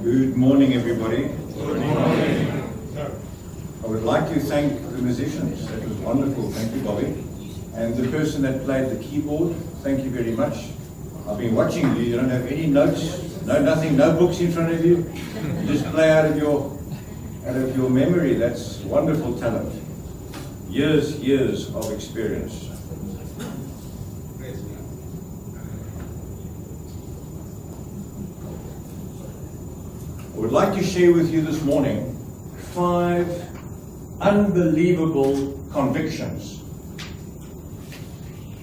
Good morning, everybody. Good morning. I would like to thank the musicians. That was wonderful. Thank you, Bobby. And the person that played the keyboard, thank you very much. I've been watching you. You don't have any notes, nothing, no books in front of you. You just play out of your memory. That's wonderful talent. Years of experience. I would like to share with you this morning 5 unbelievable convictions.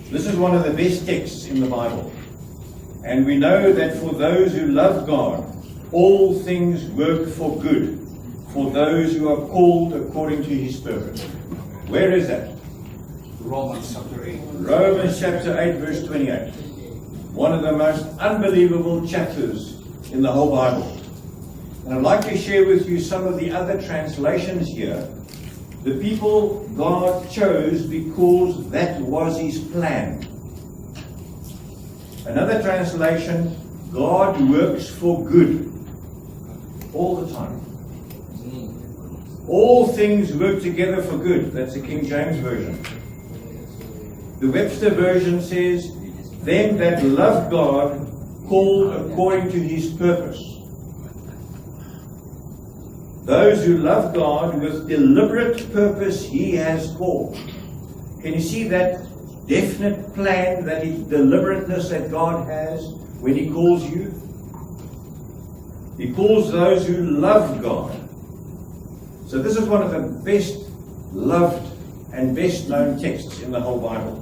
This is one of the best texts in the Bible. And we know that for those who love God, all things work for good, for those who are called according to His purpose. Where is that? Romans chapter 8. Romans chapter 8, verse 28. One of the most unbelievable chapters in the whole Bible. And I'd like to share with you some of the other translations here. The people God chose because that was His plan. Another translation, God works for good all the time. All things work together for good. That's the King James Version. The Webster Version says, them that love God, called according to His purpose. Those who love God with deliberate purpose He has called. Can you see that definite plan, that deliberateness that God has when He calls you? He calls those who love God. So this is one of the best loved and best known texts in the whole Bible.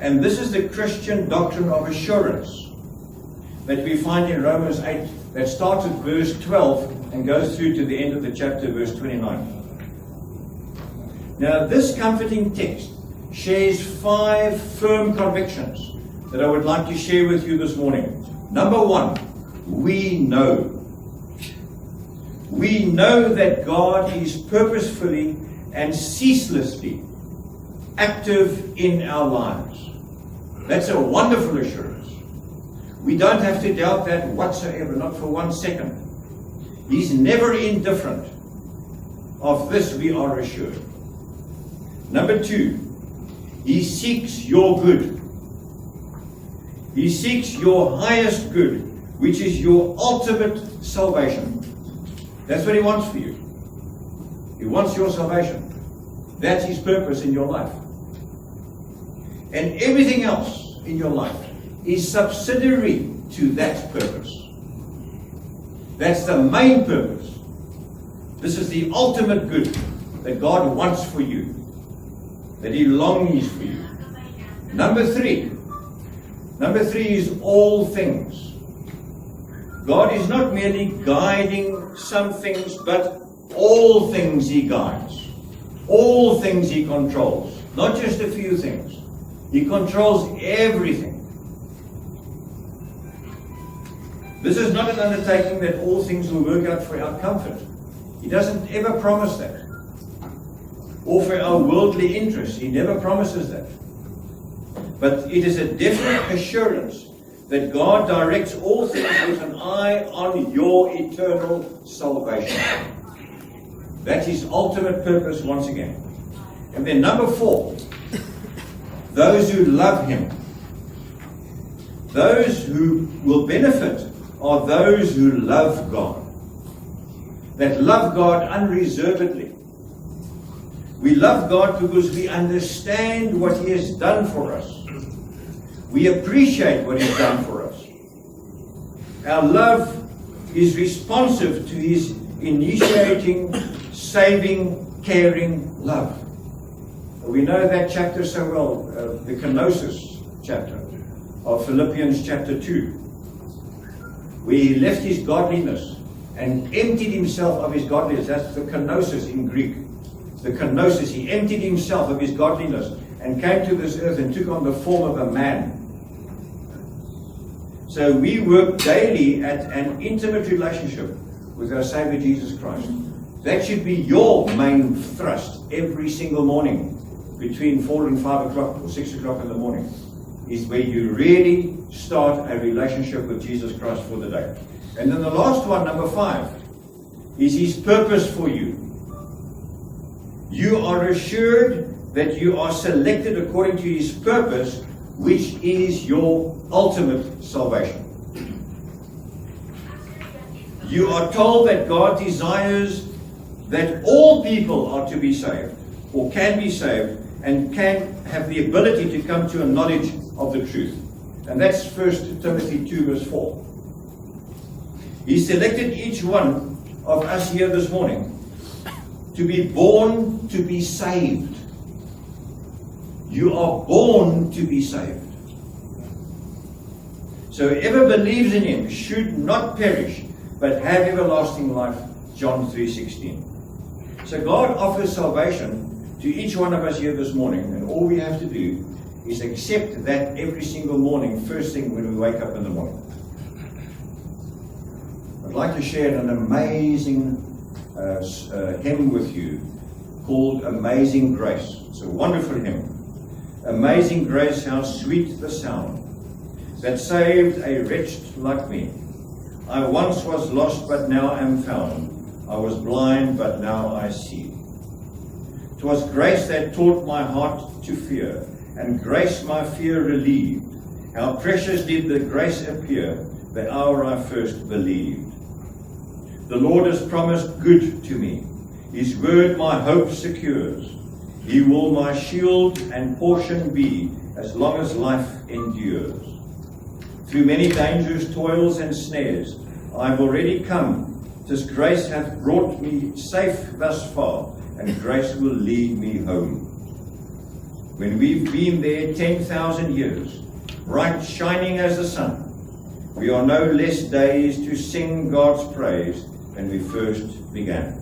And this is the Christian doctrine of assurance that we find in Romans 8, that starts at verse 12 and goes through to the end of the chapter, verse 29. Now, this comforting text shares 5 firm convictions that I would like to share with you this morning. Number 1, we know. We know that God is purposefully and ceaselessly active in our lives. That's a wonderful assurance. We don't have to doubt that whatsoever, not for 1 second. He's never indifferent. Of this we are assured. Number 2, He seeks your good. He seeks your highest good, which is your ultimate salvation. That's what He wants for you. He wants your salvation. That's His purpose in your life. And everything else in your life is subsidiary to that purpose. That's the main purpose. This is the ultimate good that God wants for you, that He longs for you. Number 3 is all things. God is not merely guiding some things, but all things He guides. All things He controls. Not just a few things. He controls everything. This is not an undertaking that all things will work out for our comfort. He doesn't ever promise that. Or for our worldly interests. He never promises that. But it is a definite assurance that God directs all things with an eye on your eternal salvation. That's His ultimate purpose once again. And then number 4, those who love Him. Those who will benefit are those who love God. That love God unreservedly. We love God because we understand what He has done for us. We appreciate what He's done for us. Our love is responsive to His initiating, saving, caring love. We know that chapter so well, the kenosis chapter of Philippians chapter 2, where He left His godliness and emptied Himself of His godliness. That's the kenosis in Greek. The kenosis. He emptied Himself of His godliness and came to this earth and took on the form of a man. So we work daily at an intimate relationship with our Savior Jesus Christ. That should be your main thrust every single morning between 4 and 5 o'clock or 6 o'clock in the morning, is where you really start a relationship with Jesus Christ for the day. And then the last one, number 5, is His purpose for you. You are assured that you are selected according to His purpose, which is your ultimate salvation. You are told that God desires that all people are to be saved, or can be saved, and can have the ability to come to a knowledge of the truth. And that's 1 Timothy 2 verse 4. He selected each one of us here this morning to be born to be saved. You are born to be saved. So whoever believes in Him should not perish, but have everlasting life. John 3:16. So God offers salvation to each one of us here this morning, and all we have to do is accept that every single morning, first thing when we wake up in the morning. I'd like to share an amazing hymn with you called Amazing Grace. It's a wonderful hymn. Amazing grace, how sweet the sound that saved a wretch like me. I once was lost, but now am found. I was blind, but now I see. 'Twas grace that taught my heart to fear, and grace my fear relieved. How precious did the grace appear the hour I first believed. The Lord has promised good to me. His word my hope secures. He will my shield and portion be as long as life endures. Through many dangers, toils and snares, I have already come. 'Tis grace hath brought me safe thus far, and grace will lead me home. When we've been there 10,000 years, bright shining as the sun, we are no less days to sing God's praise than we first began.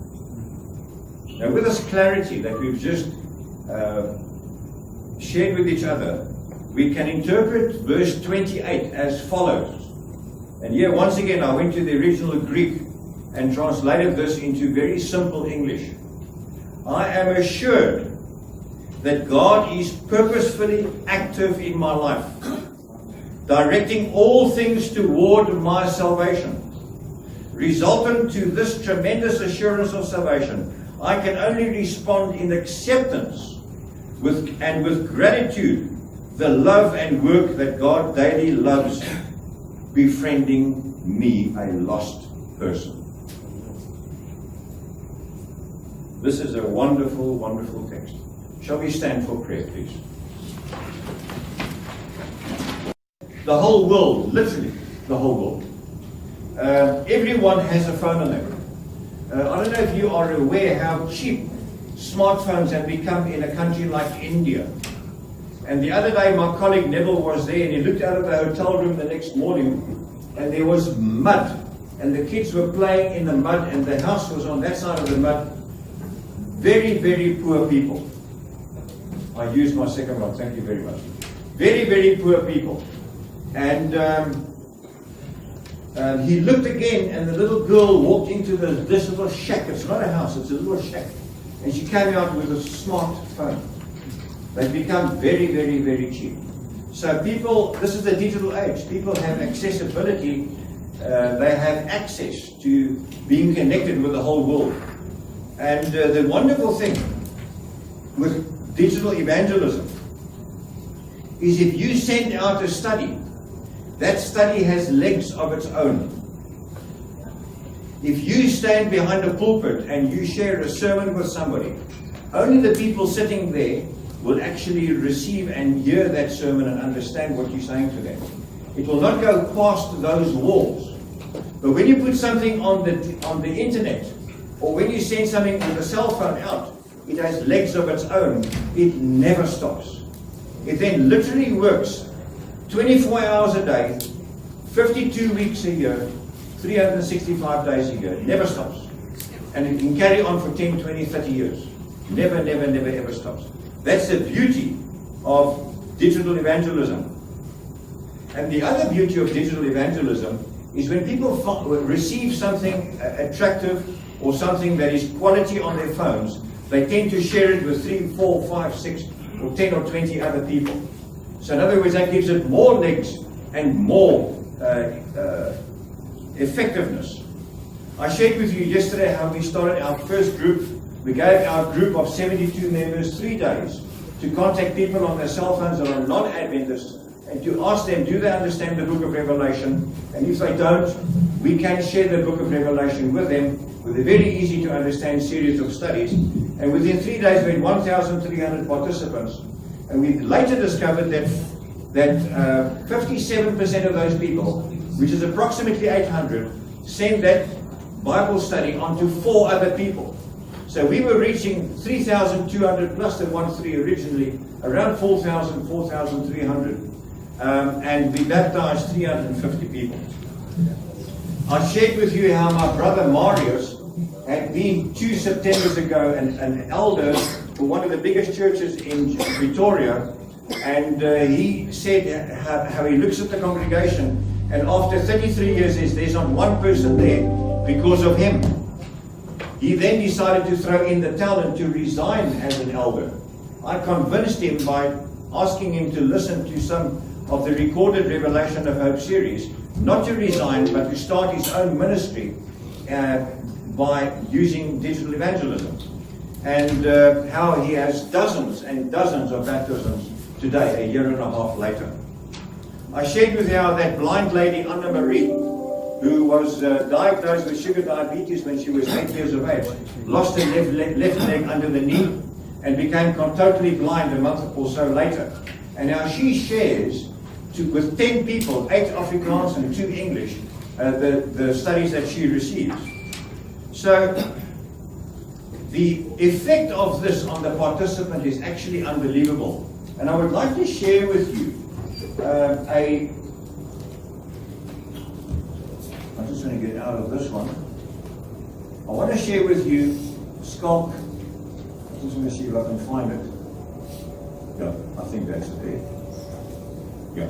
Now, with this clarity that we've just shared with each other, we can interpret verse 28 as follows. And here, once again, I went to the original Greek and translated this into very simple English. I am assured that God is purposefully active in my life, directing all things toward my salvation. Resultant to this tremendous assurance of salvation, I can only respond in acceptance with gratitude, the love and work that God daily loves, befriending me, a lost person. This is a wonderful, wonderful text. Shall we stand for prayer, please? The whole world, literally the whole world. Everyone has a phone on them. I don't know if you are aware how cheap smartphones have become in a country like India. And the other day my colleague Neville was there, and he looked out of the hotel room the next morning and there was mud. And the kids were playing in the mud, and the house was on that side of the mud. Very, very poor people. I used my second one, thank you very much. Very, very poor people. And he looked again, and the little girl walked into this little shack. It's not a house, it's a little shack. And she came out with a smartphone. They've become very, very, very cheap. So people, this is the digital age. People have accessibility. They have access to being connected with the whole world. And the wonderful thing with digital evangelism is if you send out a study, that study has legs of its own. If you stand behind a pulpit and you share a sermon with somebody, only the people sitting there will actually receive and hear that sermon and understand what you're saying to them. It will not go past those walls. But when you put something on the internet, or when you send something with a cell phone out, it has legs of its own. It never stops. It then literally works 24 hours a day, 52 weeks a year, 365 days a year. It never stops. And it can carry on for 10, 20, 30 years. Never, never, never, ever stops. That's the beauty of digital evangelism. And the other beauty of digital evangelism is when people receive something attractive or something that is quality on their phones, they tend to share it with 3, 4, 5, 6, or 10 or 20 other people. So in other words, that gives it more legs and more effectiveness. I shared with you yesterday how we started our first group. We gave our group of 72 members 3 days to contact people on their cell phones that are non-Adventists and to ask them, do they understand the book of Revelation? And if they don't, we can share the book of Revelation with them with a very easy to understand series of studies. And within 3 days we had 1,300 participants. And we later discovered that 57% of those people, which is approximately 800, sent that Bible study onto 4 other people. So we were reaching 3,200 plus the 1,300 originally, around 4,000, 4,300. And we baptized 350 people. I shared with you how my brother Marius had been 2 Septembers ago an elder for one of the biggest churches in Pretoria, and he said how he looks at the congregation, and after 33 years there's not one person there because of him. He then decided to throw in the towel and to resign as an elder. I convinced him by asking him to listen to some of the recorded Revelation of Hope series, not to resign, but to start his own ministry by using digital evangelism. And how he has dozens and dozens of baptisms today, a year and a half later. I shared with you how that blind lady, Anna Marie, who was diagnosed with sugar diabetes when she was 8 years of age, lost her left leg under the knee and became totally blind a month or so later. And now she shares with 10 people, 8 Afrikaans and 2 English, the studies that she receives. So the effect of this on the participant is actually unbelievable. And I would like to share with you I'm just going to get out of this one. I want to share with you Skulk. I just want to see if I can find it. Yeah, I think that's it there. Yeah.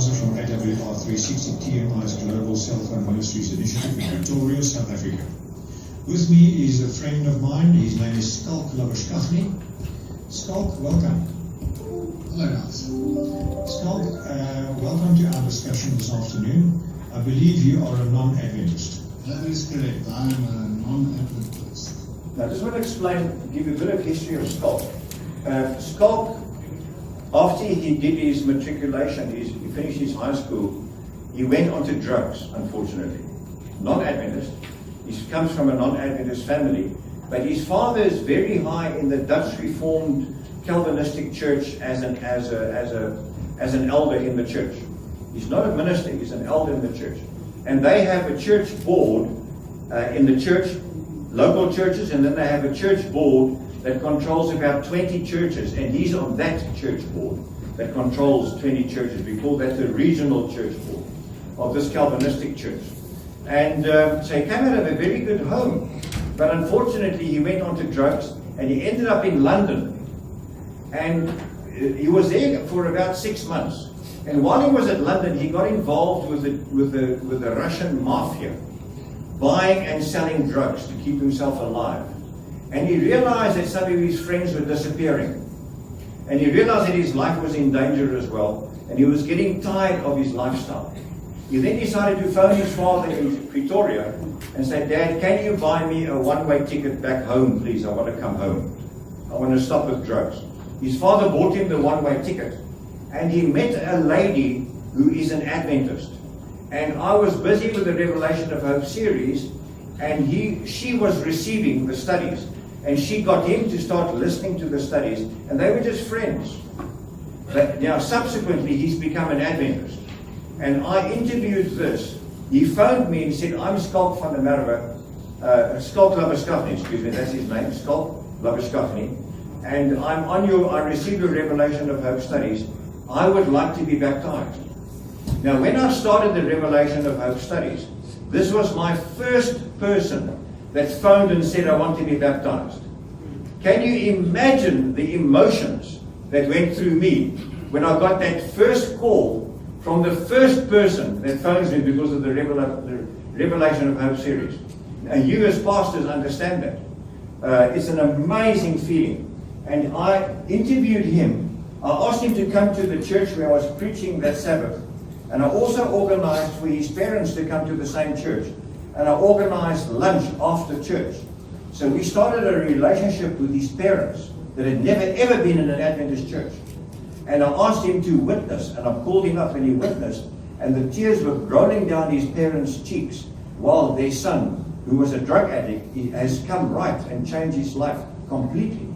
From AWR 360 TMI's Global Cell Phone Ministries Initiative in Pretoria, South Africa. With me is a friend of mine. His name is Skulk Labashkachny. Skulk, welcome. Hello, guys. Skulk, welcome to our discussion this afternoon. I believe you are a non-Adventist. That is correct. I am a non-Adventist. Now, I just want to explain, give you a bit of history of Skulk. Skulk, after he did his matriculation, he finished his high school, he went on to drugs, unfortunately. Non-Adventist. He comes from a non-Adventist family, but his father is very high in the Dutch Reformed Calvinistic Church as an elder in the church. He's not a minister, he's an elder in the church. And they have a church board in the church, local churches, and then they have a church board that controls about 20 churches, and he's on that church board that controls 20 churches. We call that the regional church board of this Calvinistic church. And so he came out of a very good home, but unfortunately he went on to drugs, and he ended up in London. And he was there for about 6 months. And while he was at London, he got involved with the Russian mafia, buying and selling drugs to keep himself alive. And he realized that some of his friends were disappearing. And he realized that his life was in danger as well. And he was getting tired of his lifestyle. He then decided to phone his father in Pretoria and say, "Dad, can you buy me a one-way ticket back home, please? I want to come home. I want to stop with drugs." His father bought him the one-way ticket. And he met a lady who is an Adventist. And I was busy with the Revelation of Hope series, and she was receiving the studies. And she got him to start listening to the studies, and they were just friends. But now subsequently he's become an Adventist. And I interviewed this. He phoned me and said, "I'm Skulk van der Merwe, Skulk Labashkachny, excuse me, that's his name, Skulk Labashkachny. And I received your Revelation of Hope studies. I would like to be baptized." Now, when I started the Revelation of Hope studies, this was my first person that phoned and said, "I want to be baptized." Can you imagine the emotions that went through me when I got that first call from the first person that phones me because of the Revelation of Hope series? And you as pastors understand that. It's an amazing feeling. And I interviewed him. I asked him to come to the church where I was preaching that Sabbath. And I also organized for his parents to come to the same church. And I organized lunch after church. So we started a relationship with his parents that had never ever been in an Adventist church. And I asked him to witness, and I called him up and he witnessed, and the tears were rolling down his parents' cheeks while their son, who was a drug addict, he has come right and changed his life completely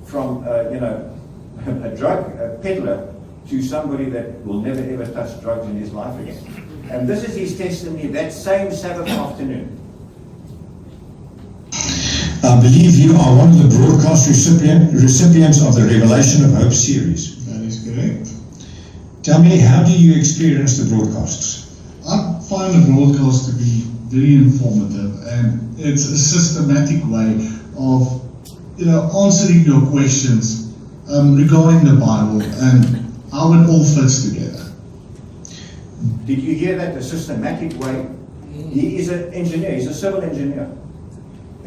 from a drug peddler to somebody that will never ever touch drugs in his life again. And this is his testimony that same Sabbath afternoon. I believe you are one of the broadcast recipients of the Revelation of Hope series. That is correct. Tell me, how do you experience the broadcasts? I find the broadcast to be very informative, and it's a systematic way of, answering your questions regarding the Bible and how it all fits together. Did you hear that? A systematic way. He is an engineer. He's a civil engineer.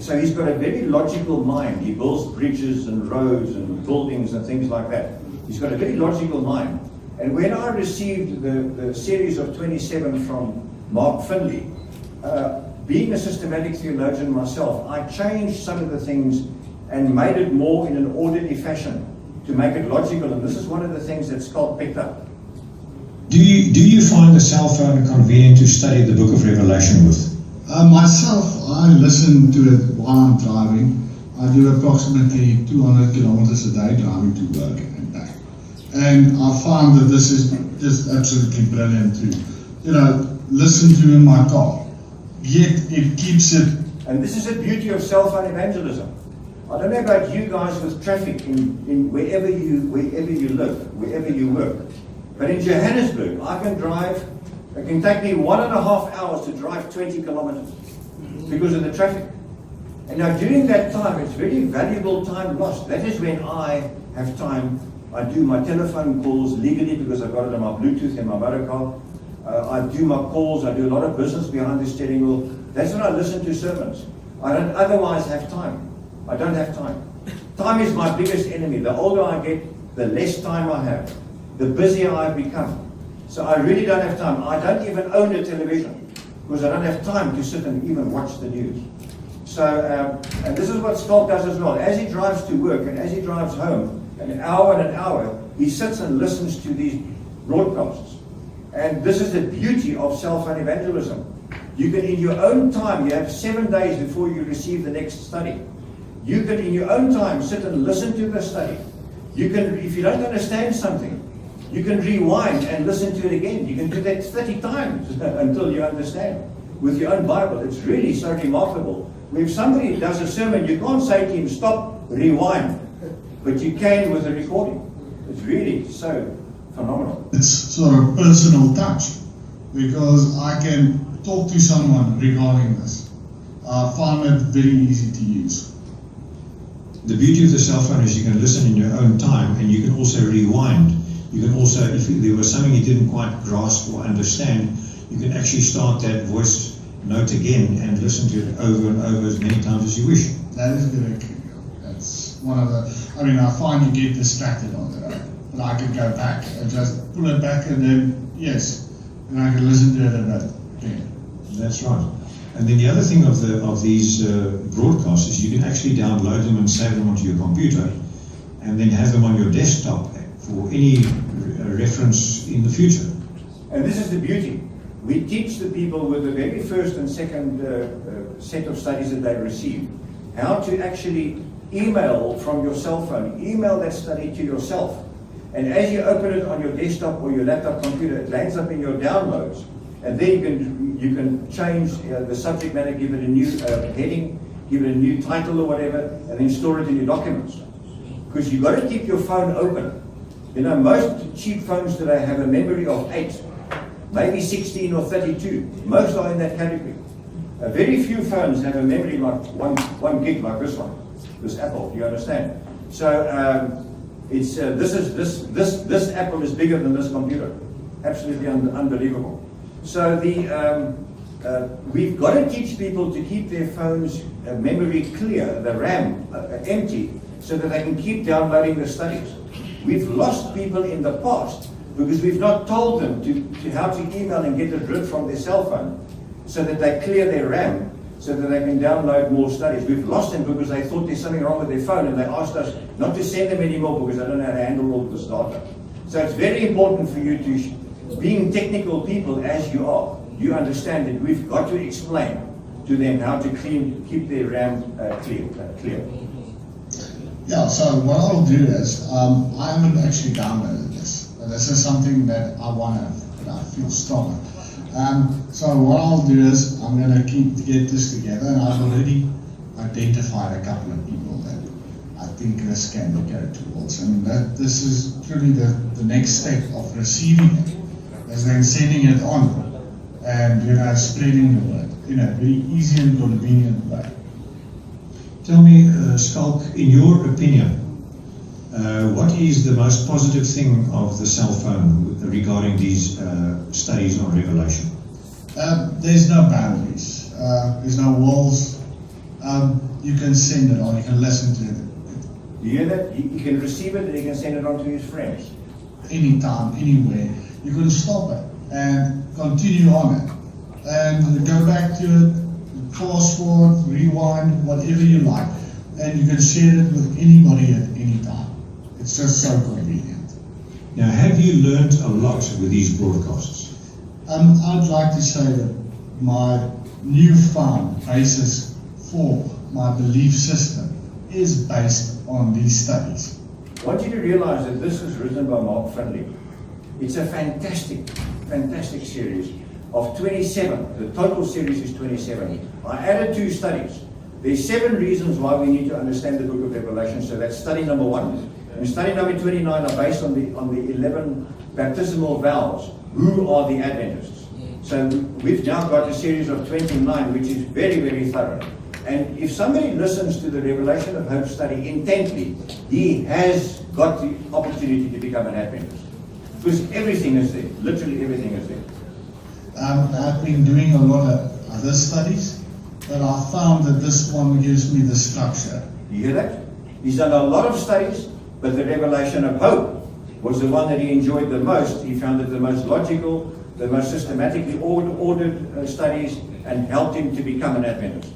So he's got a very logical mind. He builds bridges and roads and buildings and things like that. He's got a very logical mind. And when I received the series of 27 from Mark Finley, being a systematic theologian myself, I changed some of the things and made it more in an orderly fashion to make it logical. And this is one of the things that Scott picked up. Do you find the cell phone convenient to study the book of Revelation with? Myself, I listen to it while I'm driving. I do approximately 200 kilometers a day driving to work and back. And I found that this is just absolutely brilliant to, listen to in my car. Yet it keeps it. And this is the beauty of cell phone evangelism. I don't know about you guys with traffic in wherever you live, wherever you work. But in Johannesburg, it can take me 1.5 hours to drive 20 kilometers because of the traffic. And now during that time, it's very valuable time lost. That is when I have time. I do my telephone calls legally because I've got it on my Bluetooth in my motor car. I do my calls. I do a lot of business behind the steering wheel. That's when I listen to sermons. I don't otherwise have time. I don't have time. Time is my biggest enemy. The older I get, the less time I have. The busier I've become. So I really don't have time. I don't even own a television because I don't have time to sit and even watch the news. So, and this is what Scott does as well. As he drives to work and as he drives home, an hour, he sits and listens to these broadcasts. And this is the beauty of cell phone evangelism. You can, in your own time, you have 7 days before you receive the next study. You can, in your own time, sit and listen to the study. You can, if you don't understand something, you can rewind and listen to it again. You can do that 30 times until you understand with your own Bible. It's really so remarkable. If somebody does a sermon, you can't say to him, stop, rewind. But you can with a recording. It's really so phenomenal. It's sort of personal touch because I can talk to someone regarding this. I find it very easy to use. The beauty of the cell phone is you can listen in your own time, and you can also rewind. You can also, if there was something you didn't quite grasp or understand, you can actually start that voice note again and listen to it over and over as many times as you wish. That is correct. That's one of the, I find you get distracted on the road. But I can go back and just pull it back and then, and I can listen to it a bit again. That's right. And then the other thing of these broadcasts is you can actually download them and save them onto your computer and then have them on your desktop for any reference in the future. And this is the beauty. We teach the people with the very first and second set of studies that they receive how to actually email from your cell phone, email that study to yourself. And as you open it on your desktop or your laptop computer, it lands up in your downloads. And then you can change the subject matter, give it a new heading, give it a new title or whatever, and then store it in your documents. Because you've got to keep your phone open. Most cheap phones today have a memory of 8, maybe 16 or 32. Most are in that category. Very few phones have a memory like one gig like this one, this Apple. Do you understand? So this Apple is bigger than this computer. Absolutely unbelievable. So the we've got to teach people to keep their phones memory clear, the RAM empty, so that they can keep downloading the studies. We've lost people in the past because we've not told them to how to email and get it rid from their cell phone so that they clear their RAM so that they can download more studies. We've lost them because they thought there's something wrong with their phone and they asked us not to send them anymore because they don't know how to handle all this data. So it's very important for you to, being technical people as you are, you understand that we've got to explain to them how to keep their RAM clear. Yeah, so what I'll do is, I haven't actually downloaded this. But this is something that I want to feel stronger. So what I'll do is, I'm going to get this together, and I've already identified a couple of people that I think this can go towards. And that this is truly the next step of receiving it, is then sending it on and spreading the word in a very easy and convenient way. Tell me, Skalk, in your opinion, what is the most positive thing of the cell phone regarding these studies on Revelation? There's no boundaries. There's no walls. You can send it on. You can listen to it. You hear that? He can receive it and he can send it on to his friends. Anytime, anywhere. You can stop it and continue on it. And go back to it, fast forward, rewind, whatever you like. And you can share it with anybody at any time. It's just so convenient. Now, have you learned a lot with these broadcasts? I'd like to say that my newfound basis for my belief system is based on these studies. I want you to realize that this is written by Mark Finley. It's a fantastic series of 27. The total series is 27. I added 2 studies. There's 7 reasons why we need to understand the book of Revelation. So that's study number 1. And study number 29 are based on the 11 baptismal vows. Who are the Adventists? So we've now got a series of 29, which is very, very thorough. And if somebody listens to the Revelation of Hope study intently, he has got the opportunity to become an Adventist. Because everything is there. Literally everything is there. I've been doing a lot of other studies, but I found that this one gives me the structure. You hear that? He's done a lot of studies, but the Revelation of Hope was the one that he enjoyed the most. He found it the most logical, the most systematically ordered studies, and helped him to become an Adventist.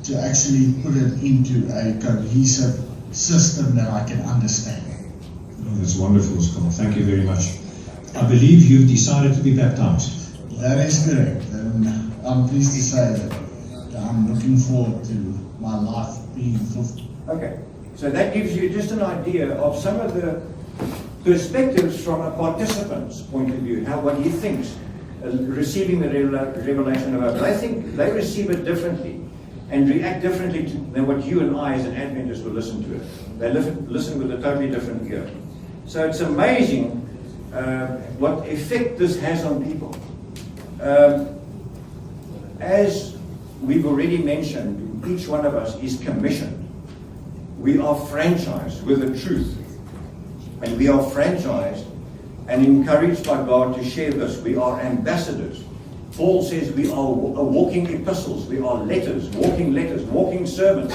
To actually put it into a cohesive system that I can understand. Oh, that's wonderful, Scott. Thank you very much. I believe you've decided to be baptized. That is correct. And I'm pleased to say that I'm looking forward to my life being fulfilled. Okay, so that gives you just an idea of some of the perspectives from a participant's point of view, what he thinks receiving the revelation of hope. I think they receive it differently and react differently than what you and I as an Adventist will listen to it. They listen with a totally different ear. So it's amazing what effect this has on people. As we've already mentioned, each one of us is commissioned. We are franchised with the truth. And we are franchised and encouraged by God to share this. We are ambassadors. Paul says we are walking epistles. We are letters, walking sermons.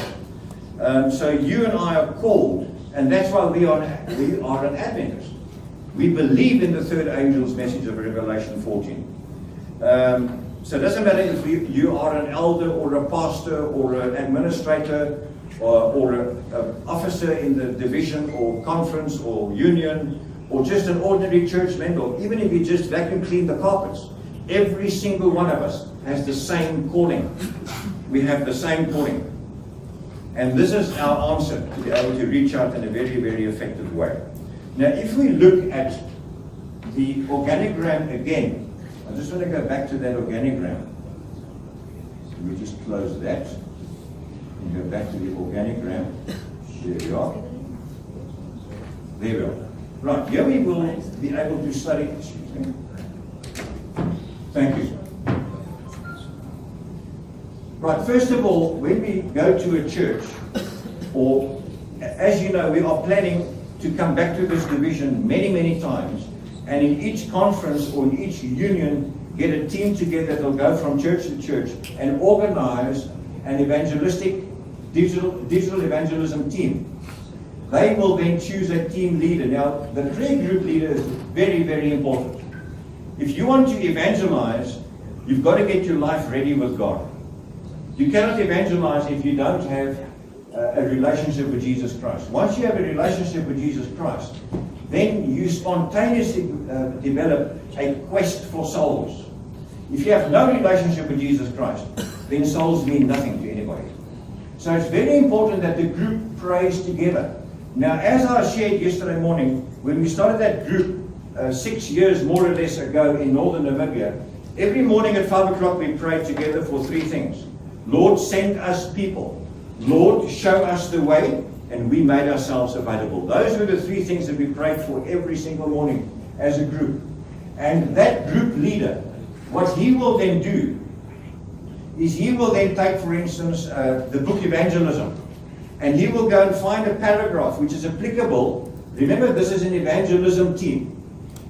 So you and I are called, and that's why we are an Adventist. We believe in the third angel's message of Revelation 14. So it doesn't matter if you are an elder or a pastor or an administrator or an officer in the division or conference or union or just an ordinary church member, or even if you just vacuum clean the carpets. Every single one of us has the same calling. We have the same calling. And this is our answer to be able to reach out in a very, very effective way. Now, if we look at the organigram again, I just want to go back to that organigram. So we just close that and go back to the organigram. There we are. There we are. Right, here we will be able to study. Excuse me. Thank you. Right, first of all, when we go to a church, or as you know, we are planning to come back to this division many, many times, and in each conference or in each union, get a team together that will go from church to church and organize an evangelistic digital evangelism team. They will then choose a team leader. Now, the prayer group leader is very, very important. If you want to evangelize, you've got to get your life ready with God. You cannot evangelize if you don't have a relationship with Jesus Christ. Once you have a relationship with Jesus Christ, then you spontaneously develop a quest for souls. If you have no relationship with Jesus Christ, then souls mean nothing to anybody. So it's very important that the group prays together. Now, as I shared yesterday morning, when we started that group 6 years more or less ago in northern Namibia, every morning at 5 o'clock we prayed together for three things. Lord, send us people. Lord, show us the way. And we made ourselves available. Those were the three things that we prayed for every single morning as a group. And that group leader, what he will then do is he will then take, for instance, the book Evangelism, and he will go and find a paragraph which is applicable. Remember, this is an evangelism team.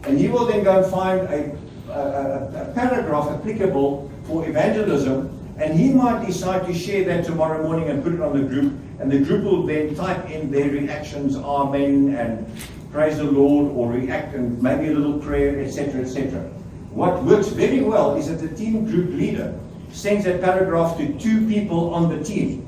And he will then go and find a paragraph applicable for evangelism, and he might decide to share that tomorrow morning and put it on the group, and the group will then type in their reactions, amen, and praise the Lord, or react, and maybe a little prayer, etc., etc. What works very well is that the team group leader sends that paragraph to 2 people on the team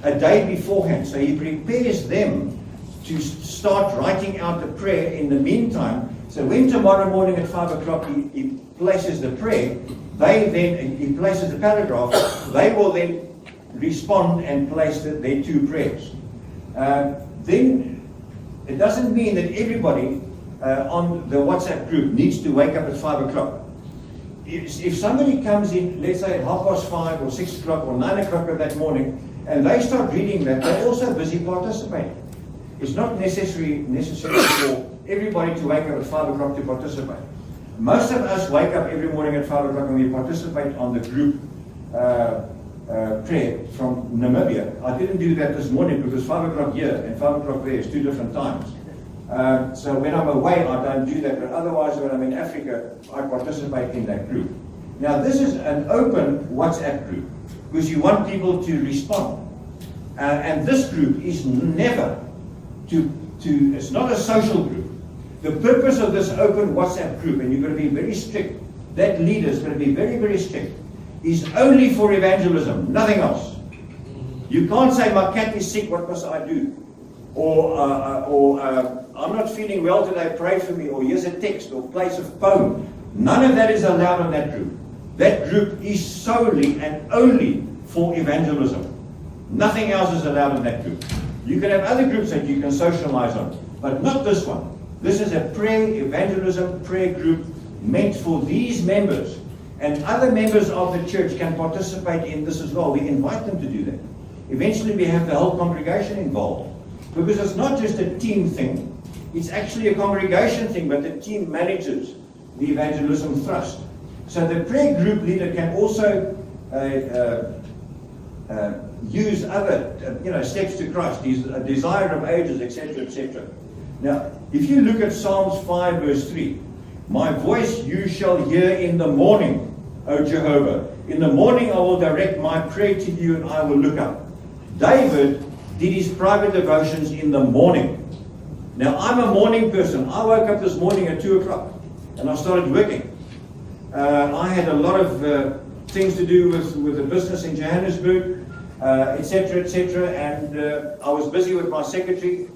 a day beforehand. So he prepares them to start writing out the prayer in the meantime. So when tomorrow morning at 5 o'clock he places the prayer, he places the paragraph, they will then respond and place their 2 prayers. Then it doesn't mean that everybody on the WhatsApp group needs to wake up at 5 o'clock. If somebody comes in, let's say at 5:30 or 6 o'clock or 9 o'clock of that morning, and they start reading that, they're also busy participating. It's not necessary for everybody to wake up at 5 o'clock to participate. Most of us wake up every morning at 5 o'clock and we participate on the group prayer from Namibia. I didn't do that this morning because 5 o'clock here and 5 o'clock there is 2 different times. So when I'm away, I don't do that, but otherwise when I'm in Africa, I participate in that group. Now this is an open WhatsApp group because you want people to respond. And this group is never it's not a social group. The purpose of this open WhatsApp group, and you've got to be very strict, that leader's going to be very, very strict, is only for evangelism, nothing else. You can't say, my cat is sick, what must I do? Or I'm not feeling well today, pray for me, or here's a text, or place a poem. None of that is allowed on that group. That group is solely and only for evangelism. Nothing else is allowed in that group. You can have other groups that you can socialize on, but not this one. This is a prayer evangelism prayer group meant for these members, and other members of the church can participate in this as well. We invite them to do that. Eventually we have the whole congregation involved, because it's not just a team thing, it's actually a congregation thing, but the team manages the evangelism thrust. So the prayer group leader can also use other steps to Christ, a desire of ages, etc., etc. Now, if you look at Psalms 5 verse 3, my voice you shall hear in the morning, O Jehovah. In the morning I will direct my prayer to you and I will look up. David did his private devotions in the morning. Now, I'm a morning person. I woke up this morning at 2 o'clock and I started working. I had a lot of things to do with the business in Johannesburg, etc., etc., and I was busy with my secretary.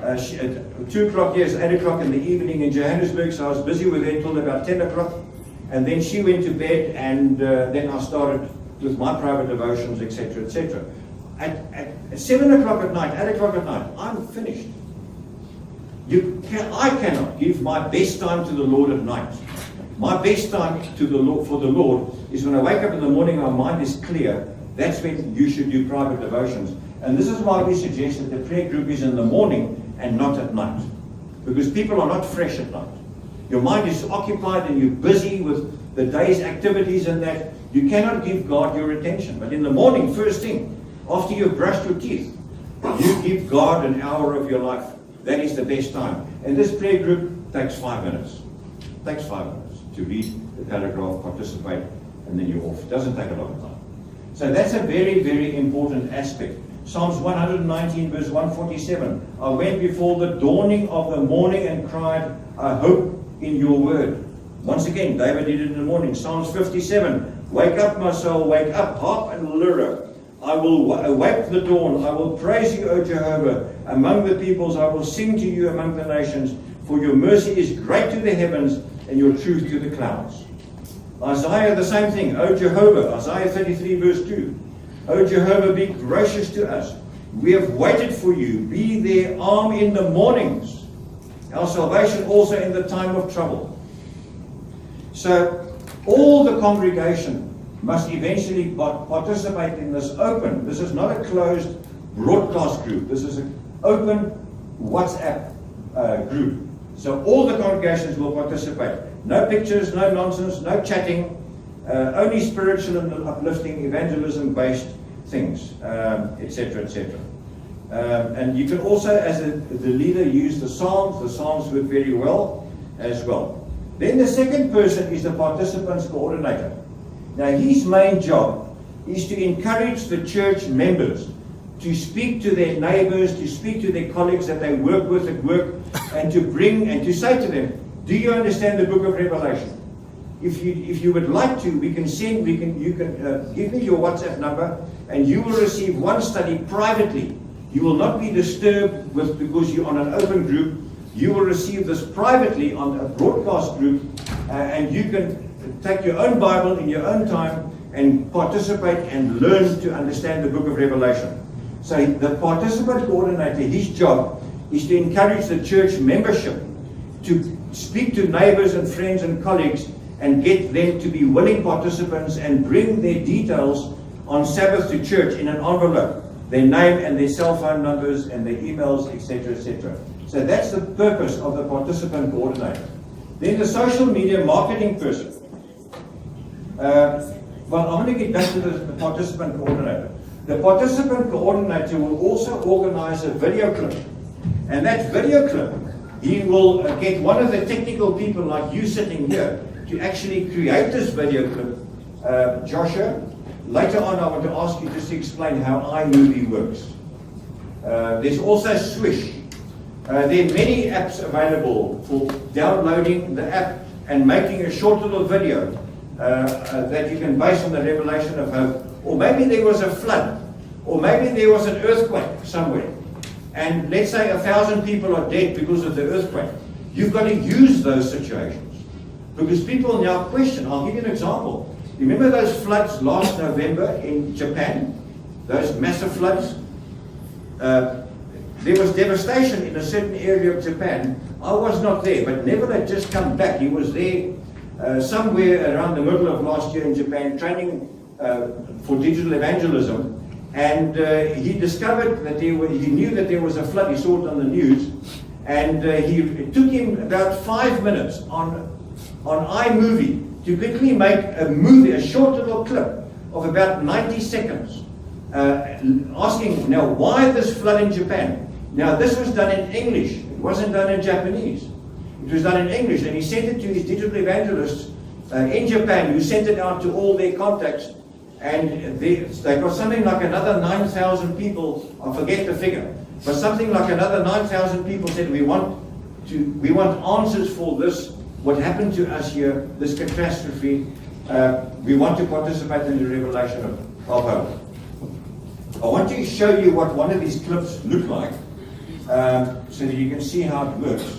2 o'clock, yes, 8 o'clock in the evening in Johannesburg, so I was busy with her till about 10 o'clock, and then she went to bed, and then I started with my private devotions, etc., etc. At 7 o'clock at night, 8 o'clock at night, I'm finished. I cannot give my best time to the Lord at night. My best time to the Lord, for the Lord, is when I wake up in the morning, my mind is clear. That's when you should do private devotions. And this is why we suggest that the prayer group is in the morning and not at night. Because people are not fresh at night. Your mind is occupied and you're busy with the day's activities and that. You cannot give God your attention. But in the morning, first thing, after you've brushed your teeth, you give God an hour of your life. That is the best time. And this prayer group takes 5 minutes. Takes 5 minutes. to read the paragraph, participate, and then you're off. It doesn't take a lot of time. So that's a very, very important aspect. Psalms 119 verse 147. I went before the dawning of the morning and cried, I hope in your word. Once again, David did it in the morning. Psalms 57. Wake up, my soul, wake up, harp and lyre. I will awake the dawn. I will praise you, O Jehovah. Among the peoples, I will sing to you among the nations. For your mercy is great to the heavens and your truth to the clouds. Isaiah, the same thing. O Jehovah, Isaiah 33 verse 2. O Jehovah, be gracious to us. We have waited for you. Be their arm in the mornings. Our salvation also in the time of trouble. So all the congregation must eventually participate in this open. This is not a closed broadcast group. This is an open WhatsApp group. So all the congregations will participate. No pictures, no nonsense, no chatting, only spiritual and uplifting, evangelism-based things, etc., etc. And you can also, as the leader, use the Psalms. The Psalms work very well as well. Then the second person is the participants coordinator. Now his main job is to encourage the church members to speak to their neighbors, to speak to their colleagues that they work with at work, and to bring and to say to them, do you understand the book of Revelation? If you would like to, you can give me your WhatsApp number, and you will receive one study privately. You will not be disturbed because you're on an open group. You will receive this privately on a broadcast group, and you can take your own Bible in your own time and participate and learn to understand the book of Revelation. So the participant coordinator, his job is to encourage the church membership to speak to neighbors and friends and colleagues and get them to be willing participants and bring their details on Sabbath to church in an envelope, their name and their cell phone numbers and their emails, etc., etc. So that's the purpose of the participant coordinator. Then the social media marketing person. Well, I'm going to get back to the participant coordinator. The participant coordinator will also organize a video clip. And that video clip, he will get one of the technical people like you sitting here to actually create this video clip. Joshua, later on I want to ask you just to explain how iMovie works. There's also Swish. There are many apps available for downloading the app and making a short little video that you can base on the revelation of hope. Or maybe there was a flood, or maybe there was an earthquake somewhere, and let's say 1,000 people are dead because of the earthquake. You've got to use those situations because people now question. I'll give you an example. Remember those floods last November in Japan? Those massive floods? There was devastation in a certain area of Japan. I was not there, but Neville had just come back. He was there somewhere around the middle of last year in Japan, training for digital evangelism, and he discovered that he knew that there was a flood. He saw it on the news, and it took him about 5 minutes on iMovie to quickly make a movie, a short little clip of about 90 seconds, asking, now, why this flood in Japan? Now, this was done in English. It wasn't done in Japanese. It was done in English, and he sent it to his digital evangelists in Japan, who sent it out to all their contacts, and they got something like another 9,000 people, I forget the figure, but something like another 9,000 people said, we want answers for this, what happened to us here, this catastrophe. We want to participate in the revelation of hope. I want to show you what one of these clips look like, so that you can see how it works.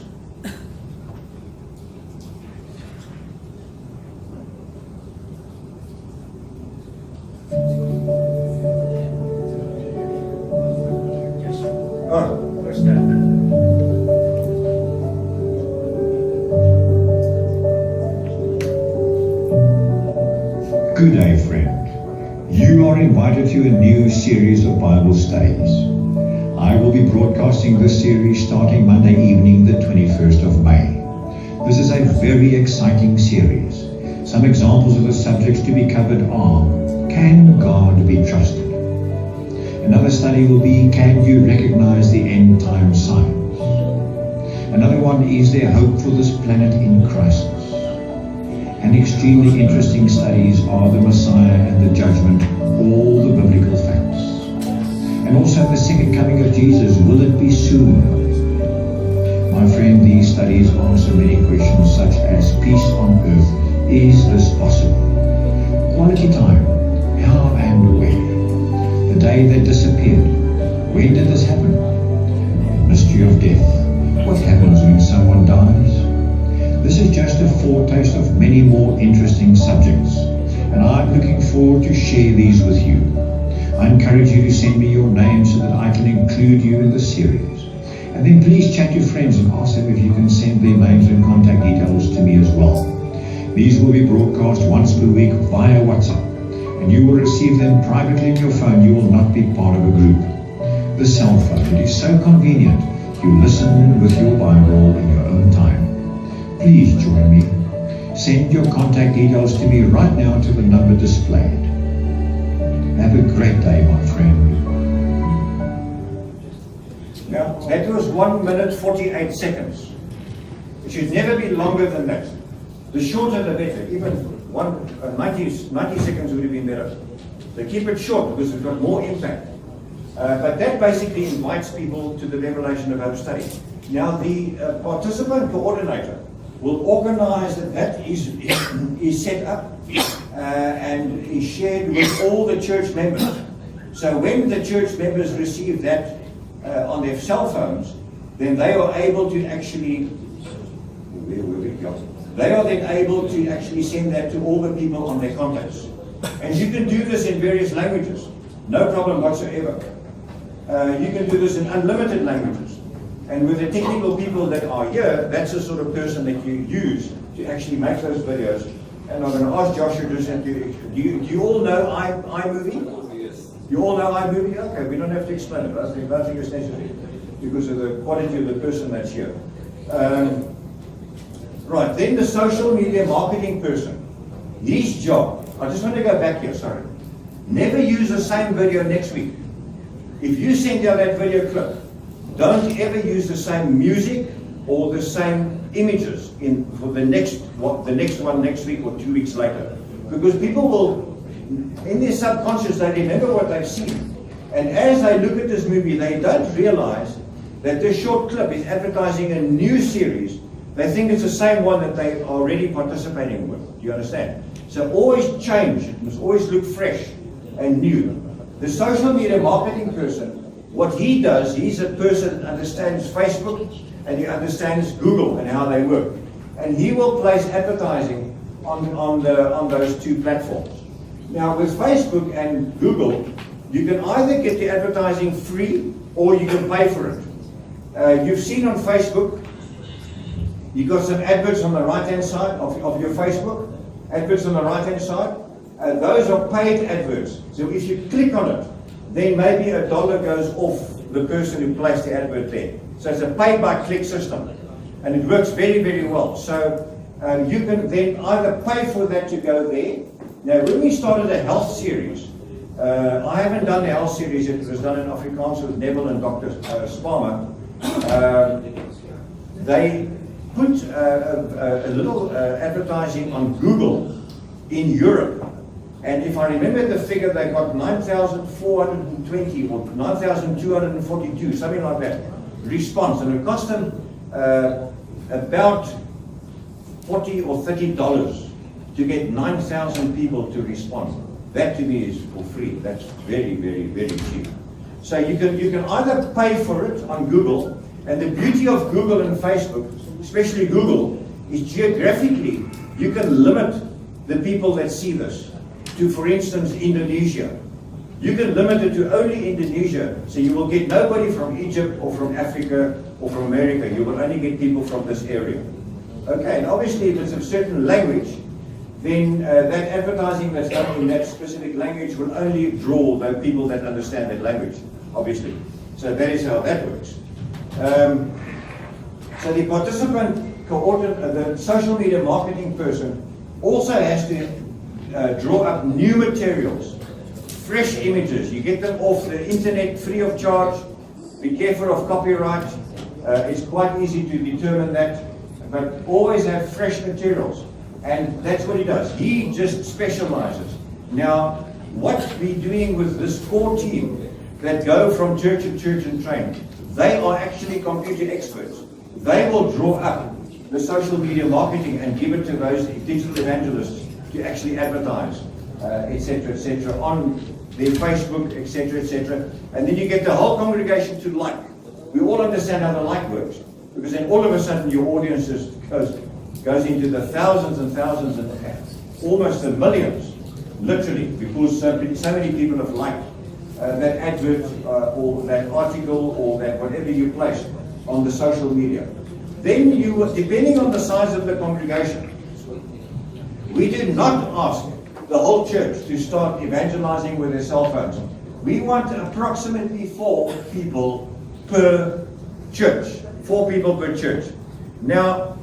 Oh, where's that? Good day, friend. You are invited to a new series of Bible studies. I will be broadcasting this series starting Monday evening, the 21st of May. This is a very exciting series. Some examples of the subjects to be covered are, can God be trusted? Another study will be, can you recognize the end time signs? Another one, is there hope for this planet in crisis? and extremely interesting studies are the Messiah and the judgment, all the biblical facts. And also the second coming of Jesus, will it be soon? My friend, these studies answer many questions such as peace on earth, is this possible? Quality time, how and where? The day that disappeared, when did this happen? Mystery of death, what happens when someone dies? This is just a foretaste of many more interesting subjects, and I'm looking forward to share these with you. I encourage you to send me your name so that I can include you in the series. And then please chat to friends and ask them if you can send their names and contact details to me as well. These will be broadcast once per week via WhatsApp, and you will receive them privately in your phone. You will not be part of a group. The cell phone, it is so convenient. You listen with your Bible in your own time. Please join me. Send your contact details to me right now to the number displayed. Have a great day, my friend. Now, that was 1 minute 48 seconds. It should never be longer than that. The shorter the better. Even 90 seconds would have been better. So keep it short because it's got more impact. But that basically invites people to the Revelation of Hope study. Now, the participant coordinator will organize that is set up and is shared with all the church members. So when the church members receive that on their cell phones, then they are able to actually, they are then able to actually send that to all the people on their contacts. And you can do this in various languages, no problem whatsoever. You can do this in unlimited languages. And with the technical people that are here, that's the sort of person that you use to actually make those videos. And I'm going to ask Joshua, do you all know iMovie? Yes. You all know iMovie? Okay, we don't have to explain it. I don't think it's necessary because of the quality of the person that's here. Right, then the social media marketing person. His job, I just want to go back here, sorry. Never use the same video next week. If you send out that video clip, don't ever use the same music or the same images for the next one next week or 2 weeks later. Because people will, in their subconscious, they remember what they've seen. And as they look at this movie, they don't realize that this short clip is advertising a new series. They think it's the same one that they are already participating with. Do you understand? So always change. It must always look fresh and new. The social media marketing person, what he does, he's a person that understands Facebook and he understands Google and how they work. And he will place advertising on those two platforms. Now with Facebook and Google, you can either get the advertising free or you can pay for it. You've seen on Facebook, you've got some adverts on the right-hand side of your Facebook, adverts on the right-hand side. Those are paid adverts. So if you click on it, then maybe $1 goes off the person who placed the advert there. So it's a pay-by-click system. And it works very, very well. So you can then either pay for that to go there. Now, when we started a health series, I haven't done the health series yet. It was done in Afrikaans with Neville and Dr. Spama. They put a little advertising on Google in Europe. And if I remember the figure, they got 9,420 or 9,242, something like that, response. And it cost them about $40 or $30 to get 9,000 people to respond. That to me is for free. That's very, very, very cheap. So you can either pay for it on Google, and the beauty of Google and Facebook, especially Google, is geographically you can limit the people that see this to, for instance, Indonesia. You can limit it to only Indonesia, so you will get nobody from Egypt or from Africa or from America. You will only get people from this area. Okay, and obviously if it's a certain language, then that advertising that's done in that specific language will only draw the people that understand that language, obviously. So that is how that works. So the participant coordinator, the social media marketing person, also has to draw up new materials, fresh images. You get them off the internet free of charge. Be careful of copyright. It's quite easy to determine that, but always have fresh materials. And that's what he does. He just specializes. Now, what we're doing with this core team that go from church to church and train, they are actually computer experts. They will draw up the social media marketing and give it to those digital evangelists to actually advertise, etc., on their Facebook, etc. And then you get the whole congregation to like. We all understand how the like works, because then all of a sudden your audience goes into the thousands and thousands and almost the millions, literally, because so many people have liked that advert or that article or that whatever you place on the social media. Then you, depending on the size of the congregation, we do not ask the whole church to start evangelizing with their cell phones. We want approximately 4 people per church. 4 people per church. Now,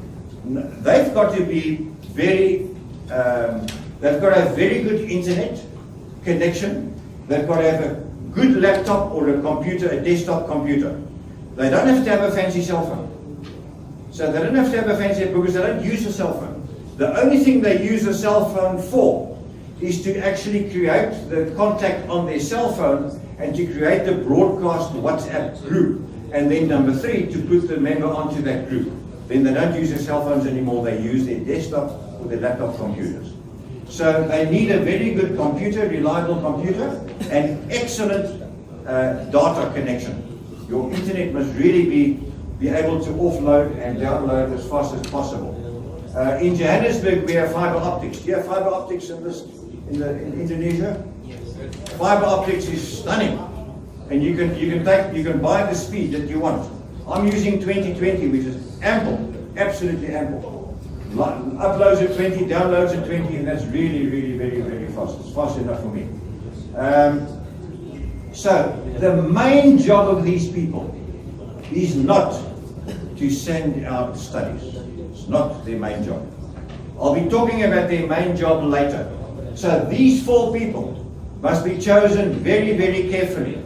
they've got to be they've got to have very good internet connection. They've got to have a good laptop or a computer, a desktop computer. They don't have to have a fancy cell phone. So they don't have to have a fancy, because they don't use a cell phone. The only thing they use a cell phone for is to actually create the contact on their cell phone and to create the broadcast WhatsApp group. And then number 3, to put the member onto that group. Then they don't use their cell phones anymore, they use their desktop or their laptop computers. So they need a very good computer, reliable computer, and excellent data connection. Your internet must really be able to offload and download as fast as possible. In Johannesburg we have fiber optics. Do you have fiber optics in Indonesia? Fiber optics is stunning. And you can buy the speed that you want. I'm using 2020, which is ample, absolutely ample. Uploads at 20, downloads at 20, and that's really, really, very, very fast. It's fast enough for me. So the main job of these people is not to send out studies. It's not their main job. I'll be talking about their main job later. So these 4 people must be chosen very, very carefully,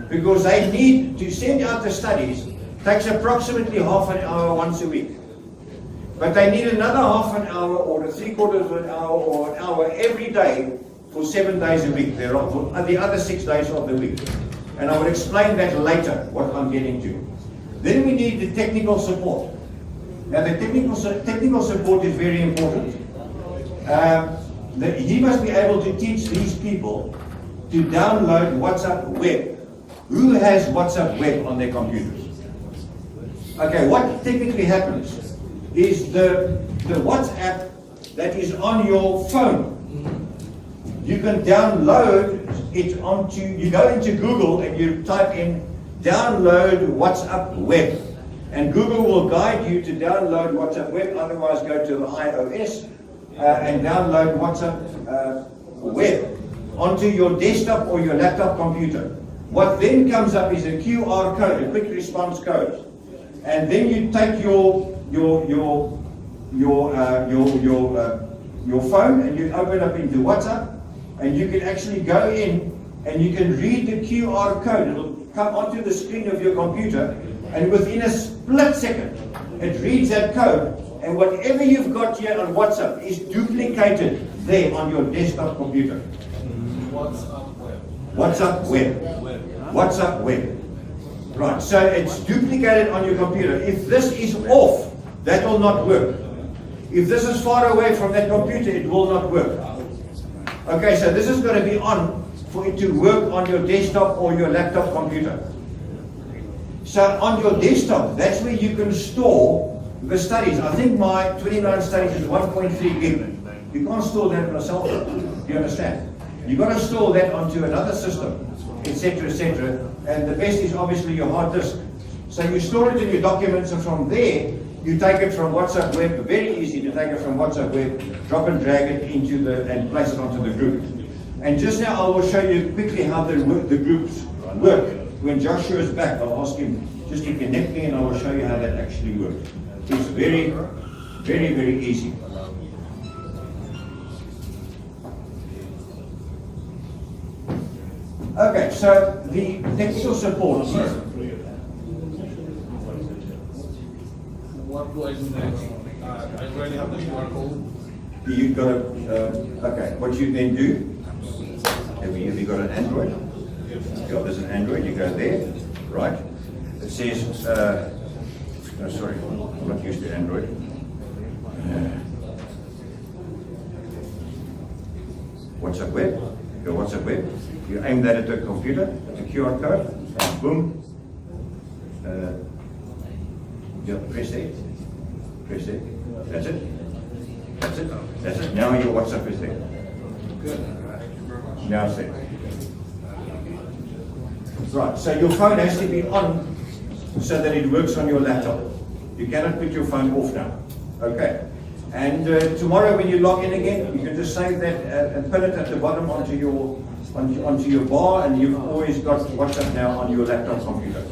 because they need to send out the studies. Takes approximately half an hour once a week. But they need another half an hour or a 3/4 of an hour or an hour every day for 7 days a week. There are for the other 6 days of the week. And I will explain that later, what I'm getting to. Then we need the technical support. Now the technical support is very important. He must be able to teach these people to download WhatsApp web. Who has WhatsApp web on their computers? Okay, what technically happens is the WhatsApp that is on your phone, you can download it onto, you go into Google and you type in download WhatsApp web. And Google will guide you to download WhatsApp web, otherwise go to the iOS and download WhatsApp web onto your desktop or your laptop computer. What then comes up is a QR code, a quick response code. And then you take your phone and you open up into WhatsApp, and you can actually go in and you can read the QR code. It will come onto the screen of your computer, and within a split second it reads that code, and whatever you've got here on WhatsApp is duplicated there on your desktop computer. WhatsApp web. Right, so it's duplicated on your computer. If this is off, that will not work. If this is far away from that computer, it will not work. Okay, so this is going to be on for it to work on your desktop or your laptop computer. So on your desktop, that's where you can store the studies. I think my 29 studies is 1.3 gig. You can't store that on a cell phone. Do you understand? You've got to store that onto another system, etc., etc. And the best is obviously your hard disk. So you store it in your documents, and from there, you take it from WhatsApp web. Very easy to take it from WhatsApp web, drop and drag it into and place it onto the group. And just now I will show you quickly how the groups work. When Joshua is back, I'll ask him just to connect me, and I will show you how that actually works. It's very, very, very easy. Okay, so the technical support. What do I do next? I already have the QR code. You've got okay, what you then do, have you got an Android? Yeah, there's an Android, you go there, right? It says, no, sorry, I'm not used to Android. WhatsApp web, go WhatsApp web, you aim that at the computer, at the QR code, and boom. Yeah, press there. Press there. That's it. That's it. That's it. Now your WhatsApp is there. Now it's there. Right, so your phone has to be on so that it works on your laptop. You cannot put your phone off now. Okay. And tomorrow when you log in again, you can just save that and put it at the bottom onto your bar, and you've always got WhatsApp now on your laptop computer.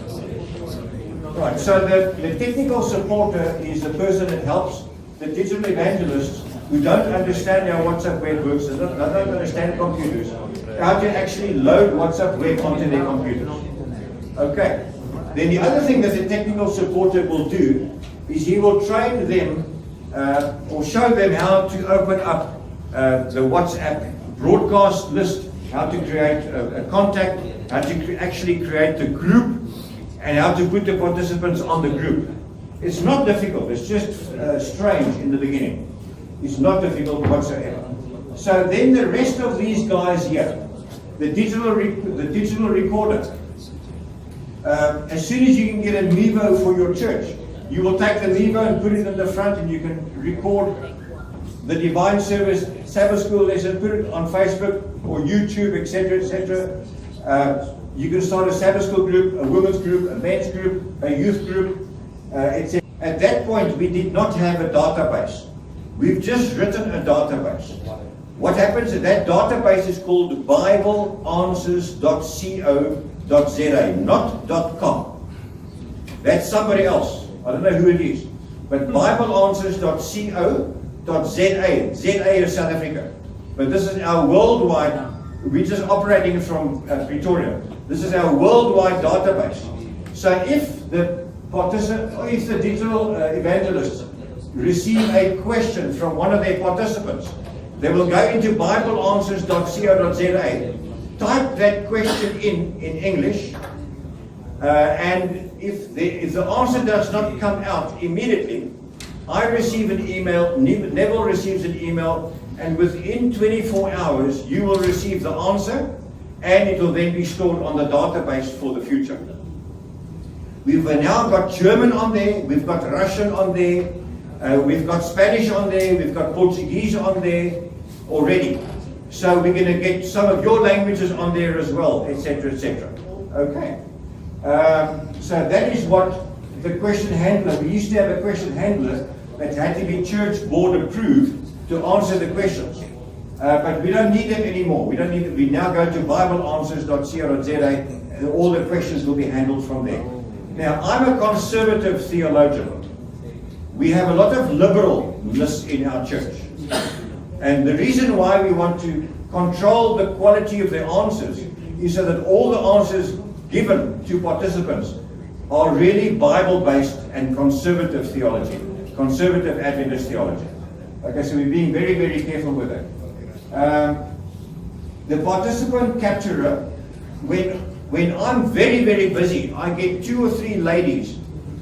Right, so the technical supporter is the person that helps the digital evangelists who don't understand how WhatsApp web works, they don't understand computers, how to actually load WhatsApp web onto their computers. Okay. Then the other thing that the technical supporter will do is he will train them or show them how to open up the WhatsApp broadcast list, how to create a contact, how to actually create the group, and how to put the participants on the group. It's not difficult, it's just strange in the beginning. It's not difficult whatsoever. So then the rest of these guys here, the digital recorder, as soon as you can get a Mevo for your church, you will take the Mevo and put it in the front, and you can record the divine service, Sabbath school lesson, put it on Facebook or YouTube, etc., etc. You can start a Sabbath school group, a women's group, a men's group, a youth group, etc. At that point, we did not have a database. We've just written a database. What happens is that database is called BibleAnswers.co.za, not .com. That's somebody else. I don't know who it is. But BibleAnswers.co.za. ZA is South Africa. But this is our worldwide, we're just operating from Pretoria. This is our worldwide database. So if the digital evangelists receive a question from one of their participants, they will go into BibleAnswers.co.za, type that question in English, and if the answer does not come out immediately, I receive an email, Neville receives an email, and within 24 hours you will receive the answer, and it will then be stored on the database for the future. We've now got German on there, we've got Russian on there, we've got Spanish on there, we've got Portuguese on there already. So we're going to get some of your languages on there as well, etc., etc. Okay. So that is what the question handler, we used to have a question handler that had to be church board approved to answer the questions. But we don't need them anymore. We now go to BibleAnswers.co.za, and all the questions will be handled from there. Now, I'm a conservative theologian. We have a lot of liberalness in our church. And the reason why we want to control the quality of the answers is so that all the answers given to participants are really Bible-based and conservative theology, conservative Adventist theology. Okay, so we're being very, very careful with that. The participant capturer, when I'm very, very busy, I get 2 or 3 ladies,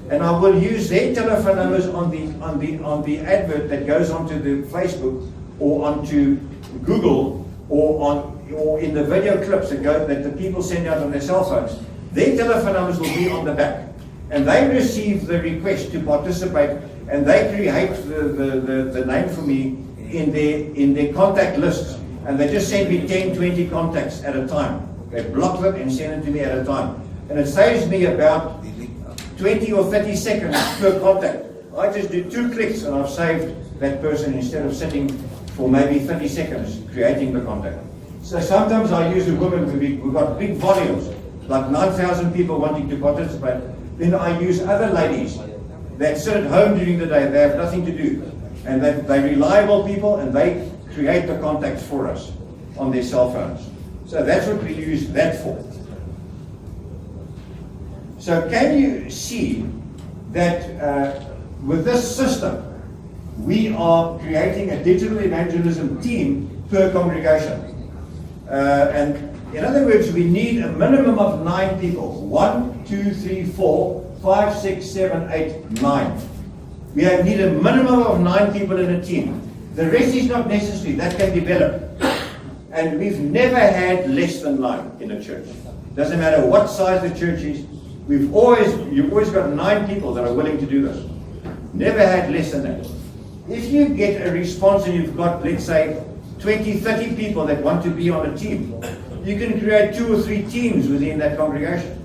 and I will use their telephone numbers on the advert that goes onto the Facebook or onto Google or in the video clips that the people send out on their cell phones. Their telephone numbers will be on the back, and they receive the request to participate, and they create the name for me in their contact lists, and they just send me 10, 20 contacts at a time. They block them and send them to me at a time, and it saves me about 20 or 30 seconds per contact. I just do 2 clicks and I've saved that person instead of sitting for maybe 30 seconds creating the contact. So sometimes I use a woman, we've got big volumes, like 9,000 people wanting to participate. Then I use other ladies that sit at home during the day, they have nothing to do. And they're reliable people, and they create the contacts for us on their cell phones. So that's what we use that for. So can you see that with this system, we are creating a digital evangelism team per congregation. And in other words, we need a minimum of 9 people. 1, 2, 3, 4, 5, 6, 7, 8, 9. We need a minimum of 9 people in a team. The rest is not necessary. That can develop. And we've never had less than 9 in a church. Doesn't matter what size the church is. You've always got 9 people that are willing to do this. Never had less than that. If you get a response and you've got, let's say, 20, 30 people that want to be on a team, you can create 2 or 3 teams within that congregation.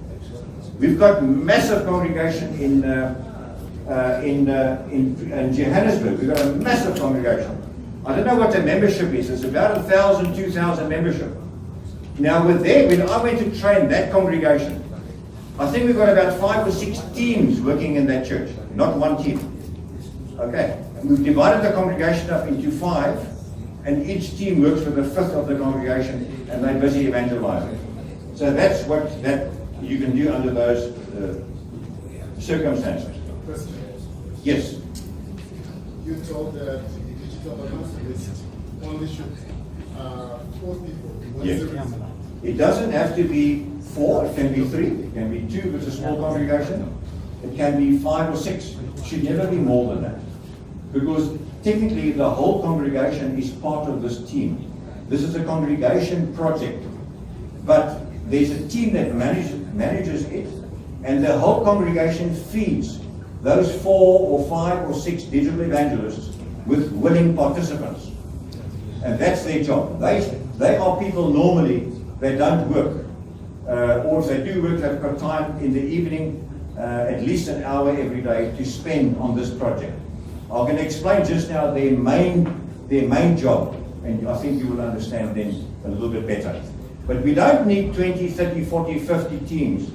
We've got massive congregation in Johannesburg. We've got a massive congregation. I don't know what the membership is. It's about 1,000, 2,000 membership. Now with there, when I went to train that congregation, I think we've got about 5 or 6 teams working in that church, not one team. Okay, and we've divided the congregation up into 5, and each team works with a fifth of the congregation, and they're busy evangelizing. So that's what that you can do under those circumstances. Yes. You told that the digital evangelist only should 4 people. What is the reason? It doesn't have to be 4, it can be 3, it can be 2 if it's a small congregation, it can be 5 or 6. It should never be more than that. Because technically the whole congregation is part of this team. This is a congregation project. But there's a team that manages it, and the whole congregation feeds those 4 or 5 or 6 digital evangelists with willing participants. And that's their job. They are people normally that don't work. Or if they do work, they've got time in the evening, at least an hour every day to spend on this project. I'm going to explain just now their main job, and I think you will understand them a little bit better. But we don't need 20, 30, 40, 50 teams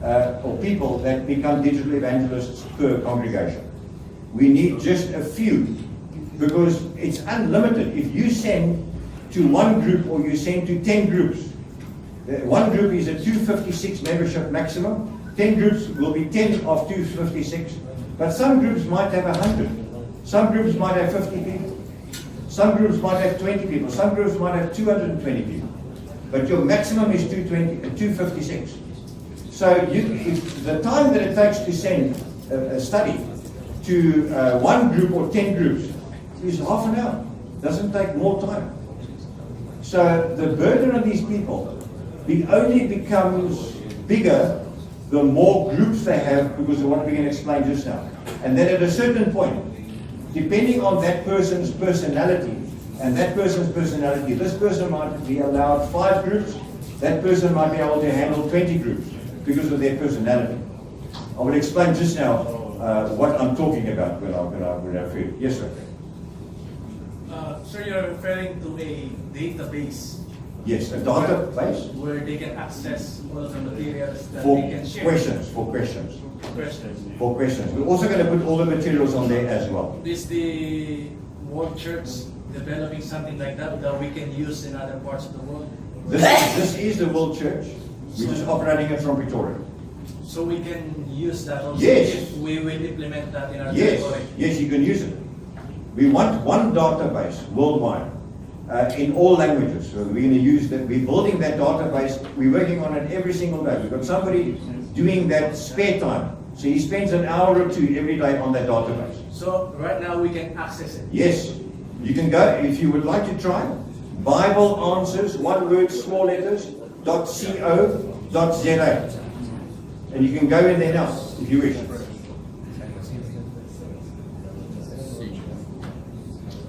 or people that become digital evangelists per congregation. We need just a few, because it's unlimited. If you send to one group or you send to 10 groups, one group is a 256 membership maximum. 10 groups will be 10 of 256, but some groups might have 100. Some groups might have 50 people. Some groups might have 20 people. Some groups might have 220 people. But your maximum is 256. So if the time that it takes to send a study to one group or 10 groups is half an hour. Doesn't take more time. So the burden on these people, it only becomes bigger the more groups they have, because of what we're going to explain just now. And then at a certain point, depending on that person's personality, and that person's personality, this person might be allowed 5 groups, that person might be able to handle 20 groups because of their personality. I will explain just now what I'm talking about when I refer. Yes, sir. Sir, you're referring to a database. Yes, a database where they can access all the materials that for they can share. questions. For questions. We're also going to put all the materials on there as well. Is the World Church developing something like that we can use in other parts of the world? This is the World Church. We're just operating it from Pretoria. So we can use that also Yes. if we will implement that in our Yes, territory. yes, you can use it. We want one database worldwide in all languages. So we're going to use that. We're building that database. We're working on it every single day. We've got somebody doing that spare time. So he spends an hour or 2 every day on that database. So right now we can access it. Yes, you can go, if you would like to try, Bible Answers, one word, small letters, .co.za. And you can go in there now, if you wish.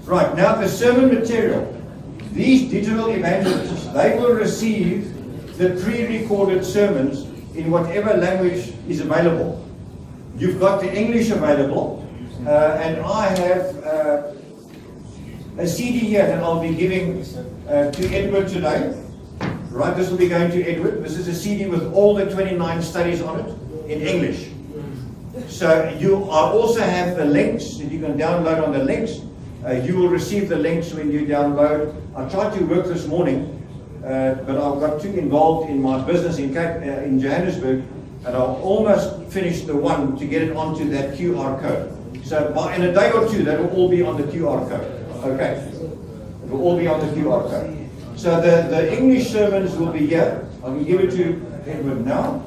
Right, now the sermon material. These digital evangelists, they will receive the pre-recorded sermons in whatever language is available. You've got the English available, and I have a CD here that I'll be giving to Edward today. Right, this will be going to Edward. This is a CD with all the 29 studies on it in English. So I also have the links that you can download on the links. You will receive the links when you download. I tried to work this morning, but I got too involved in my business in Johannesburg, and I almost finished the one to get it onto that QR code So in a day or two, that will all be on the QR code. Okay. It will all be on the QR code. So the English sermons will be here. I can give it to Edward now.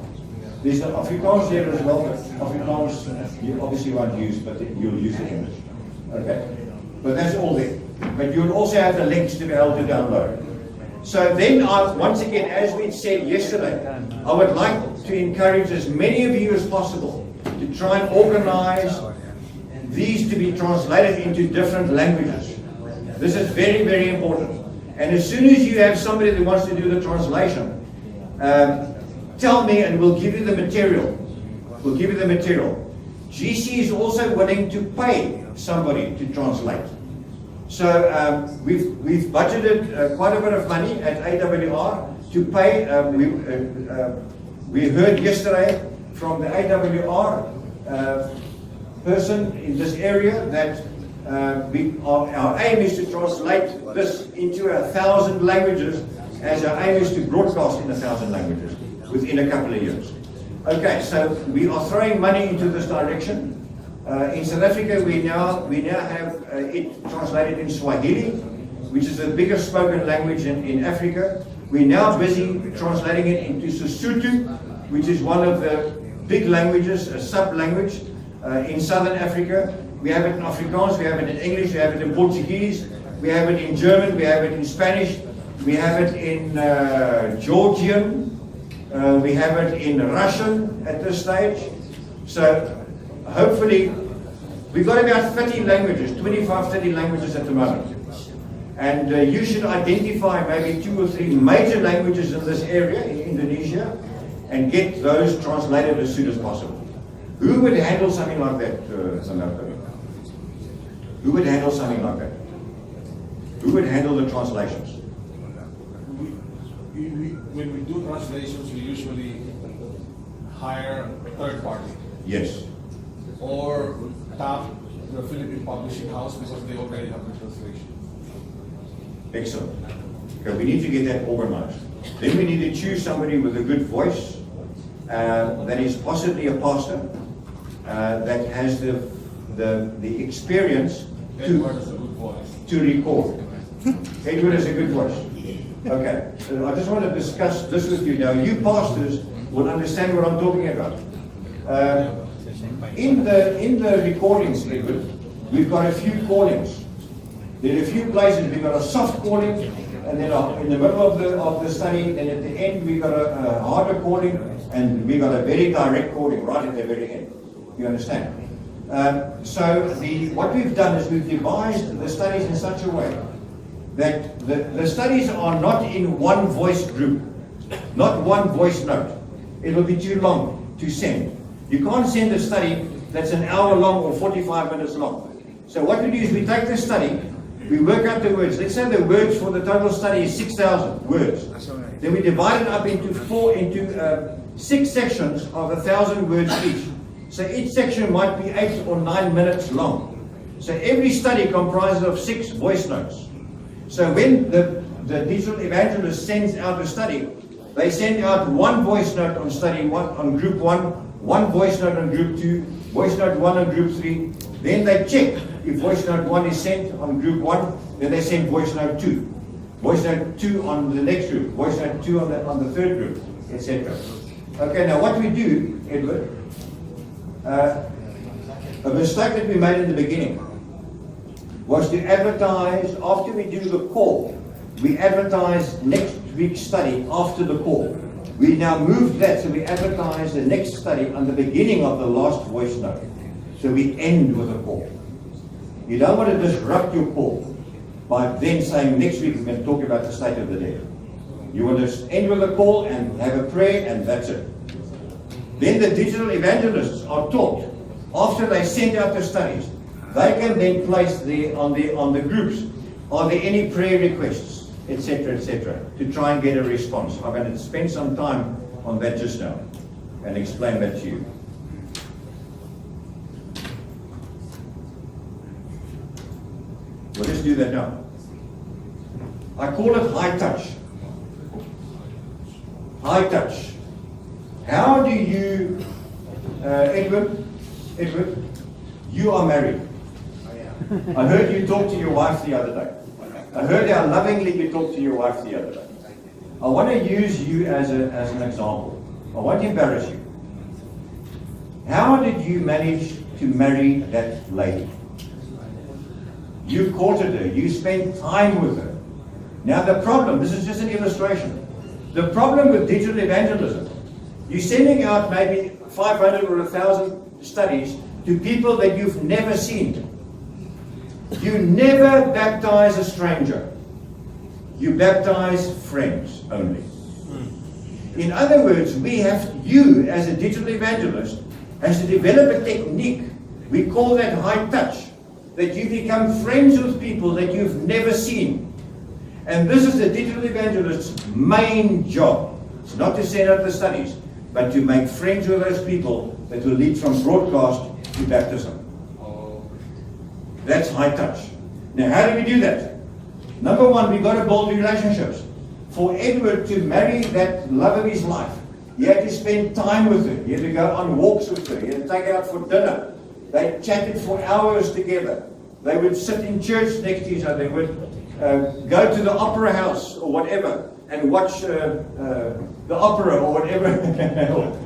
There's an Afrikaans there as well. Afrikaans you obviously won't use, but you'll use the English. Okay. But that's all there. But you'll also have the links to be able to download. So then, once again, as we said yesterday, I would like to encourage as many of you as possible to try and organize these to be translated into different languages. This is very, very important. And as soon as you have somebody that wants to do the translation, tell me and we'll give you the material. We'll give you the material. GC is also willing to pay somebody to translate. So we've budgeted quite a bit of money at AWR to pay. We heard yesterday from the AWR person in this area that our aim is to translate this into 1,000 languages, as our aim is to broadcast in 1,000 languages within a couple of years. Okay, so we are throwing money into this direction. In South Africa, we now have it translated in Swahili, which is the biggest spoken language in Africa. We're now busy translating it into Sesotho, which is one of the big languages, a sub-language in Southern Africa. We have it in Afrikaans, we have it in English, we have it in Portuguese, we have it in German, we have it in Spanish, we have it in Georgian, we have it in Russian at this stage. So hopefully, we've got about 30 languages, 25, 30 languages at the moment. And you should identify maybe 2 or 3 major languages in this area, in Indonesia, and get those translated as soon as possible. Who would handle something like that, Samantha? Who would handle something like that? Who would handle the translations? When we do translations, we usually hire a third party. Yes. Or tap the Philippine Publishing House because they already have the translation. Excellent. Okay, we need to get that organized. Then we need to choose somebody with a good voice, that is possibly a pastor, that has the experience Edward has a good voice. to record. Edward has a good voice. Okay, so I just want to discuss this with you now. You pastors will understand what I'm talking about. In the recordings, Edward, we've got a few callings. There are a few places we've got a soft calling, and then in the middle of the study, and at the end we've got a harder calling, and we've got a very direct calling right at the very end. You understand? So what we've done is we've devised the studies in such a way that the studies are not in one voice group, not one voice note. It will be too long to send. You can't send a study that's an hour long or 45 minutes long. So what we do is we take the study, we work out the words. Let's say the words for the total study is 6,000 words. Then we divide it up into 6 sections of 1,000 words each. So each section might be 8 or 9 minutes long. So every study comprises of 6 voice notes. So when the digital evangelist sends out a study, they send out 1 voice note on study 1 on group 1 voice note on group 2, voice note 1 on group 3. Then they check if voice note 1 is sent on group 1, then they send voice note 2. Voice note 2 on the next group, voice note 2 on the third group, etc. Okay, now what we do, Edward, a mistake that we made in the beginning was to advertise, after we do the call, we advertise next week's study after the call. We now moved that, so we advertise the next study on the beginning of the last voice note. So we end with a call. You don't want to disrupt your call by then saying next week we're going to talk about the state of the dead. You want to end with a call and have a prayer, and that's it. Then the digital evangelists are taught, after they send out the studies, they can then place on the groups, are there any prayer requests, etc., to try and get a response. I'm going to spend some time on that just now and explain that to you. Well, let's do that now. I call it high touch. High touch. How do you, Edward, You are married. I heard you talk to your wife the other day. I heard how lovingly you talked to your wife the other day. I want to use you as an example. I won't embarrass you. How did you manage to marry that lady? You courted her. You spent time with her. Now the problem, this is just an illustration. The problem with digital evangelism, you're sending out maybe 500 or 1,000 studies to people that you've never seen. You never baptize a stranger. You baptize friends only. In other words, you as a digital evangelist has to develop a technique. We call that high touch. That you become friends with people that you've never seen. And this is the digital evangelist's main job. It's not to send out the studies, but to make friends with those people that will lead from broadcast to baptism. That's high touch. Now, how do we do that? Number one, we've got to build relationships. For Edward to marry that love of his life, he had to spend time with her. He had to go on walks with her. He had to take her out for dinner. They chatted for hours together. They would sit in church next to each other. They would go to the opera house or whatever and watch the opera or whatever,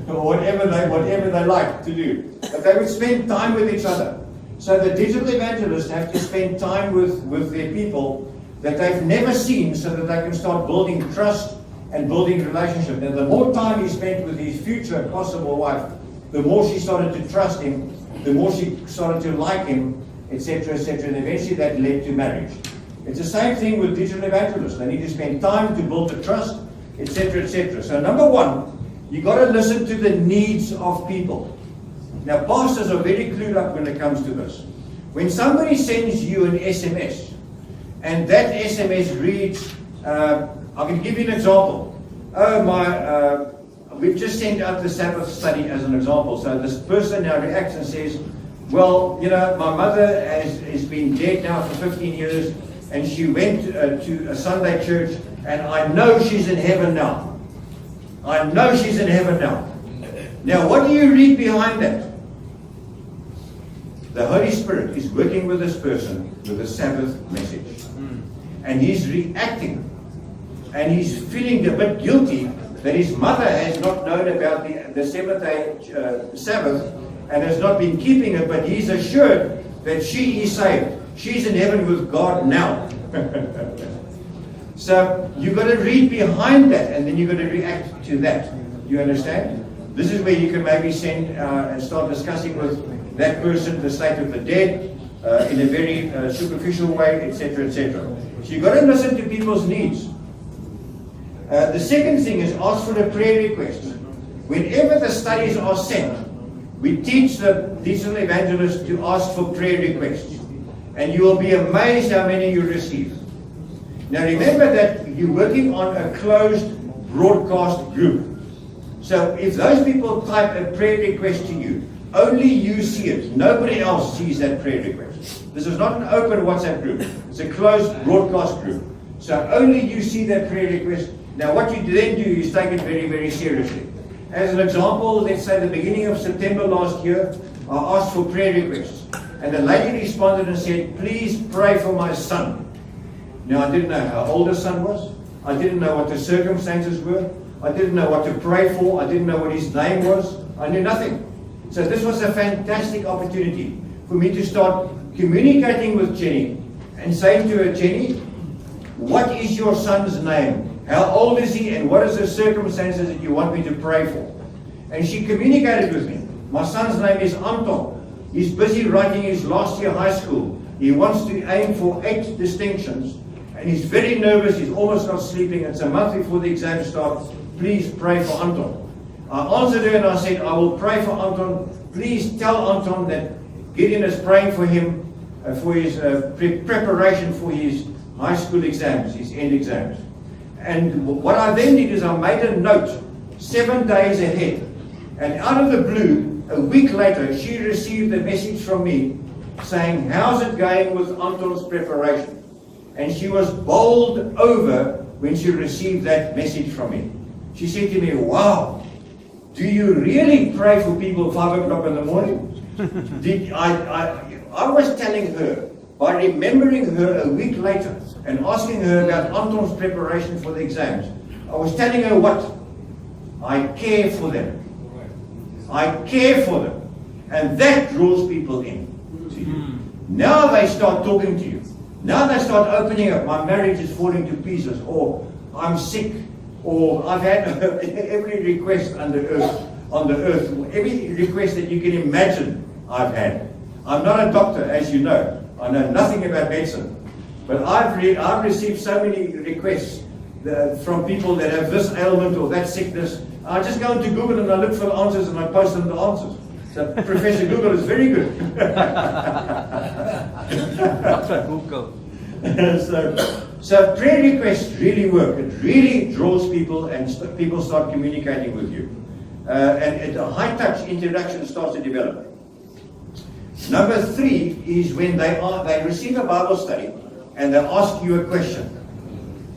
or whatever they like to do. But they would spend time with each other. So the digital evangelists have to spend time with their people that they've never seen, so that they can start building trust and building relationship. And the more time he spent with his future possible wife, the more she started to trust him, the more she started to like him, etc., etc., and eventually that led to marriage. It's the same thing with digital evangelists. They need to spend time to build the trust, etc., etc. So number one, you've got to listen to the needs of people. Now, pastors are very clued up when it comes to this. When somebody sends you an SMS, and that SMS reads, I can give you an example. We've just sent out the Sabbath study as an example. So this person now reacts and says, well, you know, my mother has been dead now for 15 years, and she went to a Sunday church, and I know she's in heaven now. I know she's in heaven now. Now, what do you read behind that? The Holy Spirit is working with this person with a Sabbath message. And he's reacting. And he's feeling a bit guilty that his mother has not known about the seventh-day Sabbath and has not been keeping it, but he's assured that she is saved. She's in heaven with God now. So you've got to read behind that, and then you've got to react to that. You understand? This is where you can maybe send and start discussing with that person the state of the dead in a very superficial way, etc., etc. So you've got to listen to people's needs. The second thing is ask for a prayer request. Whenever the studies are sent, we teach the digital evangelists to ask for prayer requests. And you will be amazed how many you receive. Now remember that you're working on a closed broadcast group. So if those people type a prayer request to you, only you see it. Nobody else sees that prayer request. This is not an open WhatsApp group. It's a closed broadcast group. So only you see that prayer request. Now what you then do is take it very, very seriously. As an example, let's say the beginning of September last year, I asked for prayer requests. And the lady responded and said, please pray for my son. Now I didn't know how old his son was. I didn't know what the circumstances were. I didn't know what to pray for. I didn't know what his name was. I knew nothing. So this was a fantastic opportunity for me to start communicating with Jenny and saying to her, Jenny, what is your son's name? How old is he, and what is the circumstances that you want me to pray for? And she communicated with me. My son's name is Anton. He's busy writing his last year high school. He wants to aim for 8 distinctions, and he's very nervous. He's almost not sleeping. It's a month before the exam starts. Please pray for Anton. I answered her and I said, I will pray for Anton. Please tell Anton that Gideon is praying for him for his preparation for his high school exams, his end exams. And what I then did is I made a note 7 days ahead. And out of the blue, a week later, she received a message from me saying, how's it going with Anton's preparation? And she was bowled over when she received that message from me. She said to me, wow, do you really pray for people 5 o'clock in the morning? I was telling her, by remembering her a week later and asking her about Anton's preparation for the exams, I was telling her what? I care for them. I care for them. And that draws people in to you. Now they start talking to you. Now they start opening up. My marriage is falling to pieces, or I'm sick, or I've had every request on the earth, every request that you can imagine I've had. I'm not a doctor, as you know. I know nothing about medicine. But I've received so many requests from people that have this ailment or that sickness. I just go into Google and I look for the answers and I post them the answers. So Professor Google is very good. Dr. Google. So prayer requests really work. It really draws people, and people start communicating with you. And a high-touch interaction starts to develop. Number 3 is when they receive a Bible study and they ask you a question.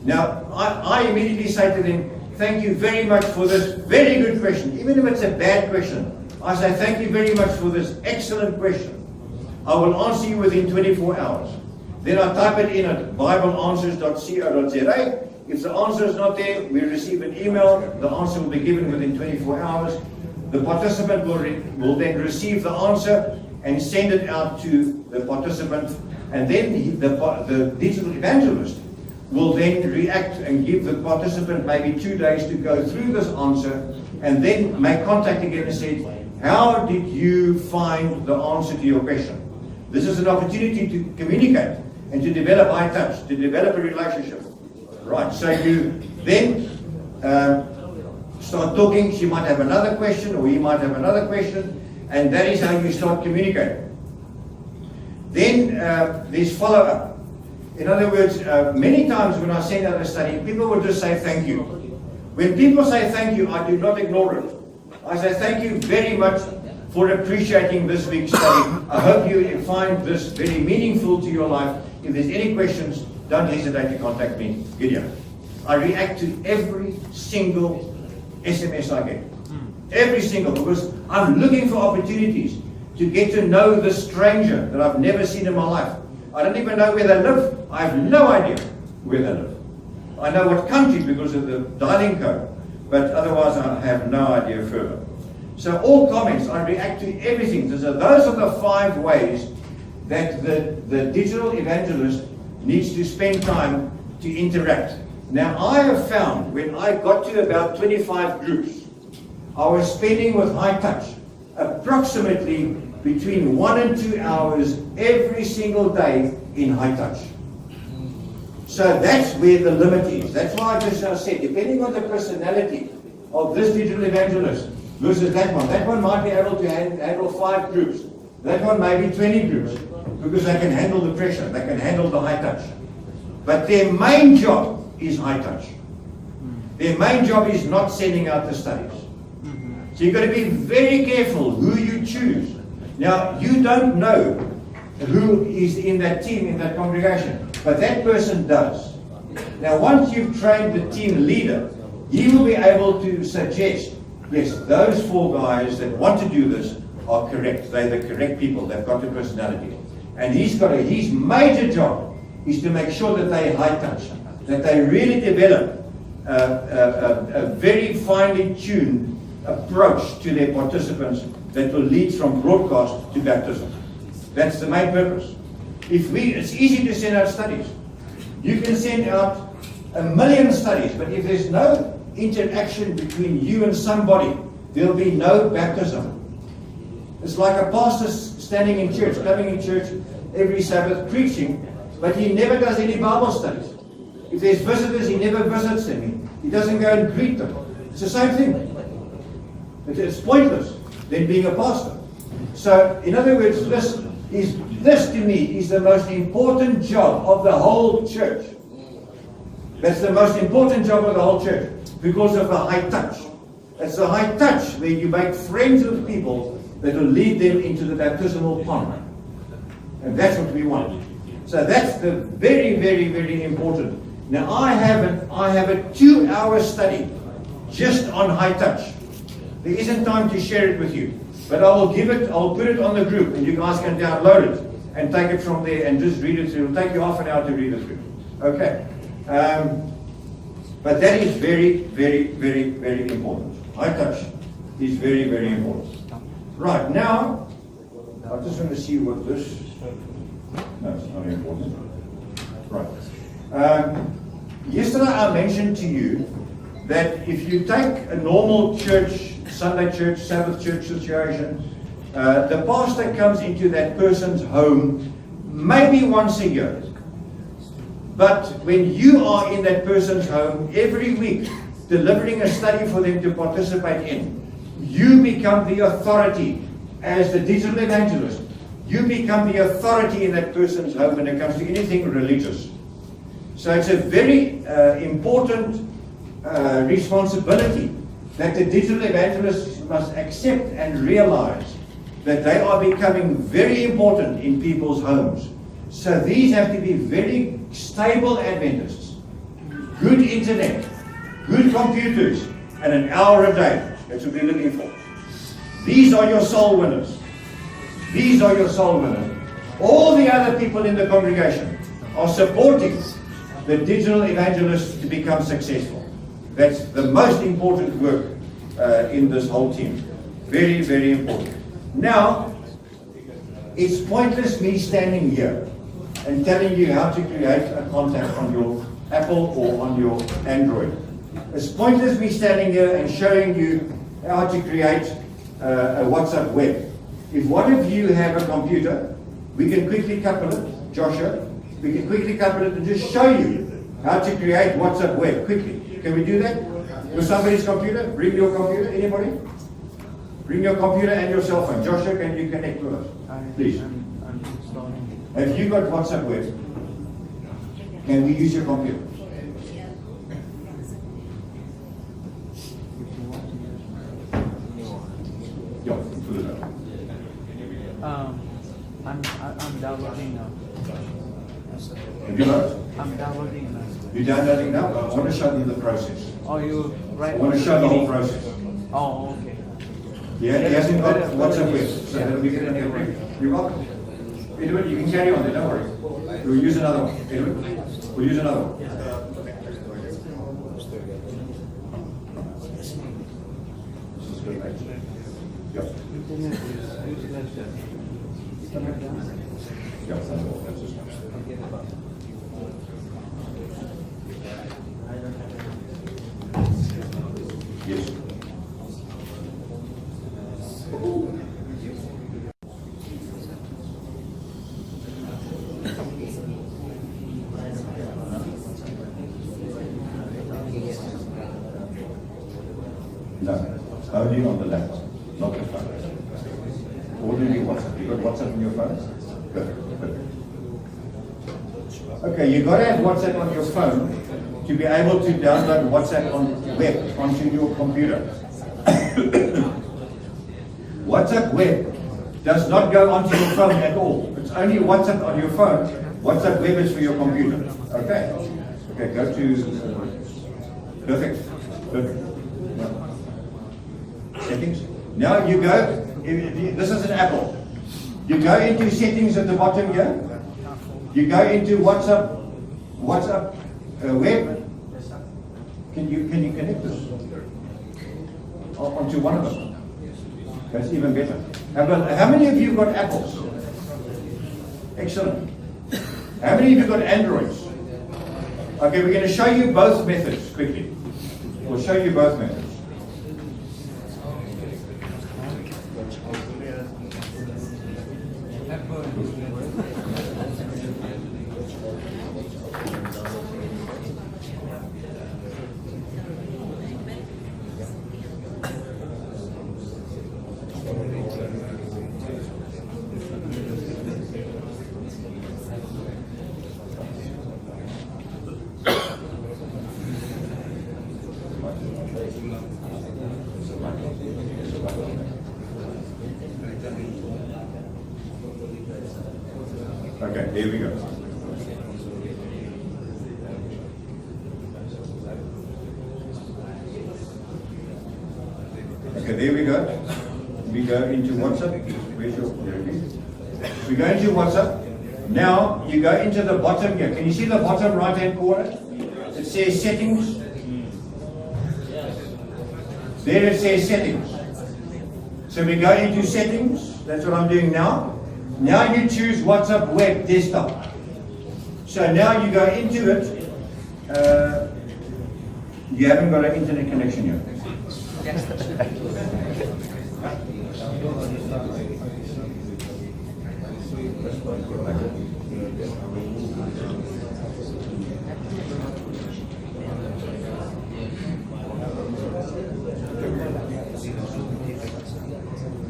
Now, I immediately say to them, thank you very much for this very good question. Even if it's a bad question, I say thank you very much for this excellent question. I will answer you within 24 hours. Then I type it in at bibleanswers.co.za. If the answer is not there, we receive an email. The answer will be given within 24 hours. The participant will then receive the answer and send it out to the participant. And then the digital evangelist will then react and give the participant maybe 2 days to go through this answer, and then make contact again and say, how did you find the answer to your question? This is an opportunity to communicate and to develop high touch, to develop a relationship. Right, so you then start talking. She might have another question, or he might have another question, and that is how you start communicating. Then there's follow-up. In other words, many times when I send out a study, people will just say thank you. When people say thank you, I do not ignore it. I say thank you very much for appreciating this week's study. I hope you find this very meaningful to your life. If there's any questions, don't hesitate to contact me, Gideon. I react to every single SMS I get. Every single, because I'm looking for opportunities to get to know this stranger that I've never seen in my life. I don't even know where they live. I have no idea where they live. I know what country because of the dialing code, but otherwise I have no idea further. So all comments, I react to everything. So those are the 5 ways that the digital evangelist needs to spend time to interact. Now I have found when I got to about 25 groups, I was spending with high touch approximately between 1 and 2 hours every single day in high touch. So that's where the limit is. That's why I just said, depending on the personality of this digital evangelist versus that one might be able to handle 5 groups. That one maybe 20 groups, because they can handle the pressure, they can handle the high touch. But their main job is high touch. Their main job is not sending out the studies. So you've got to be very careful who you choose. Now, you don't know who is in that team, in that congregation, but that person does. Now, once you've trained the team leader, he will be able to suggest, yes, those 4 guys that want to do this are correct. They're the correct people. They've got the personality. And his major job is to make sure that they high touch, that they really develop a very finely tuned approach to their participants that will lead from broadcast to baptism. That's the main purpose. It's easy to send out studies. You can send out 1 million studies, but if there's no interaction between you and somebody, there'll be no baptism. It's like a pastor standing in church, coming in church every Sabbath preaching, but he never does any Bible studies. If there's visitors, he never visits them. He doesn't go and greet them. It's the same thing. It's pointless than being a pastor. So, in other words, this to me is the most important job of the whole church. That's the most important job of the whole church because of the high touch. It's the high touch where you make friends with people that will lead them into the baptismal pond. And that's what we want. So that's the very, very, very important. Now I have a 2-hour study just on high touch. There isn't time to share it with you. But I'll put it on the group, and you guys can download it and take it from there and just read it through. It'll take you half an hour to read it through. Okay. But that is very, very, very, very important. High touch is very, very important. Right, now, I just want to see what this... No, it's not important. Right. Yesterday I mentioned to you that if you take a normal church, Sunday church, Sabbath church situation, the pastor comes into that person's home maybe once a year. But when you are in that person's home every week, delivering a study for them to participate in, you become the authority as the digital evangelist. You become the authority in that person's home when it comes to anything religious. So it's a very important responsibility that the digital evangelists must accept and realize that they are becoming very important in people's homes. So these have to be very stable Adventists, good internet, good computers, and an hour a day. That's what we're looking for. These are your soul winners. These are your soul winners. All the other people in the congregation are supporting the digital evangelists to become successful. That's the most important work in this whole team. Very, very important. Now, it's pointless me standing here and telling you how to create a contact on your Apple or on your Android. It's pointless me standing here and showing you how to create a WhatsApp web. If one of you have a computer, we can quickly couple it, Joshua, we can quickly couple it and just show you how to create WhatsApp web quickly. Can we do that? With somebody's computer? Bring your computer, anybody? Bring your computer and your cell phone. Joshua, can you connect with us? Please. Have you got WhatsApp web? Can we use your computer? Yeah, put it up. I'm downloading now. Have you got it? I'm downloading now. You're downloading now? I want to show you the process. Oh, you right? I want to show the whole process. Oh, okay. Yeah, he hasn't got WhatsApp web, so that'll be good in there. You're welcome. Edward, you can carry on there, don't worry. We'll use another one. Edward, we'll use another one. This is good, right? Yep. Yep, that's just one. Yes. No, only on the laptop, not the phone. Ordinary WhatsApp. You got WhatsApp on your phone? Good. Okay, you got to have WhatsApp on your phone to be able to download WhatsApp on web onto your computer. WhatsApp web does not go onto your phone at all. It's only WhatsApp on your phone. WhatsApp web is for your computer. Okay. Okay, go to perfect. Settings. Now you go, this is an Apple. You go into settings at the bottom here. You go into WhatsApp web. Can you connect this onto one of them? That's even better. How many of you got Apples? Excellent. How many of you got Androids? Okay, we're going to show you both methods quickly. We'll show you both methods. Okay, here we go. Okay, there we go. we go into WhatsApp. Where's your, there it is. We go into WhatsApp. Now you go into the bottom here. Can you see the bottom right hand corner? It says settings. There it says settings. So we go into settings. That's what I'm doing now. Now you choose WhatsApp web desktop. So now you go into it. You haven't got an internet connection yet.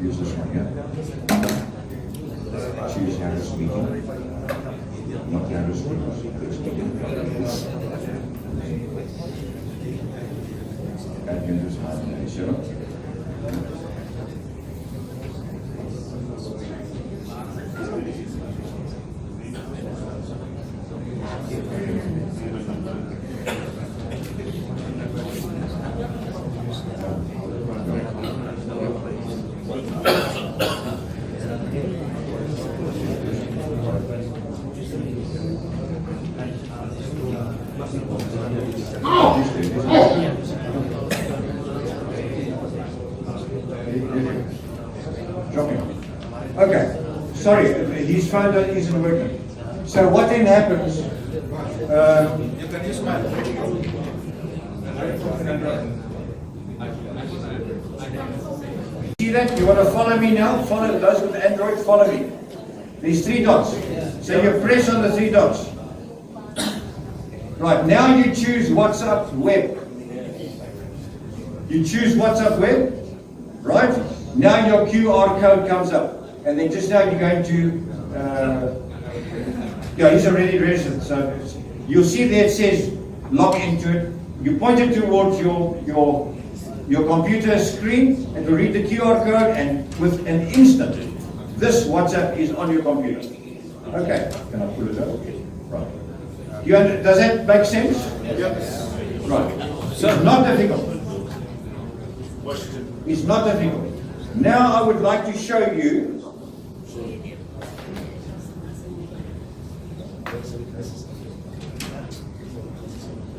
Use this one here. Choose Harris meeting. Not Harris meeting. And here is my show. Okay, sorry, his phone isn't working. So what then happens? You can use my. See that? You want to follow me now? Follow those with Android, follow me. These three dots. So you press on the three dots. Right, now you choose WhatsApp web. You choose WhatsApp web, right? Now your QR code comes up. And then just now you're going to, yeah, he's already registered. So you'll see there it says log into it. You point it towards your computer screen, and will read the QR code, and with an instant, this WhatsApp is on your computer. Okay, can I pull it up? Right. Does that make sense? Yes. Right. So it's not difficult. It's not difficult. Now I would like to show you.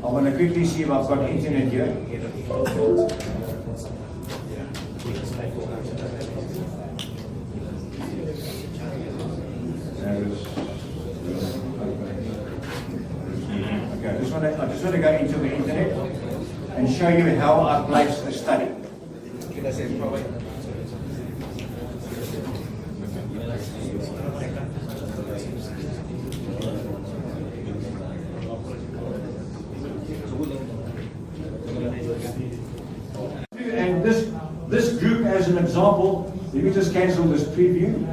I want to quickly see if I've got internet here. Okay, I just want to go into the internet and show you how I place the study. And this group as an example, let me just cancel this preview.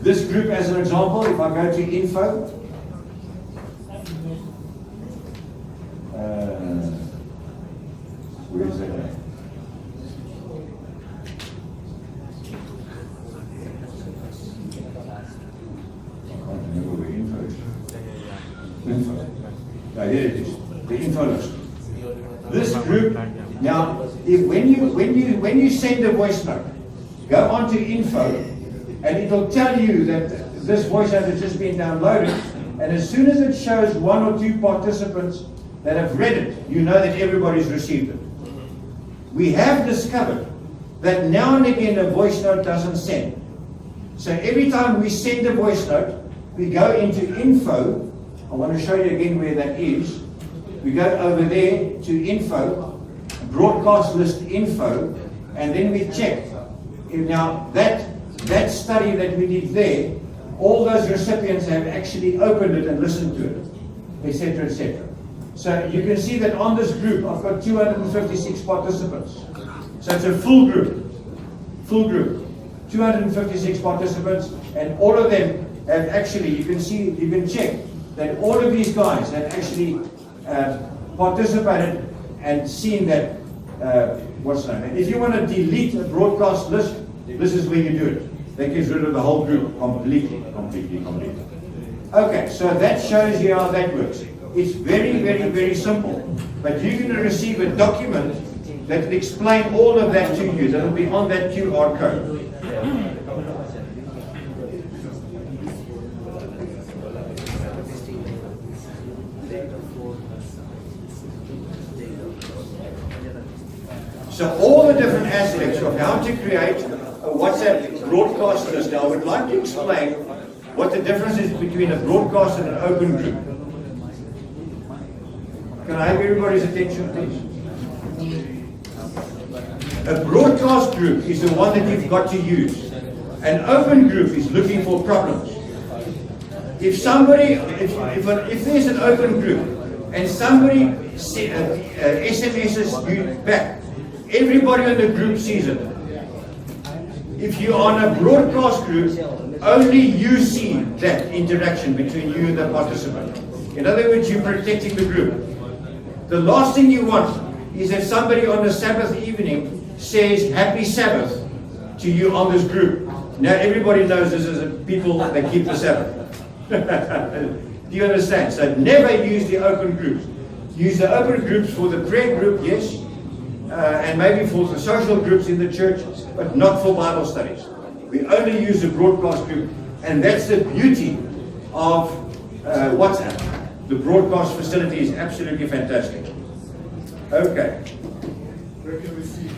This group as an example, if I go to info, where is that? I can't remember where info is. Info. No, here it is. The info list. This group. Now, if when you send a voice note, go on to info, and it'll tell you that this voice note has just been downloaded. And as soon as it shows one or two participants that have read it, you know that everybody's received it. We have discovered that now and again a voice note doesn't send. So every time we send a voice note, we go into info. I want to show you again where that is. We go over there to info, broadcast list info, and then we check. Now that study that we did there, all those recipients have actually opened it and listened to it, etc., etc. So you can see that on this group, I've got 256 participants. So it's a full group, 256 participants, and all of them have actually, you can check that all of these guys have actually participated and seen that, what's the name? And if you want to delete a broadcast list, this is where you do it. That gets rid of the whole group completely. Okay, so that shows you how that works. It's very, very, very simple. But you're going to receive a document that will explain all of that to you. That will be on that QR code. So all the different aspects of how to create a WhatsApp broadcast list. Now I would like to explain what the difference is between a broadcast and an open group. Can I have everybody's attention, please? A broadcast group is the one that you've got to use. An open group is looking for problems. If there's an open group and somebody SMSs you back, everybody in the group sees it. If you're on a broadcast group, only you see that interaction between you and the participant. In other words, you're protecting the group. The last thing you want is that somebody on a Sabbath evening says Happy Sabbath to you on this group. Now everybody knows this is people that keep the Sabbath. Do you understand? So never use the open groups. Use the open groups for the prayer group, yes, and maybe for the social groups in the church, but not for Bible studies. We only use the broadcast group, and that's the beauty of WhatsApp. The broadcast facility is absolutely fantastic. Okay. Where can we see?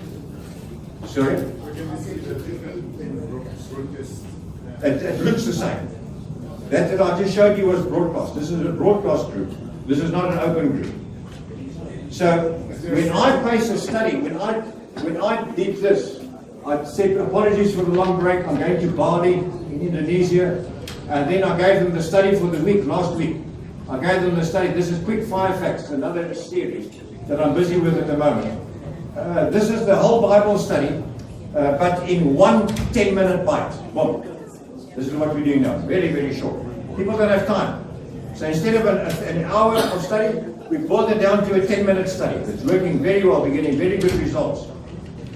Sorry? Where can we see the different broadcast? It looks the same. That I just showed you was broadcast. This is a broadcast group. This is not an open group. So when I place a study, when I did this, I said apologies for the long break. I'm going to Bali in Indonesia, and then I gave them the study for the week last week. I gave them the study. This is Quick Fire Facts, another series that I'm busy with at the moment. This is the whole Bible study, but in one 10-minute bite. Boom. This is what we're doing now. Very, very short. People don't have time. So instead of an hour of study, we boiled it down to a 10-minute study. It's working very well. We're getting very good results.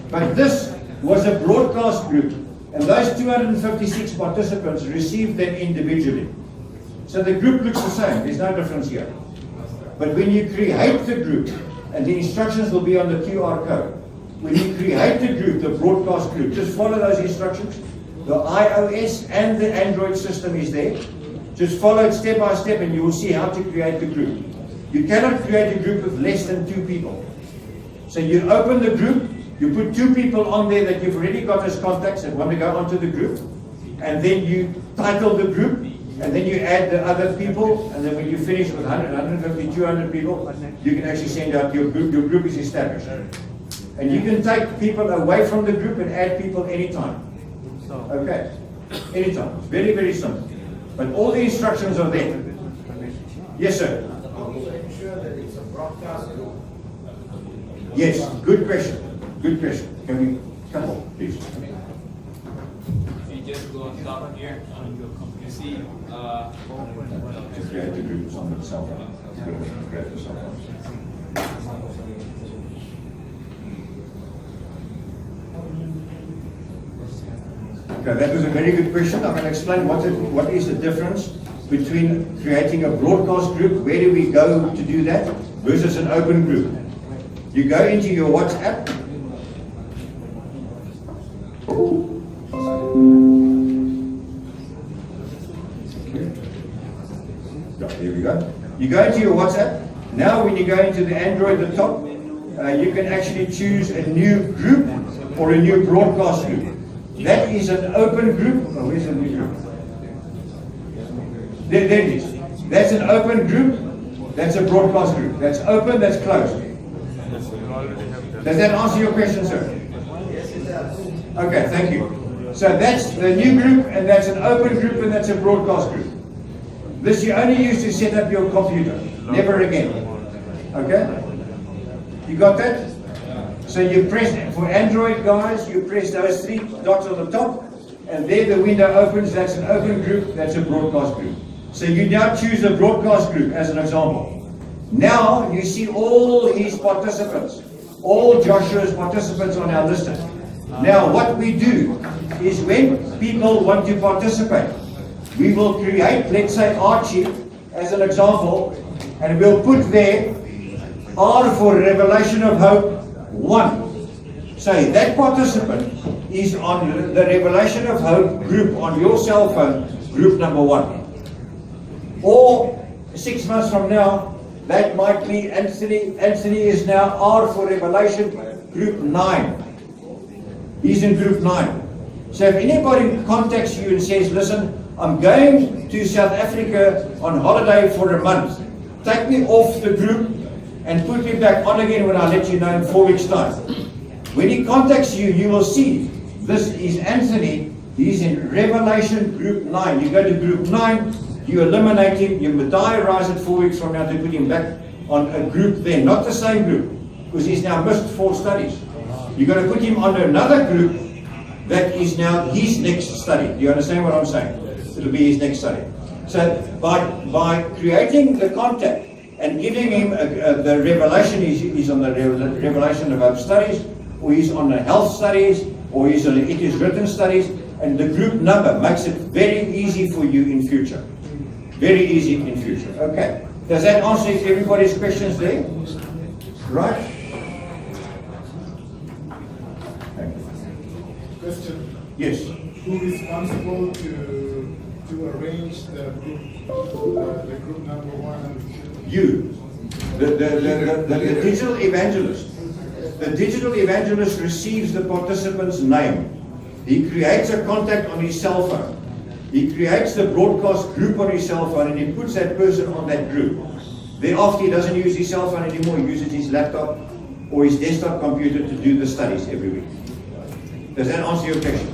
But this was a broadcast group, and those 256 participants received them individually. So the group looks the same. There's no difference here. But when you create the group, and the instructions will be on the QR code. When you create the group, the broadcast group, just follow those instructions. The iOS and the Android system is there. Just follow it step by step and you will see how to create the group. You cannot create a group with less than 2 people. So you open the group, you put 2 people on there that you've already got as contacts that want to go onto the group, and then you title the group, and then you add the other people, and then when you finish with 100, 150, 200 people, you can actually send out your group is established. And you can take people away from the group and add people anytime. Okay, anytime. It's very, very simple. But all the instructions are there. Yes, sir. Ensure that it's a broadcast group. Yes, good question. Good question. Can we come on, please? If you just go on top here, you see To create the groups on the cell phone. Create the cell phone. Okay, that was a very good question. I'm going to explain what is the difference between creating a broadcast group, where do we go to do that, versus an open group. You go into your WhatsApp. Here we go. You go into your WhatsApp. Now when you go into the Android at the top, you can actually choose a new group or a new broadcast group. That is an open group. Oh, where's the new group? There it is. That's an open group. That's a broadcast group. That's open, that's closed. Does that answer your question, sir? Yes, it does. Okay, thank you. So that's the new group, and that's an open group, and that's a broadcast group. This you only use to set up your computer. Never again. Okay? You got that? So you press, for Android guys, you press those 3 dots on the top, and there the window opens. That's an open group, that's a broadcast group. So you now choose a broadcast group as an example. Now you see all his participants, all Joshua's participants on our list. Now what we do is when people want to participate, we will create, let's say Archie as an example, and we'll put there R for Revelation of Hope 1. say that participant is on the Revelation of Hope group on your cell phone, group number 1. Or 6 months from now, that might be Anthony. Anthony is now R for Revelation, group 9. He's in group 9. So if anybody contacts you and says, listen, I'm going to South Africa on holiday for a month. Take me off the group and put me back on again when I let you know in 4 weeks' time. When he contacts you, you will see, this is Anthony. He's in Revelation group 9. You go to group 9, you eliminate him, you diarize it 4 weeks from now to put him back on a group there, not the same group, because he's now missed 4 studies. You're going to put him under another group that is now his next study. Do you understand what I'm saying? It'll be his next study. So by creating the contact and giving him the revelation, he's on the Revelation of Hope studies, or he's on the health studies, or he's on the It Is Written studies, and the group number makes it very easy for you in future. Very easy in future. Okay. Does that answer everybody's questions there? Right? Question. Yes. Who is responsible to arrange the group number 1? You. The digital evangelist. The digital evangelist receives the participant's name. He creates a contact on his cell phone. He creates the broadcast group on his cell phone and he puts that person on that group. Thereafter, he doesn't use his cell phone anymore. He uses his laptop or his desktop computer to do the studies every week. Does that answer your question?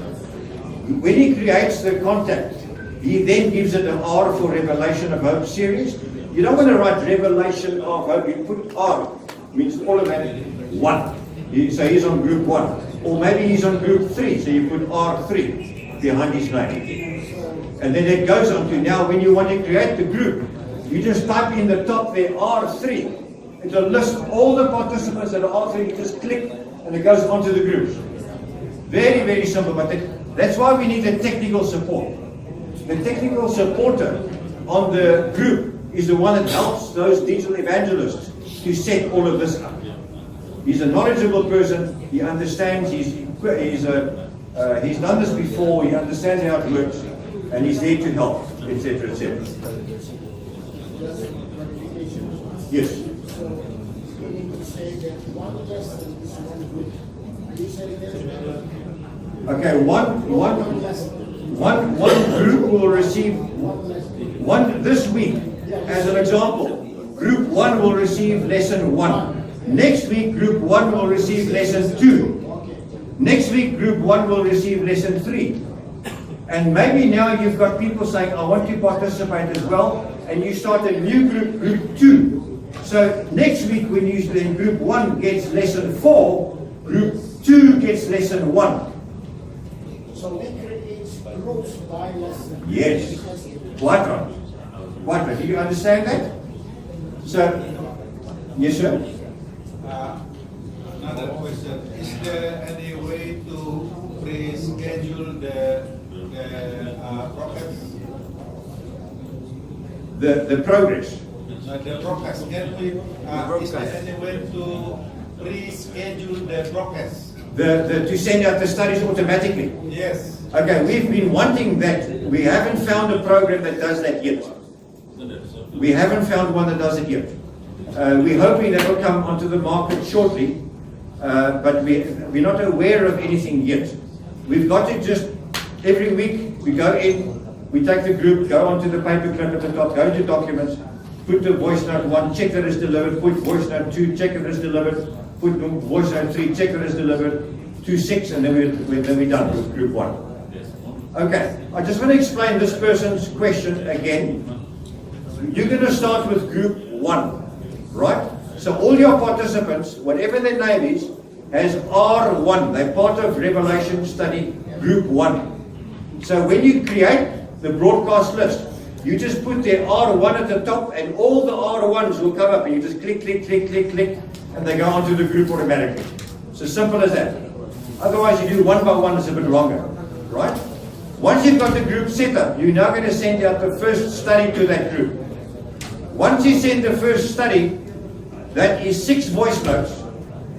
When he creates the contact, he then gives it an R for Revelation of Hope series. You don't want to write Revelation of Hope. You put R. Means automatic 1. So he's on group 1. Or maybe he's on group 3. So you put R3 behind his name. And then it goes on to now when you want to create the group, you just type in the top there R3. It will list all the participants that are R3. You just click and it goes onto the groups. Very, very simple. But that's why we need the technical support. The technical supporter on the group is the one that helps those digital evangelists to set all of this up. He's a knowledgeable person. He understands. He's done this before. He understands how it works, and he's there to help, etc., etc. Yes. So you need to say that one lesson is one group. You said it is Okay, one group will receive one this week. As an example, group 1 will receive lesson 1. Next week, group 1 will receive lesson 2. Next week, group 1 will receive lesson 3. And maybe now you've got people saying, I want to participate as well, and you start a new group, group 2. So next week, when you then group 1 gets lesson 4, group 2 gets lesson 1. So we create groups by lesson. Yes. Quite right. Quite right. Do you understand that? So, yes, sir. Another question: is there any way to reschedule the progress? The progress. The broadcast. Can we? Is there any way to reschedule the broadcast? To send out the studies automatically. Yes. Okay, we've been wanting that. We haven't found a program that does that yet. We haven't found one that does it yet. We're hoping that will come onto the market shortly, but we're not aware of anything yet. We've got to just, every week, we go in, we take the group, go onto the paperclip at the top, go into documents, put the voice note 1, check that it's delivered, put voice note 2, check that it's delivered, put voice note 3, check that it's delivered, 2, 6, and then we're done with group 1. Okay, I just want to explain this person's question again. You're going to start with group 1, right? So all your participants, whatever their name is, has R1. They're part of Revelation Study Group 1. So when you create the broadcast list, you just put their R1 at the top and all the R1s will come up and you just click, click, click, click, click, and they go onto the group automatically. So simple as that. Otherwise you do one by one, it's a bit longer, right? Once you've got the group set up, you're now going to send out the first study to that group. Once you send the first study, that is 6 voice notes.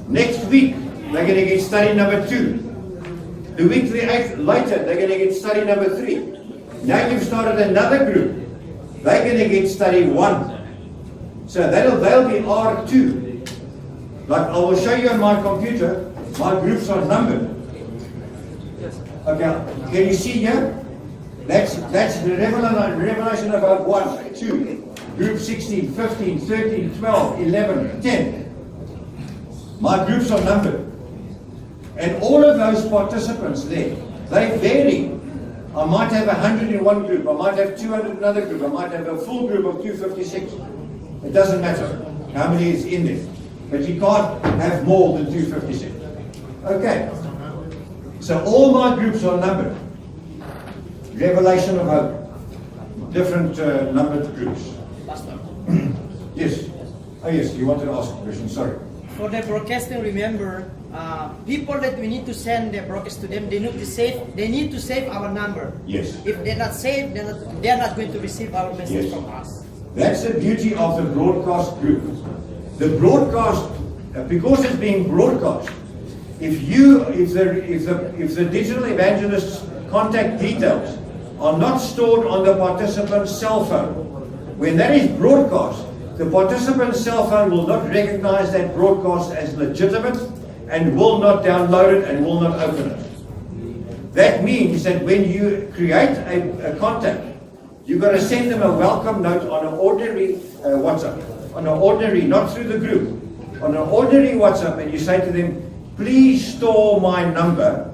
Next week, they're going to get study number 2. The week later, they're going to get study number 3. Now you've started another group. They're going to get study 1. So they'll be R2. Like I will show you on my computer, my groups are numbered. Okay, can you see here? That's the revelation about 1, 2, group 16, 15, 13, 12, 11, 10. My groups are numbered. And all of those participants there, they vary. I might have 100 in one group, I might have 200 in another group, I might have a full group of 256. It doesn't matter how many is in there. But you can't have more than 256. Okay. So all my groups are numbered. Revelation of Hope. Different numbered groups. Yes. Oh yes, you wanted to ask a question, sorry. For the broadcasting, remember, people that we need to send the broadcast to them, they need to save our number. Yes. If they're not saved, they're not going to receive our message Yes. from us. That's the beauty of the broadcast group. The broadcast, because it's being broadcast, if the digital evangelist's contact details are not stored on the participant's cell phone, when that is broadcast, the participant's cell phone will not recognize that broadcast as legitimate and will not download it and will not open it. That means that when you create a contact, you've got to send them a welcome note on an ordinary WhatsApp, on an ordinary, not through the group, on an ordinary WhatsApp, and you say to them, please store my number.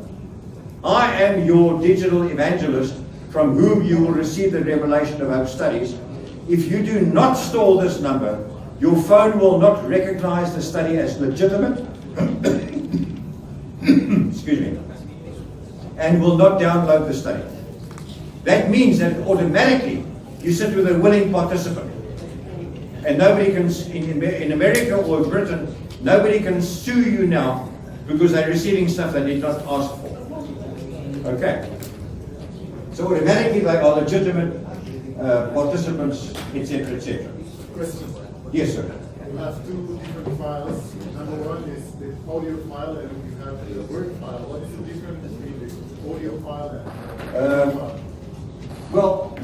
I am your digital evangelist from whom you will receive the revelation of our studies. If you do not store this number, your phone will not recognize the study as legitimate, excuse me, and will not download the study. That means that automatically you sit with a willing participant. And nobody can, in America or Britain, nobody can sue you now because they're receiving stuff they did not ask for. Okay? So automatically they are legitimate participants, etc., etc. Question. Yes, sir. You have two different files. Number one is the audio file and you have the word file. What is the difference between the audio file and the word file? Well,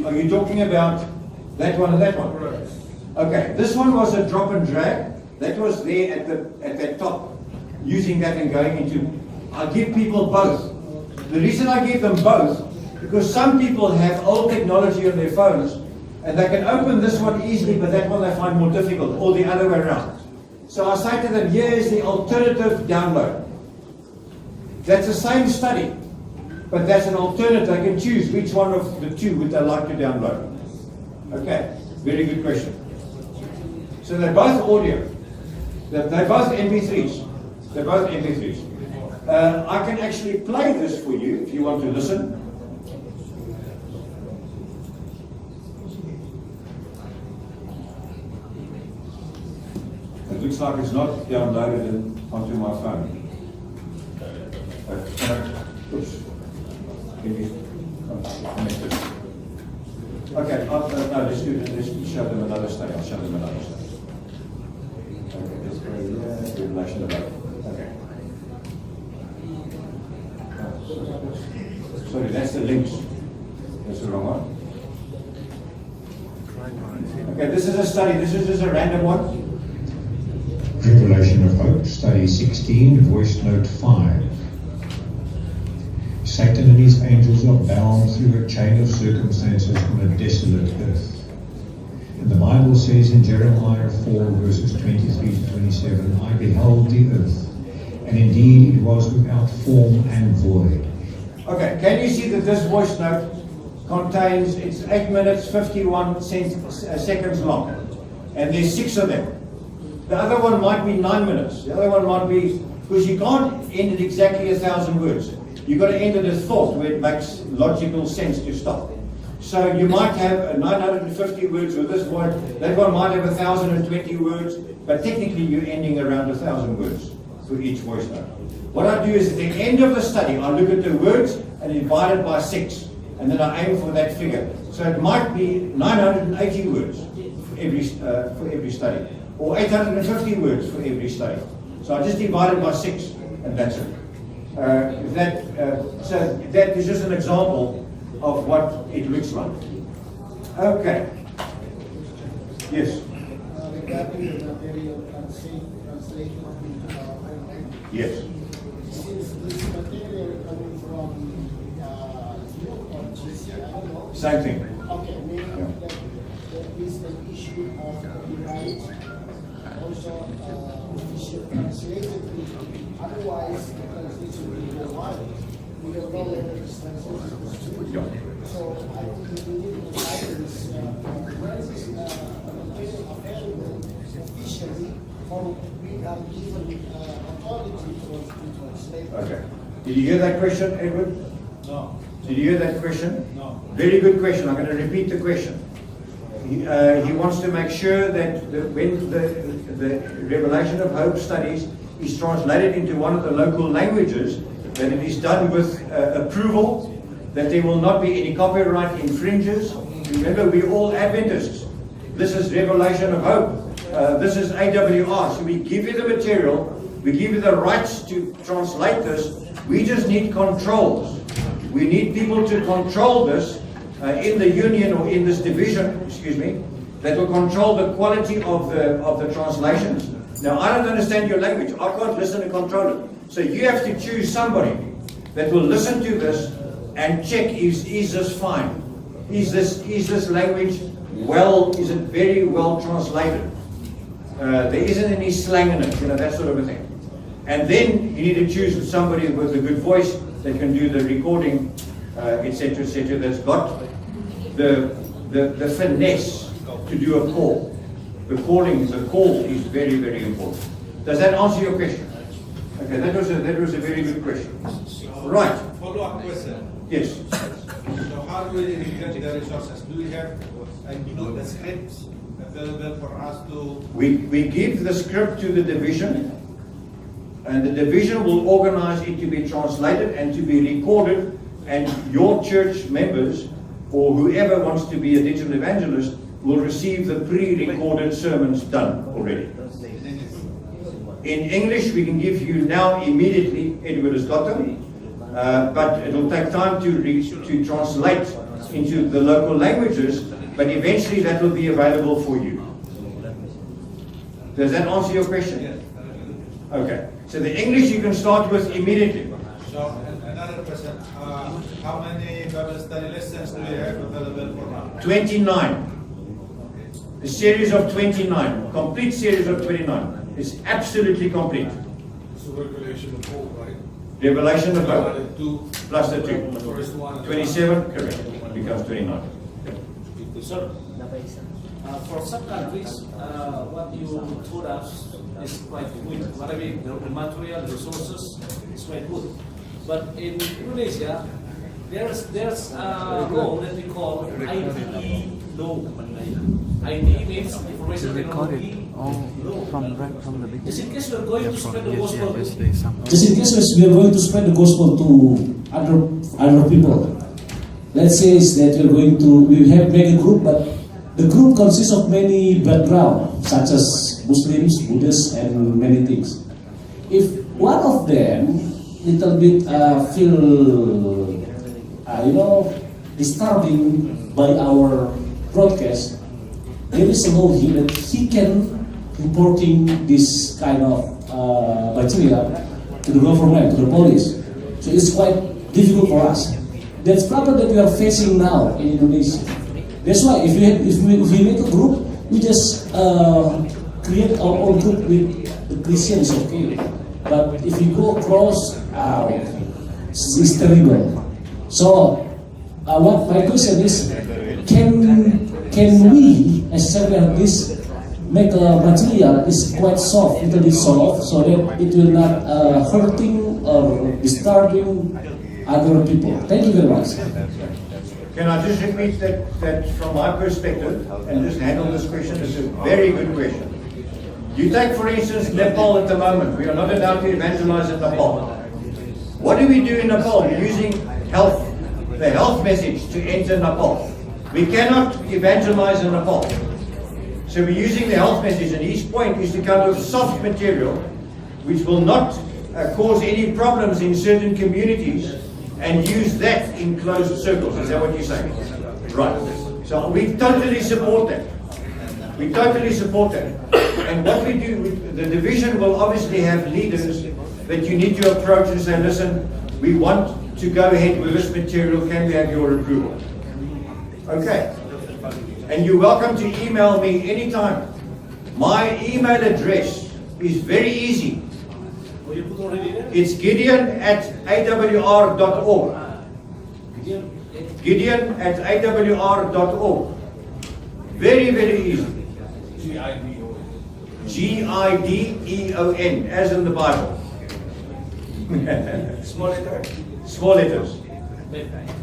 are you talking about that one and that one? Correct. Okay, this one was a drop and drag. That was there at the top. Using that and going into, I give people both. The reason I give them both, because some people have old technology on their phones, and they can open this one easily, but that one they find more difficult, or the other way around. So I say to them, here is the alternative download. That's the same study, but that's an alternative. They can choose which one of the two would they like to download. Okay, very good question. So they're both audio. They're both MP3s. They're both MP3s. I can actually play this for you if you want to listen. It looks like it's not downloaded onto my phone. Oops. Can you connect it? Okay, no, let's show them another study. I'll show them another study. Okay, let's go here. Revelation of Hope. Okay. Sorry, that's the links. That's the wrong one. Okay, this is a study. This is just a random one. Revelation of Hope, Study 16, Voice Note 5. Satan and his angels are bound through a chain of circumstances on a desolate earth. And the Bible says in Jeremiah 4, verses 23 to 27, I beheld the earth, and indeed it was without form and void. Okay, can you see that this voice note contains, it's 8 minutes 51 seconds long, and there's 6 of them. The other one might be 9 minutes. The other one might be, because you can't end it exactly 1,000 words. You've got to end it as thought where it makes logical sense to stop. So you might have 950 words with this one. That one might have 1,020 words, but technically you're ending around 1,000 words for each voice note. What I do is at the end of the study, I look at the words and divide it by 6, and then I aim for that figure. So it might be 980 words for every study. or 850 words for every study. So I just divided by 6, and that's it. So that is just an example of what it looks like. Okay. Yes. Regarding the material translation into our own language. Yes. Since this material coming from you or GC, I don't know. Same thing. Okay, meaning that there is an issue of copyright, also official translated. Otherwise, the translation will go on. We don't know whether this translation is true. Yeah. So I think we need to guidance where is this material available officially, or we are given authority to translate. Okay. Did you hear that question, Edward? No. Did you hear that question? No. Very good question. I'm going to repeat the question. He wants to make sure that when the Revelation of Hope studies is translated into one of the local languages, that it is done with approval, that there will not be any copyright infringes. Remember, we're all Adventists. This is Revelation of Hope. This is AWR. So we give you the material, we give you the rights to translate this. We just need controls. We need people to control this in the union or in this division, excuse me, that will control the quality of the translations. Now, I don't understand your language. I can't listen and control it. So you have to choose somebody that will listen to this and check, is this fine? Is this language is it very well translated? There isn't any slang in it, that sort of a thing. And then you need to choose somebody with a good voice that can do the recording, etc., that's got the finesse to do a call. The call is very, very important. Does that answer your question? Okay, that was a very good question. Right. Follow-up question. Yes. So how do we get the resources? Do we have the scripts available for us to? We give the script to the division, and the division will organize it to be translated and to be recorded, and your church members or whoever wants to be a digital evangelist will receive the pre-recorded sermons done already. In English, we can give you now immediately. Edward has got them, but it will take time to translate into the local languages, but eventually that will be available for you. Does that answer your question? Yes. Okay. So the English you can start with immediately. So another question, how many Bible study lessons do you have available for now? 29. A series of 29. Complete series of 29. It's absolutely complete. It's the Revelation of Hope, right? Revelation of Hope. Divided two. Plus the 2. The first one. 27, correct. Becomes 29. Sir, for some countries, what you told us is quite good. What I mean, the material resources is quite good. But in Indonesia, there's a law that we call IDE law. IDE means information technology law. From the beginning. Just in case we are going to spread the gospel, Just in case we are going to spread the gospel to other people. Let's say that we have made a group, but the group consists of many backgrounds, such as Muslims, Buddhists, and many things. If one of them little bit feel, disturbing by our broadcast, there is a law here that he can reporting this kind of material to the government, to the police. So it's quite difficult for us. That's problem that we are facing now in Indonesia. That's why if we make a group, we just create our own group with the Christians, okay. But if you go across, it's terrible. So what my question is, can we as artists make a material is quite soft, little bit soft, so that it will not hurting or disturbing other people? Thank you very much. Can I just repeat that from my perspective and just handle this question? It's a very good question. You take, for instance, Nepal at the moment. We are not allowed to evangelize in Nepal. What do we do in Nepal? We're using the health message to enter Nepal. We cannot evangelize in Nepal. So we're using the health message, and his point is to come with soft material which will not cause any problems in certain communities, and use that in closed circles. Is that what you're saying? Right. So we totally support that. We totally support that. And what we do, the division will obviously have leaders that you need to approach and say, listen, we want to go ahead with this material, can we have your approval? Okay. And you're welcome to email me anytime. My email address is very easy. It's Gideon@awr.org. Gideon@awr.org. Very, very easy. Gideon, as in the Bible. Small letter. Small letters.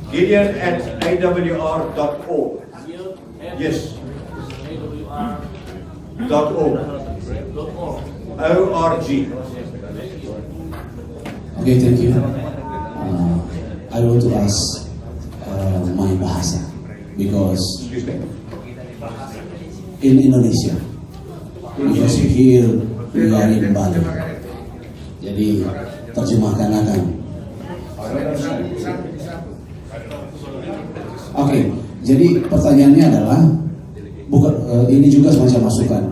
Gideon@awr.org. Yes. .org. O-R-G. Okay, thank you. I want to ask my bahasa because Excuse me. in Indonesia, because here we are in Bali. Jadi terjemahkan akan. Oke, jadi pertanyaannya adalah bukan ini juga semacam masukan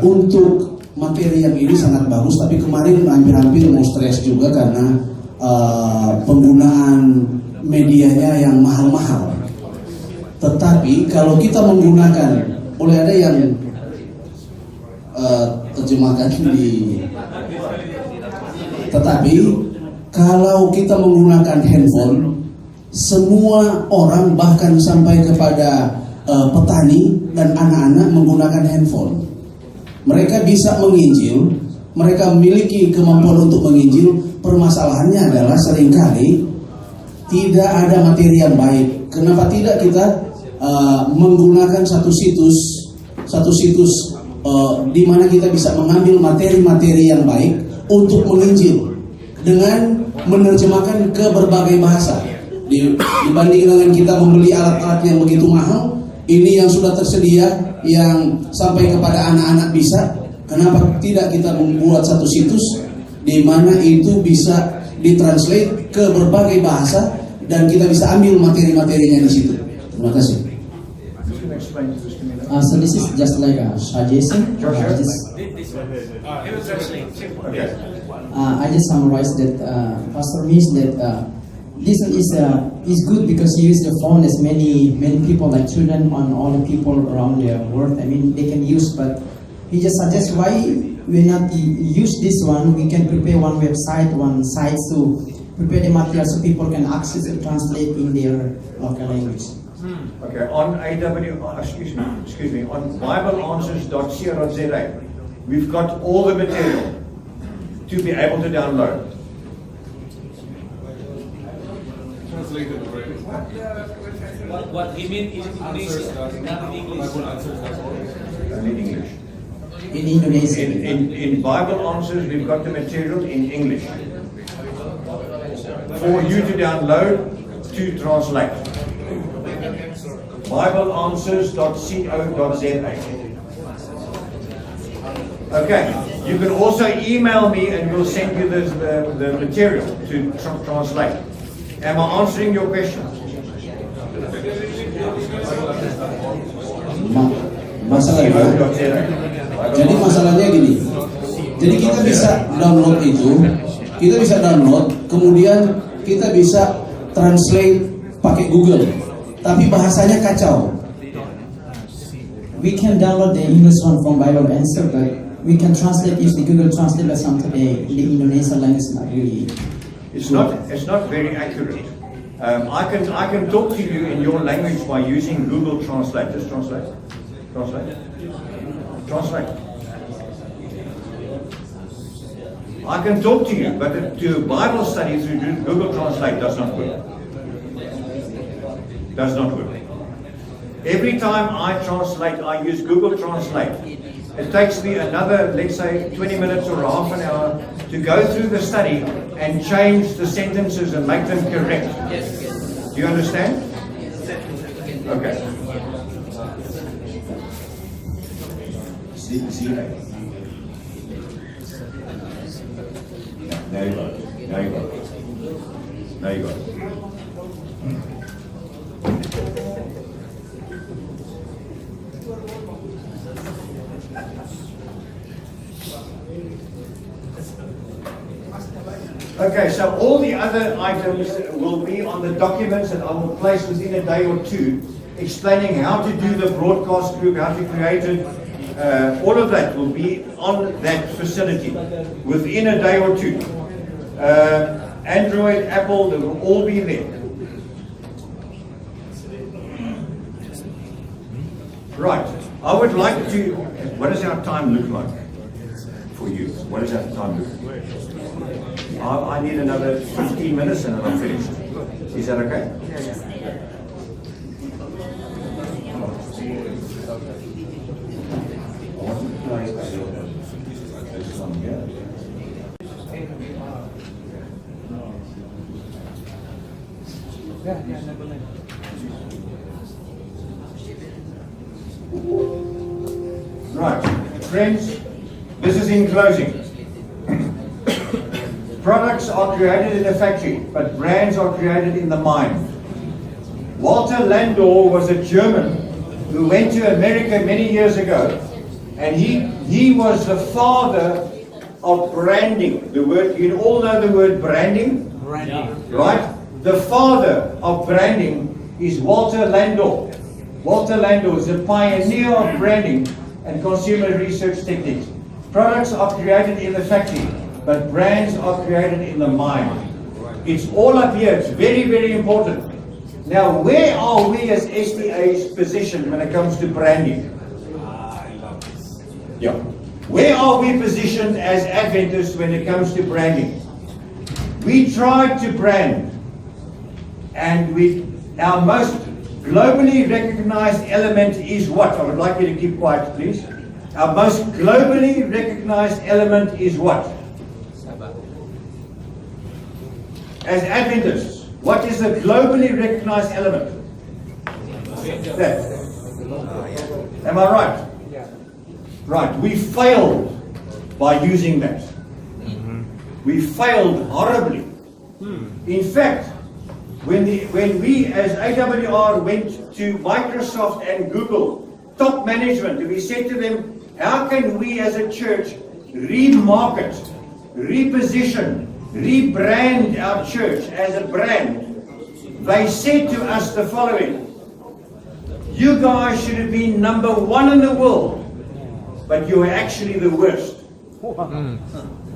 untuk materi yang ini sangat bagus, tapi kemarin hampir-hampir mau stres juga karena penggunaan medianya yang mahal-mahal. Tetapi kalau kita menggunakan, boleh ada yang terjemahkan di. Tetapi kalau kita menggunakan handphone, semua orang bahkan sampai kepada petani dan anak-anak menggunakan handphone. Mereka bisa menginjil, mereka memiliki kemampuan untuk menginjil. Permasalahannya adalah seringkali tidak ada materi yang baik. Kenapa tidak kita menggunakan satu situs di mana kita bisa mengambil materi-materi yang baik untuk menginjil dengan menerjemahkan ke berbagai bahasa. Dibanding dengan kita membeli alat-alat yang begitu mahal, ini yang sudah tersedia, yang sampai kepada anak-anak bisa. Kenapa tidak kita membuat satu situs di mana itu bisa ditranslate ke berbagai bahasa dan kita bisa ambil materi-materinya di situ. Terima kasih. So this is just like a suggestion. I just summarize that Pastor means that this one is good because he use the phone as many people like children and all the people around the world. I mean they can use, but he just suggests why we not use this one. We can prepare one website, one site to prepare the material so people can access and translate in their local language. Okay, on excuse me, on BibleAnswers.co.za, we've got all the material to be able to download. Translated already. What he meant is English, not in English. Only in English. In Indonesia. In Bible Answers, we've got the material in English for you to download to translate. BibleAnswers.co.za. Okay, you can also email me and we'll send you the material to translate. Am I answering your question? Jadi masalahnya gini. Jadi kita bisa download itu, kemudian kita bisa translate pakai Google. Tapi bahasanya kacau. We can download the English one from Bible Answer, but we can translate use the Google Translate, but sometimes the Indonesian language is not really. It's not very accurate. I can talk to you in your language by using Google Translate. Just translate. I can talk to you, but to do Bible study through Google Translate does not work. Does not work. Every time I translate, I use Google Translate. It takes me another, let's say, 20 minutes or half an hour to go through the study and change the sentences and make them correct. Do you understand? Okay. ZA. Now you got it. Now you got it. Now you got it. Okay, so all the other items will be on the documents that I will place within a day or two, explaining how to do the broadcast group, how to create it. All of that will be on that facility within a day or two. Android, Apple, they will all be there. Right, I would like to, what does our time look like for you? What does our time look like? I need another 15 minutes and then I'm finished. Is that okay? Right, friends, this is in closing. Products are created in a factory, but brands are created in the mind. Walter Landor was a German who went to America many years ago, and he was the father of branding. The word, you all know the word branding? Branding. Right? The father of branding is Walter Landor. Walter Landor is a pioneer of branding and consumer research techniques. Products are created in the factory, but brands are created in the mind. It's all up here. It's very, very important. Now, where are we as SDA's positioned when it comes to branding? Yeah. Where are we positioned as Adventists when it comes to branding? We try to brand, and our most globally recognized element is what? I would like you to keep quiet, please. Our most globally recognized element is what? As Adventists, what is the globally recognized element? That. Am I right? Right. We failed by using that. We failed horribly. In fact, when we as AWR went to Microsoft and Google, top management, we said to them, how can we as a church remarket, reposition, rebrand our church as a brand? They said to us the following: you guys should have been #1 in the world, but you are actually the worst.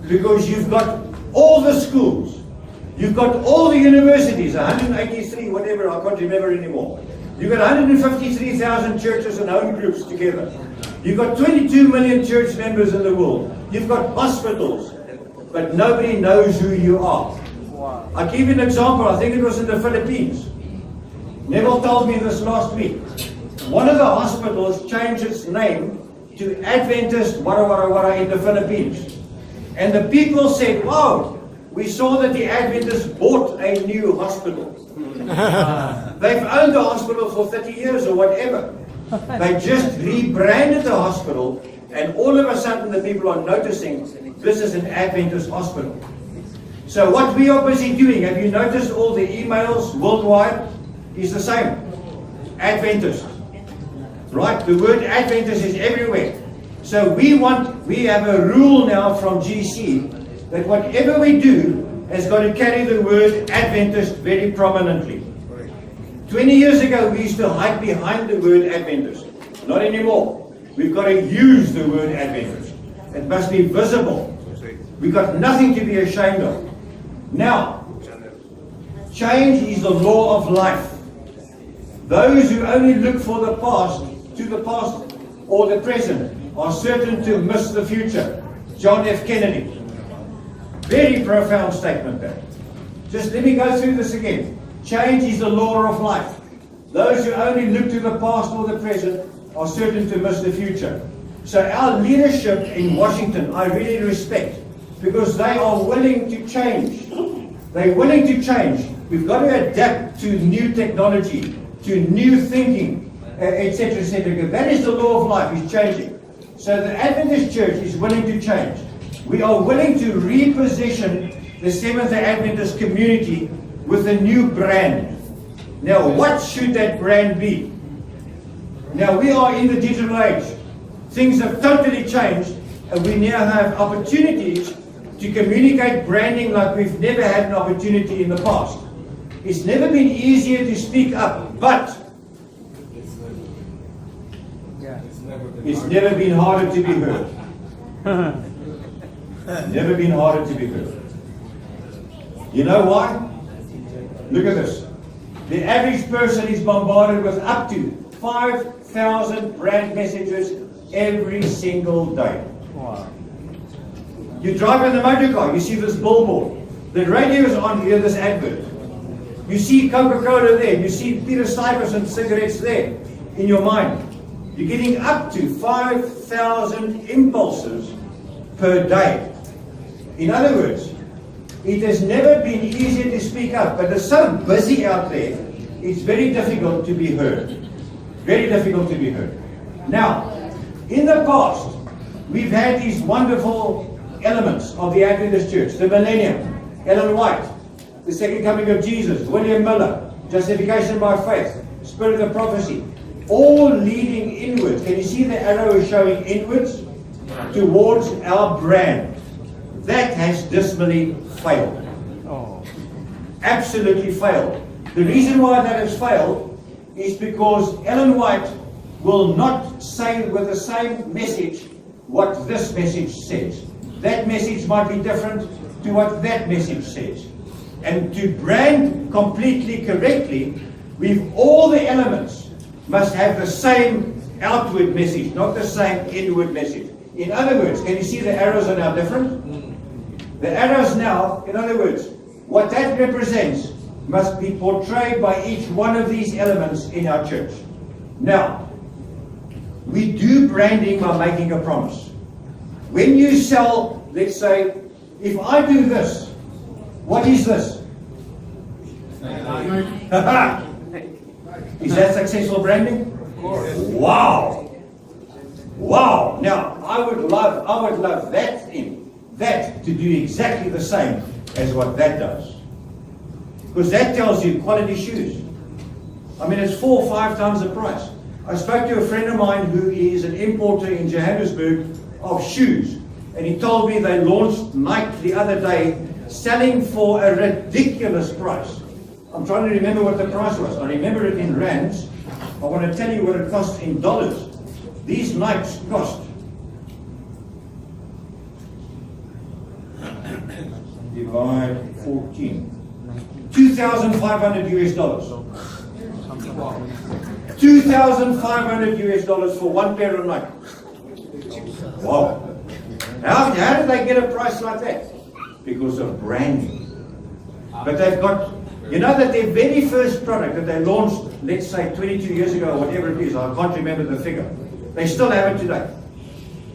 Because you've got all the schools, you've got all the universities, 183, whatever, I can't remember anymore. You've got 153,000 churches and home groups together. You've got 22 million church members in the world. You've got hospitals, but nobody knows who you are. I'll give you an example. I think it was in the Philippines. Neville told me this last week. One of the hospitals changed its name to Adventist Wara Wara Wara in the Philippines. And the people said, wow, we saw that the Adventists bought a new hospital. They've owned the hospital for 30 years or whatever. They just rebranded the hospital, and all of a sudden the people are noticing this is an Adventist hospital. So what we are busy doing, have you noticed all the emails worldwide is the same? Adventist. Right? The word Adventist is everywhere. So we have a rule now from GC that whatever we do has got to carry the word Adventist very prominently. 20 years ago we used to hide behind the word Adventist. Not anymore. We've got to use the word Adventist. It must be visible. We've got nothing to be ashamed of. Now, change is the law of life. Those who only look for the past, to the past or the present, are certain to miss the future. John F. Kennedy. Very profound statement there. Just let me go through this again. Change is the law of life. Those who only look to the past or the present are certain to miss the future. So our leadership in Washington, I really respect, because they are willing to change. They're willing to change. We've got to adapt to new technology, to new thinking, etc., etc. That is the law of life. It's changing. So the Adventist Church is willing to change. We are willing to reposition the Seventh-day Adventist community with a new brand. Now, what should that brand be? Now, we are in the digital age. Things have totally changed, and we now have opportunities to communicate branding like we've never had an opportunity in the past. It's never been easier to speak up, but it's never been harder to be heard. Never been harder to be heard. You know why? Look at this. The average person is bombarded with up to 5,000 brand messages every single day. Wow. You drive in the motor car, you see this billboard. The radio is on, you hear this advert. You see Coca-Cola there, you see Peter Stuyvesant cigarettes there in your mind. You're getting up to 5,000 impulses per day. In other words, it has never been easier to speak up, but it's so busy out there, it's very difficult to be heard. Very difficult to be heard. Now, in the past, we've had these wonderful elements of the Adventist Church. The Millennium, Ellen White, the Second Coming of Jesus, William Miller, Justification by Faith, Spirit of Prophecy, all leading inwards. Can you see the arrow showing inwards? Towards our brand. That has dismally failed. Absolutely failed. The reason why that has failed is because Ellen White will not say with the same message what this message says. That message might be different to what that message says. And to brand completely correctly, we've all the elements must have the same outward message, not the same inward message. In other words, can you see the arrows are now different? The arrows now, in other words, what that represents must be portrayed by each one of these elements in our church. Now, we do branding by making a promise. When you sell, let's say, if I do this, what is this? Is that successful branding? Of course. Wow! Wow! Now, I would love that to do exactly the same as what that does. Because that tells you quality shoes. I mean, it's 4 or 5 times the price. I spoke to a friend of mine who is an importer in Johannesburg of shoes. And he told me they launched Nike the other day, selling for a ridiculous price. I'm trying to remember what the price was. I remember it in rands. I want to tell you what it cost in dollars. These Nikes cost. Divide 14. $2,500 US. $2,500 US for one pair of Nike. Wow. How did they get a price like that? Because of branding. But they've got, you know that their very first product that they launched, let's say 22 years ago, or whatever it is, I can't remember the figure. They still have it today.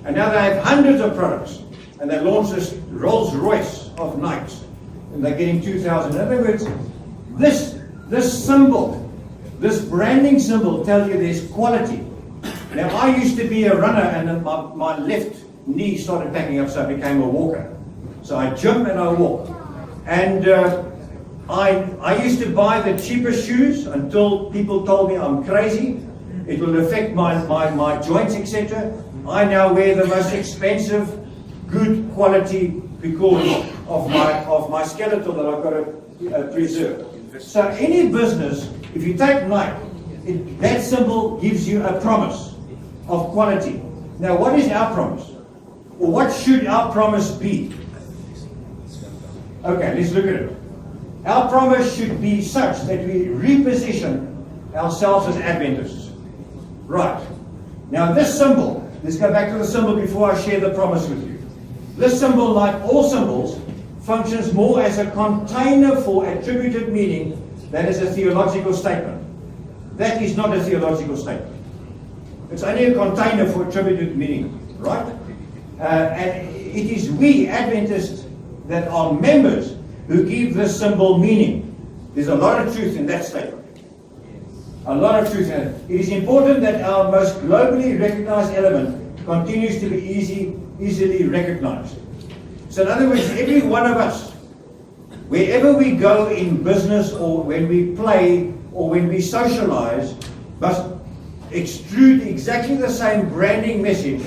And now they have hundreds of products. And they launched this Rolls Royce of Nikes. And they're getting 2,000. In other words, this symbol, this branding symbol tells you there's quality. Now, I used to be a runner, and my left knee started packing up, so I became a walker. So I gym and I walk. And I used to buy the cheapest shoes until people told me I'm crazy. It will affect my joints, etc. I now wear the most expensive, good quality because of my skeleton that I've got to preserve. So any business, if you take Nike, that symbol gives you a promise of quality. Now, what is our promise? Or what should our promise be? Okay, let's look at it. Our promise should be such that we reposition ourselves as Adventists. Right. Now this symbol, let's go back to the symbol before I share the promise with you. This symbol, like all symbols, functions more as a container for attributed meaning than as a theological statement. That is not a theological statement. It's only a container for attributed meaning, right? And it is we Adventists that are members who give this symbol meaning. There's a lot of truth in that statement. A lot of truth in it. It is important that our most globally recognized element continues to be easily recognized. So in other words, every one of us, wherever we go in business or when we play or when we socialize, must extrude exactly the same branding message,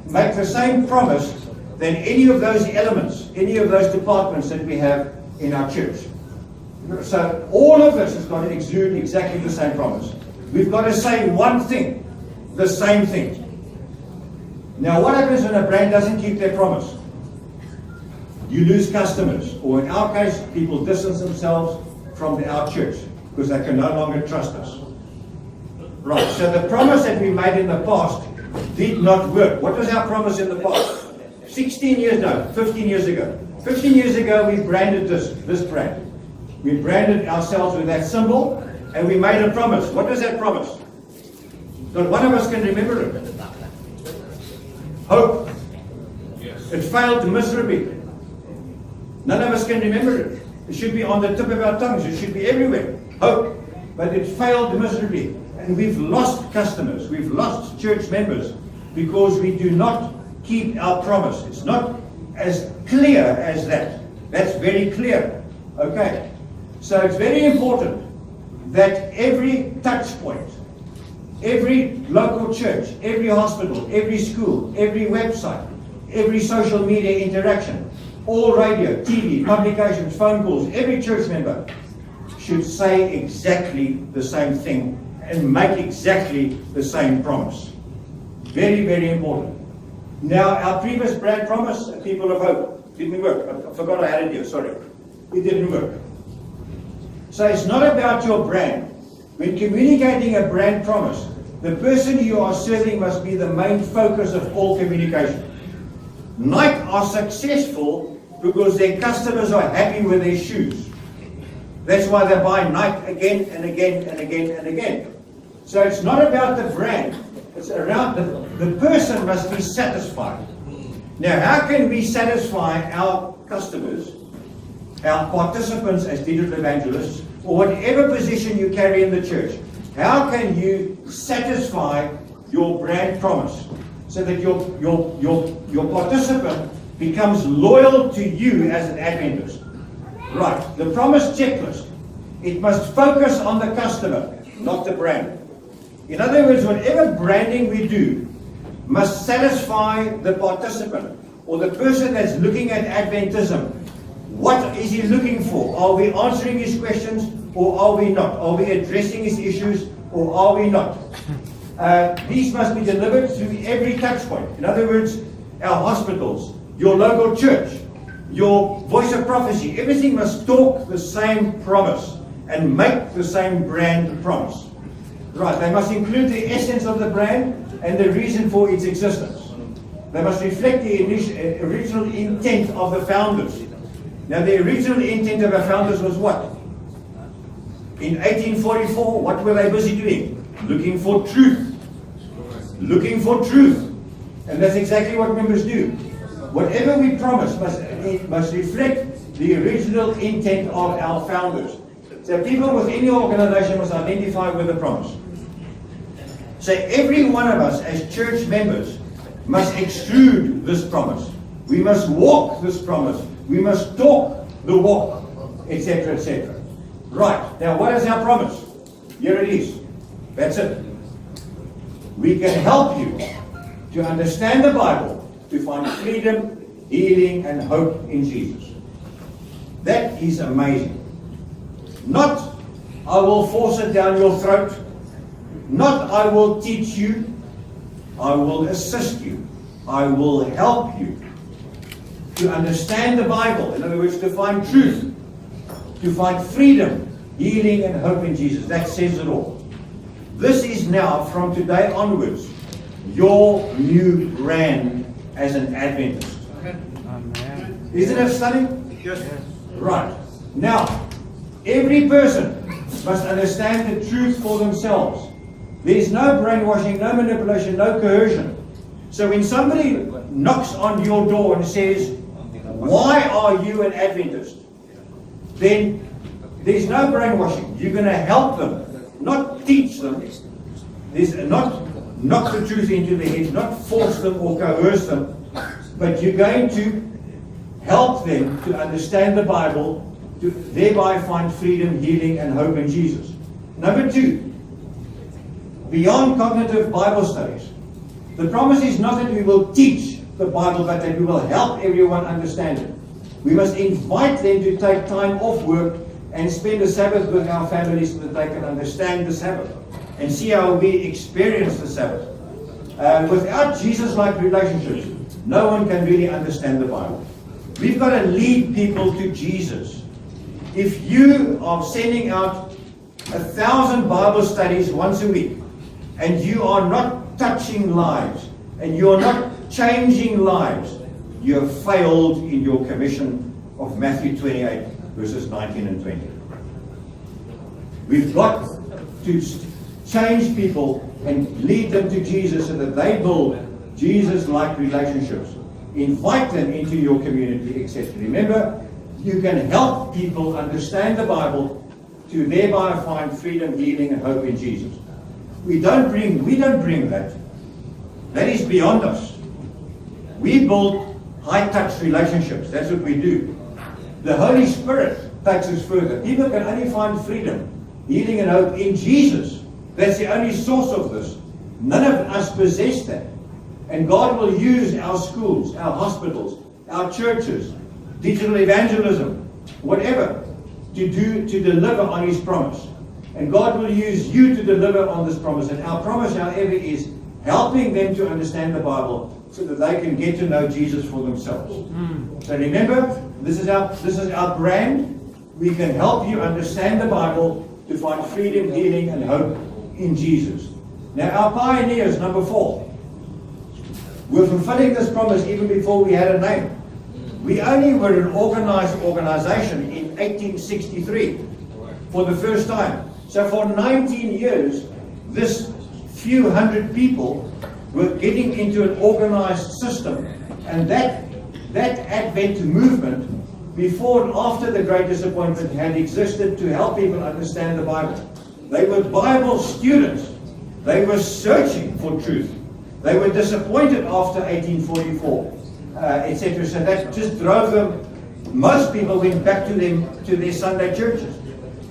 make the same promise than any of those elements, any of those departments that we have in our church. So all of this has got to exude exactly the same promise. We've got to say one thing, the same thing. Now what happens when a brand doesn't keep their promise? You lose customers, or in our case, people distance themselves from our church because they can no longer trust us. Right, so the promise that we made in the past did not work. What was our promise in the past? 15 years ago. 15 years ago we branded this brand. We branded ourselves with that symbol and we made a promise. What was that promise? Not one of us can remember it. Hope. It failed miserably. None of us can remember it. It should be on the tip of our tongues. It should be everywhere. Hope. But it failed miserably. And we've lost customers. We've lost church members because we do not keep our promise. It's not as clear as that. That's very clear. Okay. So it's very important that every touch point, every local church, every hospital, every school, every website, every social media interaction, all radio, TV, publications, phone calls, every church member should say exactly the same thing and make exactly the same promise. Very, very important. Now, our previous brand promise, People of Hope, didn't work. I forgot I had it here, sorry. It didn't work. So it's not about your brand. When communicating a brand promise, the person you are serving must be the main focus of all communication. Nike are successful because their customers are happy with their shoes. That's why they buy Nike again and again and again and again. So it's not about the brand. It's around the person must be satisfied. Now, how can we satisfy our customers, our participants as digital evangelists, or whatever position you carry in the church? How can you satisfy your brand promise so that your participant becomes loyal to you as an Adventist? Right, the promise checklist. It must focus on the customer, not the brand. In other words, whatever branding we do must satisfy the participant or the person that's looking at Adventism. What is he looking for? Are we answering his questions or are we not? Are we addressing his issues or are we not? These must be delivered through every touch point. In other words, our hospitals, your local church, your voice of prophecy, everything must talk the same promise and make the same brand promise. Right, they must include the essence of the brand and the reason for its existence. They must reflect the original intent of the founders. Now, the original intent of the founders was what? In 1844, what were they busy doing? Looking for truth. Looking for truth. And that's exactly what members do. Whatever we promise must reflect the original intent of our founders. So people within the organization must identify with the promise. So every one of us as church members must extrude this promise. We must walk this promise. We must talk the walk, etc., etc. Right, now what is our promise? Here it is. That's it. We can help you to understand the Bible, to find freedom, healing, and hope in Jesus. That is amazing. Not, I will force it down your throat. Not, I will teach you. I will assist you. I will help you to understand the Bible. In other words, to find truth, to find freedom, healing, and hope in Jesus. That says it all. This is now, from today onwards, your new brand as an Adventist. Amen. Isn't it stunning? Yes. Right. Now, every person must understand the truth for themselves. There is no brainwashing, no manipulation, no coercion. So when somebody knocks on your door and says, why are you an Adventist? Then there's no brainwashing. You're going to help them, not teach them. There's not knock the truth into their head, not force them or coerce them, but you're going to help them to understand the Bible, to thereby find freedom, healing, and hope in Jesus. Number 2, beyond cognitive Bible studies. The promise is not that we will teach the Bible, but that we will help everyone understand it. We must invite them to take time off work and spend the Sabbath with our families so that they can understand the Sabbath and see how we experience the Sabbath. Without Jesus-like relationships, no one can really understand the Bible. We've got to lead people to Jesus. If you are sending out 1,000 Bible studies once a week, and you are not touching lives, and you are not changing lives, you have failed in your commission of Matthew 28, verses 19 and 20. We've got to change people and lead them to Jesus so that they build Jesus-like relationships. Invite them into your community, etc. Remember, you can help people understand the Bible to thereby find freedom, healing, and hope in Jesus. We don't bring that. That is beyond us. We build high-touch relationships. That's what we do. The Holy Spirit takes us further. People can only find freedom, healing, and hope in Jesus. That's the only source of this. None of us possess that. And God will use our schools, our hospitals, our churches, digital evangelism, whatever, to deliver on His promise. And God will use you to deliver on this promise. And our promise, however, is helping them to understand the Bible so that they can get to know Jesus for themselves. So remember, this is our brand. We can help you understand the Bible to find freedom, healing, and hope in Jesus. Now, our pioneers, number 4, were fulfilling this promise even before we had a name. We only were an organized organization in 1863 for the first time. So for 19 years, this few hundred people were getting into an organized system. And that Advent movement, before and after the Great Disappointment, had existed to help people understand the Bible. They were Bible students. They were searching for truth. They were disappointed after 1844, etc. So that just drove them. Most people went back to their Sunday churches.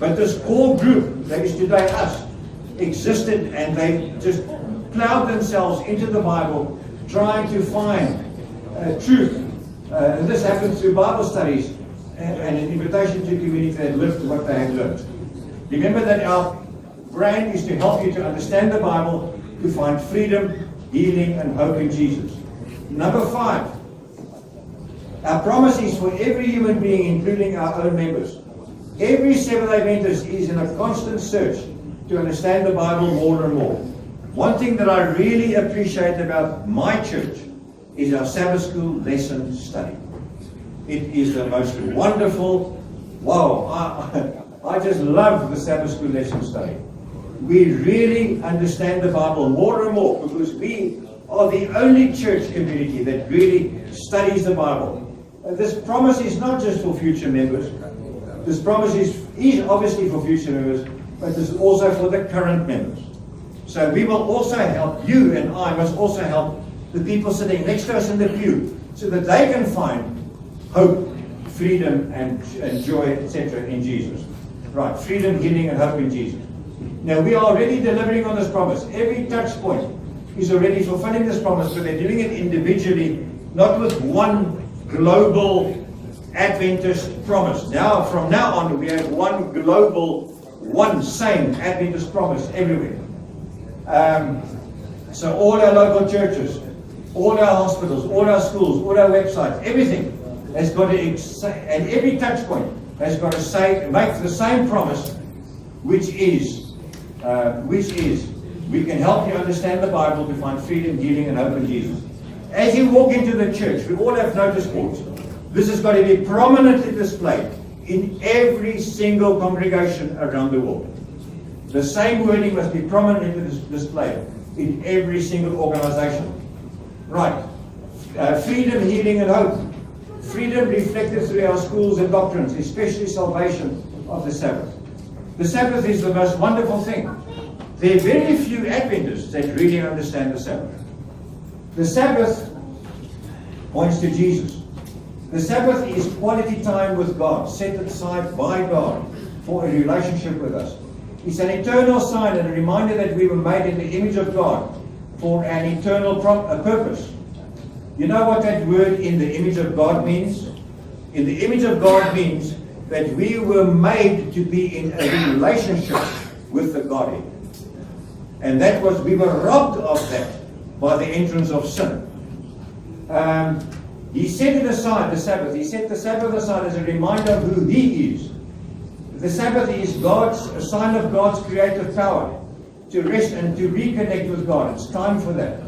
But this core group, that is today us, existed, and they just plowed themselves into the Bible, trying to find truth. And this happened through Bible studies and an invitation to community that lived what they had learned. Remember that our brand is to help you to understand the Bible, to find freedom, healing, and hope in Jesus. Number 5, our promise is for every human being, including our own members. Every Seventh-day Adventist is in a constant search to understand the Bible more and more. One thing that I really appreciate about my church is our Sabbath school lesson study. It is the most wonderful, I just love the Sabbath school lesson study. We really understand the Bible more and more because we are the only church community that really studies the Bible. This promise is not just for future members. This promise is obviously for future members, but this is also for the current members. So we will also help, you and I must also help the people sitting next to us in the pew so that they can find hope, freedom, and joy, etc. in Jesus. Right, freedom, healing, and hope in Jesus. Now we are already delivering on this promise. Every touch point is already fulfilling this promise, but they're doing it individually, not with one global Adventist promise. Now, from now on, we have one global, one same Adventist promise everywhere. So all our local churches, all our hospitals, all our schools, all our websites, everything has got to, and every touch point has got to say, make the same promise, which is, we can help you understand the Bible to find freedom, healing, and hope in Jesus. As you walk into the church, we all have notice boards. This has got to be prominently displayed in every single congregation around the world. The same wording must be prominently displayed in every single organization. Right. Freedom, healing, and hope. Freedom reflected through our schools and doctrines, especially salvation of the Sabbath. The Sabbath is the most wonderful thing. There are very few Adventists that really understand the Sabbath. The Sabbath points to Jesus. The Sabbath is quality time with God, set aside by God for a relationship with us. It's an eternal sign and a reminder that we were made in the image of God for an eternal purpose. You know what that word "in the image of God" means? In the image of God means that we were made to be in a relationship with the Godhead. And that was, we were robbed of that by the entrance of sin. He set it aside, the Sabbath. He set the Sabbath aside as a reminder of who He is. The Sabbath is a sign of God's creative power to rest and to reconnect with God. It's time for that.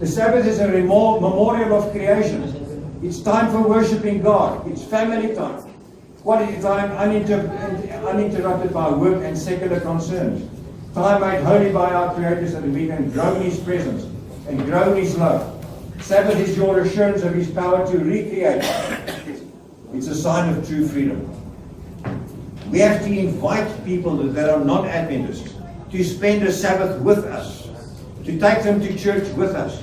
The Sabbath is a memorial of creation. It's time for worshiping God. It's family time. Quality time uninterrupted by work and secular concerns. Time made holy by our Creator so that we can grow in His presence and grow in His love. Sabbath is your assurance of His power to recreate. It's a sign of true freedom. We have to invite people that are non-Adventists to spend a Sabbath with us, to take them to church with us,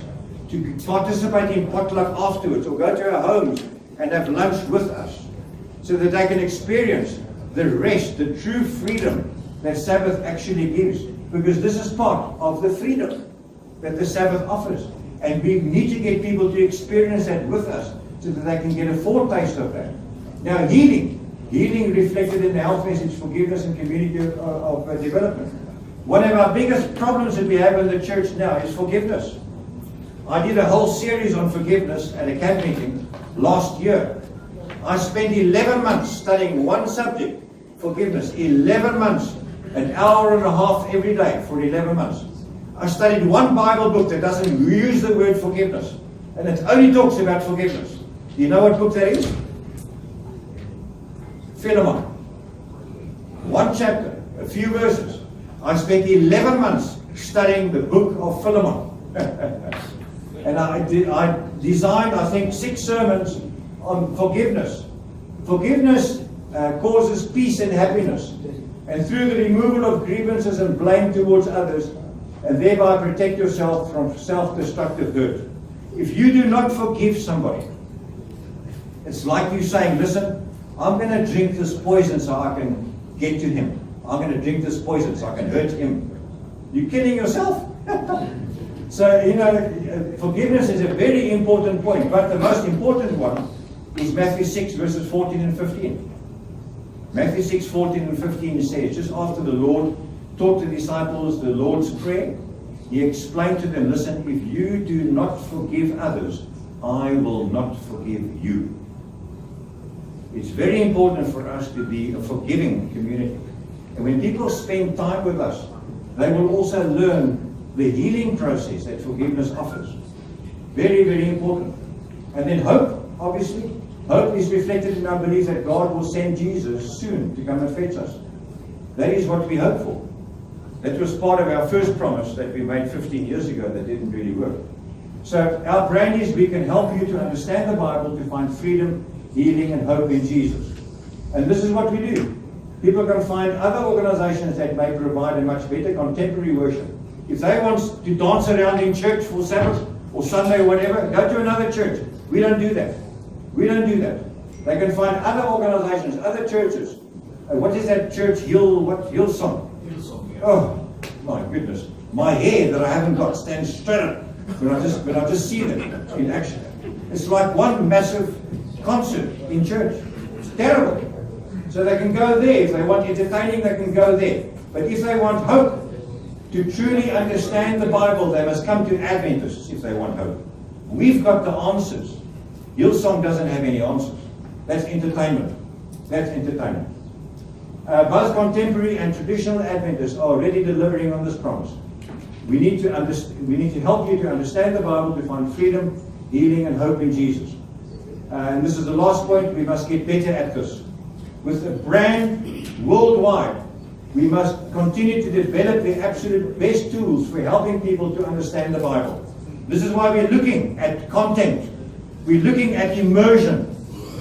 to participate in potluck afterwards, or go to our homes and have lunch with us, so that they can experience the rest, the true freedom that Sabbath actually gives. Because this is part of the freedom that the Sabbath offers. And we need to get people to experience that with us, so that they can get a foretaste of that. Now, healing reflected in the health message, forgiveness and community of development. One of our biggest problems that we have in the church now is forgiveness. I did a whole series on forgiveness at a camp meeting last year. I spent 11 months studying one subject, forgiveness. 11 months, an hour and a half every day for 11 months. I studied one Bible book that doesn't use the word forgiveness, and it only talks about forgiveness. Do you know what book that is? Philemon. One chapter, a few verses. I spent 11 months studying the book of Philemon. And I designed, I think, 6 sermons on forgiveness. Forgiveness causes peace and happiness. And through the removal of grievances and blame towards others, and thereby protect yourself from self-destructive hurt. If you do not forgive somebody, it's like you saying, listen, I'm going to drink this poison so I can get to him. I'm going to drink this poison so I can hurt him. You're killing yourself. So, forgiveness is a very important point, but the most important one is Matthew 6 verses 14 and 15. Matthew 6, 14 and 15 says, just after the Lord taught the disciples the Lord's Prayer, He explained to them, listen, if you do not forgive others, I will not forgive you. It's very important for us to be a forgiving community. And when people spend time with us, they will also learn the healing process that forgiveness offers. Very, very important. And then hope, obviously. Hope is reflected in our belief that God will send Jesus soon to come and fetch us. That is what we hope for. That was part of our first promise that we made 15 years ago that didn't really work. So our brand is we can help you to understand the Bible, to find freedom, healing and hope in Jesus. And this is what we do. People can find other organizations that may provide a much better contemporary worship. If they want to dance around in church for Sabbath or Sunday or whatever, go to another church. We don't do that. We don't do that. They can find other organizations, other churches. What is that church? Hillsong. Oh, my goodness. My hair that I haven't got stands straight up when I just see them in action. It's like one massive concert in church. It's terrible. So they can go there. If they want entertaining, they can go there. But if they want hope, to truly understand the Bible, they must come to Adventists if they want hope. We've got the answers. Hillsong doesn't have any answers. That's entertainment. That's entertainment. Both contemporary and traditional Adventists are already delivering on this promise. We need to help you to understand the Bible, to find freedom, healing, and hope in Jesus. And this is the last point. We must get better at this. With a brand worldwide, we must continue to develop the absolute best tools for helping people to understand the Bible. This is why we're looking at content. We're looking at immersion.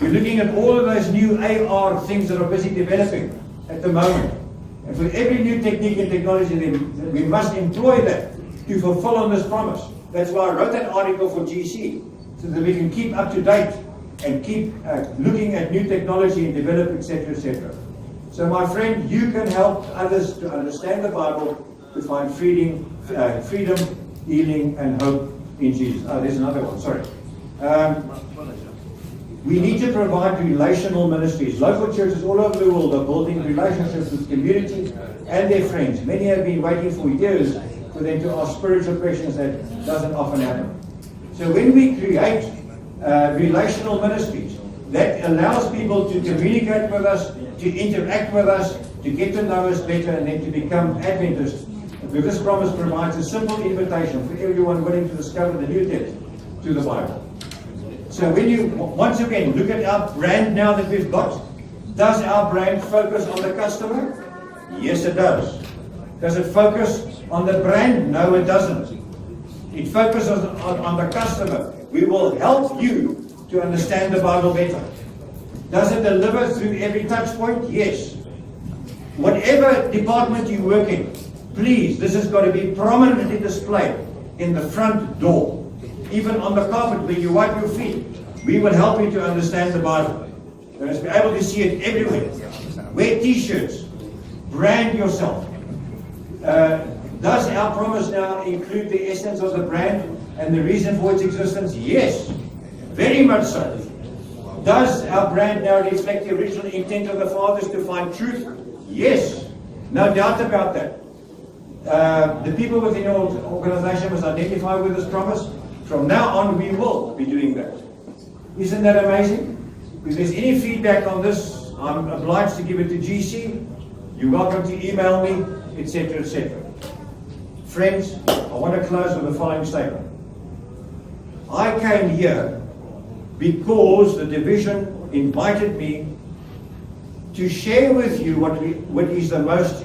We're looking at all of those new AR things that are busy developing at the moment. And for every new technique and technology, then we must employ that to fulfill on this promise. That's why I wrote that article for GC, so that we can keep up to date and keep looking at new technology and develop, etc., etc. So my friend, you can help others to understand the Bible, to find freedom, healing, and hope in Jesus. Oh, there's another one, sorry. We need to provide relational ministries. Local churches all over the world are building relationships with communities and their friends. Many have been waiting for years for them to ask spiritual questions that doesn't often happen. So when we create relational ministries, that allows people to communicate with us, to interact with us, to get to know us better, and then to become Adventists. This promise provides a simple invitation for everyone willing to discover the new depth to the Bible. So when you, once again, look at our brand now that we've got, does our brand focus on the customer? Yes, it does. Does it focus on the brand? No, it doesn't. It focuses on the customer. We will help you to understand the Bible better. Does it deliver through every touch point? Yes. Whatever department you work in, please, this has got to be prominently displayed in the front door. Even on the carpet where you wipe your feet, we will help you to understand the Bible. You must be able to see it everywhere. Wear t-shirts. Brand yourself. Does our promise now include the essence of the brand and the reason for its existence? Yes, very much so. Does our brand now reflect the original intent of the fathers to find truth? Yes, no doubt about that. The people within your organization must identify with this promise. From now on, we will be doing that. Isn't that amazing? If there's any feedback on this, I'm obliged to give it to GC. You're welcome to email me, etc., etc. Friends, I want to close with the following statement. I came here because the division invited me to share with you what is the most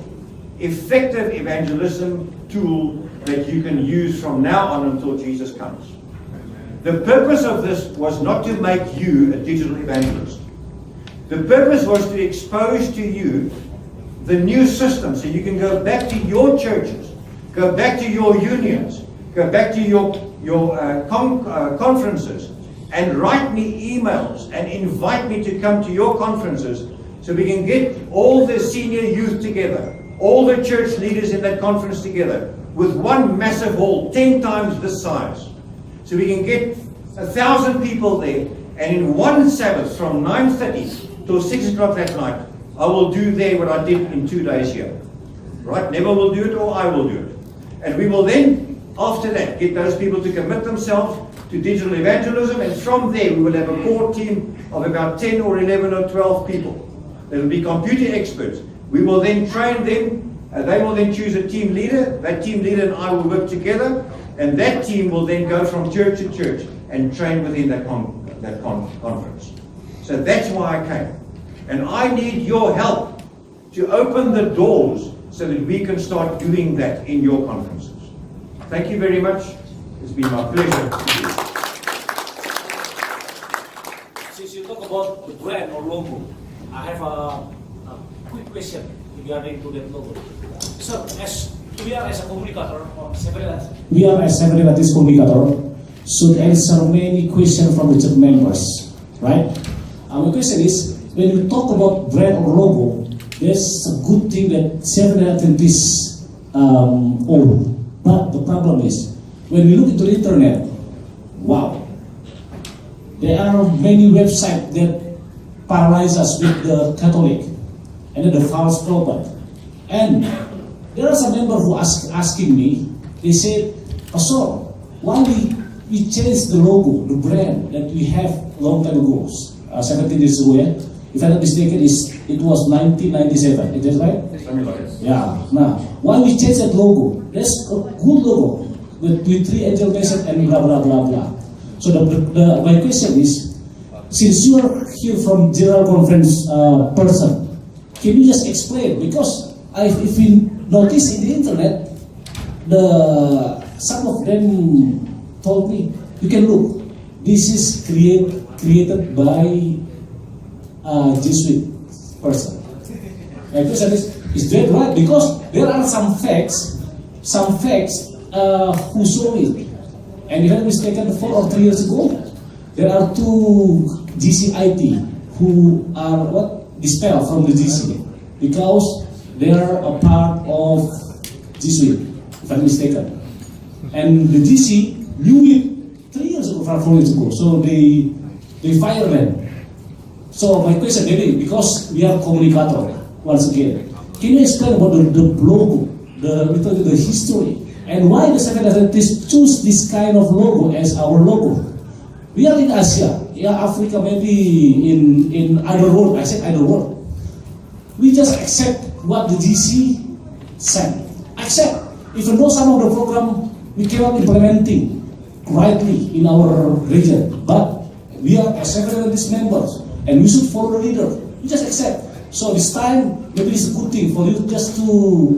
effective evangelism tool that you can use from now on until Jesus comes. The purpose of this was not to make you a digital evangelist. The purpose was to expose to you the new system so you can go back to your churches, go back to your unions, go back to your conferences, and write me emails and invite me to come to your conferences so we can get all the senior youth together, all the church leaders in that conference together, with one massive hall 10 times this size. So we can get 1,000 people there, and in one Sabbath from 9:30 till 6 o'clock that night, I will do there what I did in 2 days here. Right? Never will do it, or I will do it. And we will then, after that, get those people to commit themselves to digital evangelism, and from there we will have a core team of about 10 or 11 or 12 people. They will be computer experts. We will then train them. They will then choose a team leader. That team leader and I will work together, and that team will then go from church to church and train within that conference. So that's why I came. And I need your help to open the doors so that we can start doing that in your conferences. Thank you very much. It's been my pleasure. Since you talk about the brand or logo, I have a quick question regarding to that logo. So, as we are as a communicator, we are as Seventh-day Baptist communicator, should answer many questions from the church members, right? My question is, when you talk about brand or logo, there's a good thing that Seventh-day Adventists own. But the problem is, when we look into the internet, wow, there are many websites that paralyze us with the Catholic and the false prophet. And there are some members who asking me, they said, Pastor, why we change the logo, the brand that we have long time ago, 17 years ago, yeah? If I'm not mistaken, it was 1997, is that right? Yeah. Now, why we change that logo? That's a good logo with 3 angel message and blah blah blah blah. So my question is, since you are here from General Conference person, can you just explain? Because if you notice in the internet, some of them told me, you can look, this is created by a Jesuit person. My question is, Is that right? Because there are some facts who saw it. And if I'm mistaken, 4 or 3 years ago, there are 2 GCIT who are dispelled from the GC because they are a part of Jesuit, if I'm mistaken. And the GC knew it 3 years ago, 4 years ago, so they fired them. So my question, maybe because we are communicator, once again, can you explain about the logo, the history, and why the Seventh-day Adventists choose this kind of logo as our logo? We are in Asia, Africa, maybe in other world. I said other world. We just accept what the GC said. Accept, even though some of the program we cannot implementing rightly in our region, but we are as Seventh-day Adventist members, and we should follow the leader. We just accept. So this time, maybe it's a good thing for you just to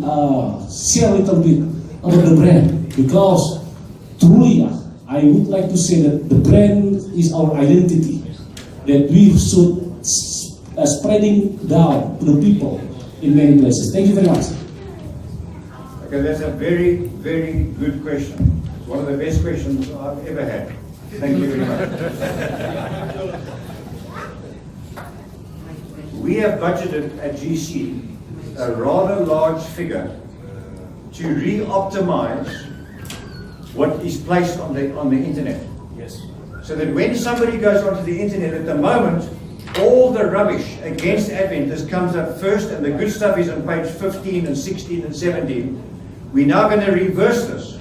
share a little bit about the brand, because truly, I would like to say that the brand is our identity, that we should spreading down to the people in many places. Thank you very much. Okay, that's a very, very good question. It's one of the best questions I've ever had. Thank you very much. We have budgeted at GC a rather large figure to re-optimize what is placed on the internet. Yes. So that when somebody goes onto the internet at the moment, all the rubbish against Adventists comes up first, and the good stuff is on page 15 and 16 and 17. We're now going to reverse this,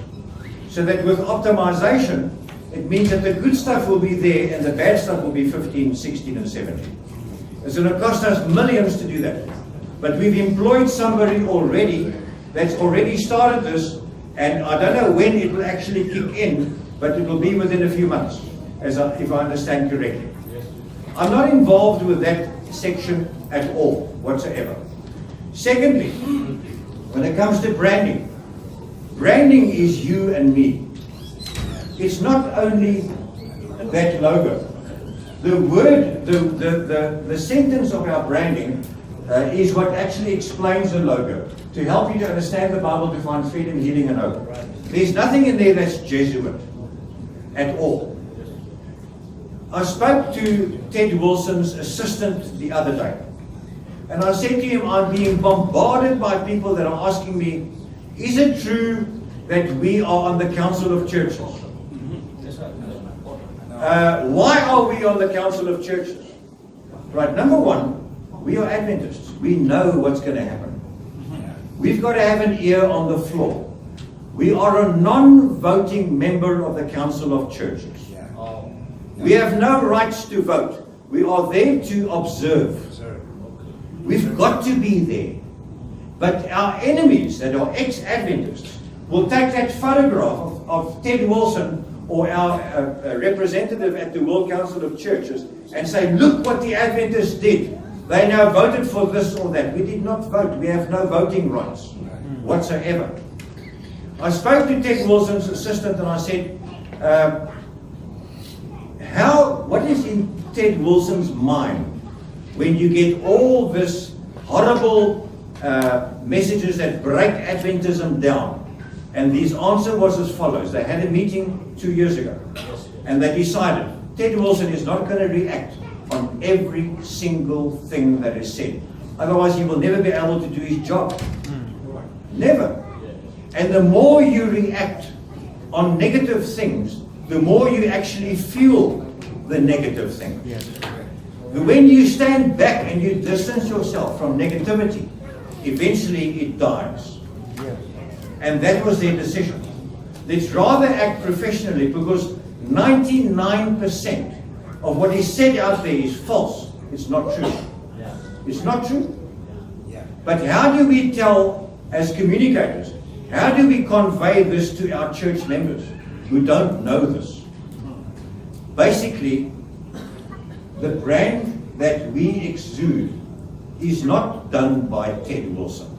so that with optimization, it means that the good stuff will be there and the bad stuff will be 15, 16 and 17. It's going to cost us millions to do that. But we've employed somebody already that's already started this, and I don't know when it will actually kick in, but it will be within a few months, if I understand correctly. I'm not involved with that section at all, whatsoever. Secondly, when it comes to branding, branding is you and me. It's not only that logo. The word, the sentence of our branding is what actually explains the logo, to help you to understand the Bible, to find freedom, healing, and hope. There's nothing in there that's Jesuit at all. I spoke to Ted Wilson's assistant the other day, and I said to him, I'm being bombarded by people that are asking me, is it true that we are on the Council of Churches? Why are we on the Council of Churches? Right, number one, we are Adventists. We know what's going to happen. We've got to have an ear on the floor. We are a non-voting member of the Council of Churches. We have no rights to vote. We are there to observe. We've got to be there. But our enemies that are ex-Adventists will take that photograph of Ted Wilson or our representative at the World Council of Churches and say, look what the Adventists did. They now voted for this or that. We did not vote. We have no voting rights whatsoever. I spoke to Ted Wilson's assistant and I said, what is in Ted Wilson's mind when you get all this horrible messages that break Adventism down? And his answer was as follows. They had a meeting 2 years ago, and they decided Ted Wilson is not going to react on every single thing that is said. Otherwise, he will never be able to do his job. Never. And the more you react on negative things, the more you actually fuel the negative thing. When you stand back and you distance yourself from negativity, eventually it dies. And that was their decision. Let's rather act professionally, because 99% of what is said out there is false. It's not true. It's not true. But how do we tell, as communicators, how do we convey this to our church members who don't know this? Basically, the brand that we exude is not done by Ted Wilson.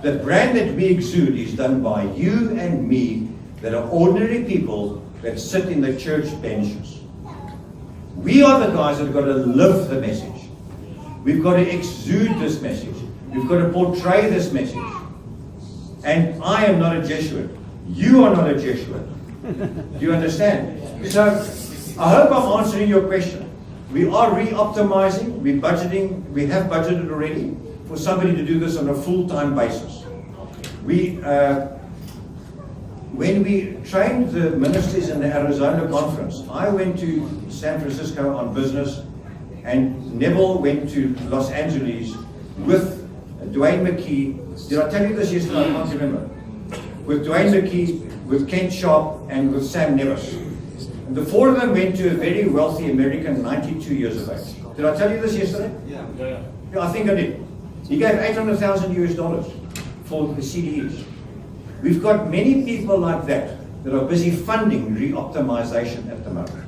The brand that we exude is done by you and me, that are ordinary people that sit in the church benches. We are the guys that have got to live the message. We've got to exude this message. We've got to portray this message. And I am not a Jesuit. You are not a Jesuit. Do you understand? So, I hope I'm answering your question. We are re-optimizing, we have budgeted already for somebody to do this on a full-time basis. When we trained the ministers in the Arizona conference, I went to San Francisco on business, and Neville went to Los Angeles with Dwayne McKee. Did I tell you this yesterday? I can't remember. With Dwayne McKee, with Kent Sharp, and with Sam Nevis. And the four of them went to a very wealthy American, 92 years of age. Did I tell you this yesterday? Yeah, I think I did. He gave $800,000 US for the CDEs. We've got many people like that are busy funding re-optimization at the moment.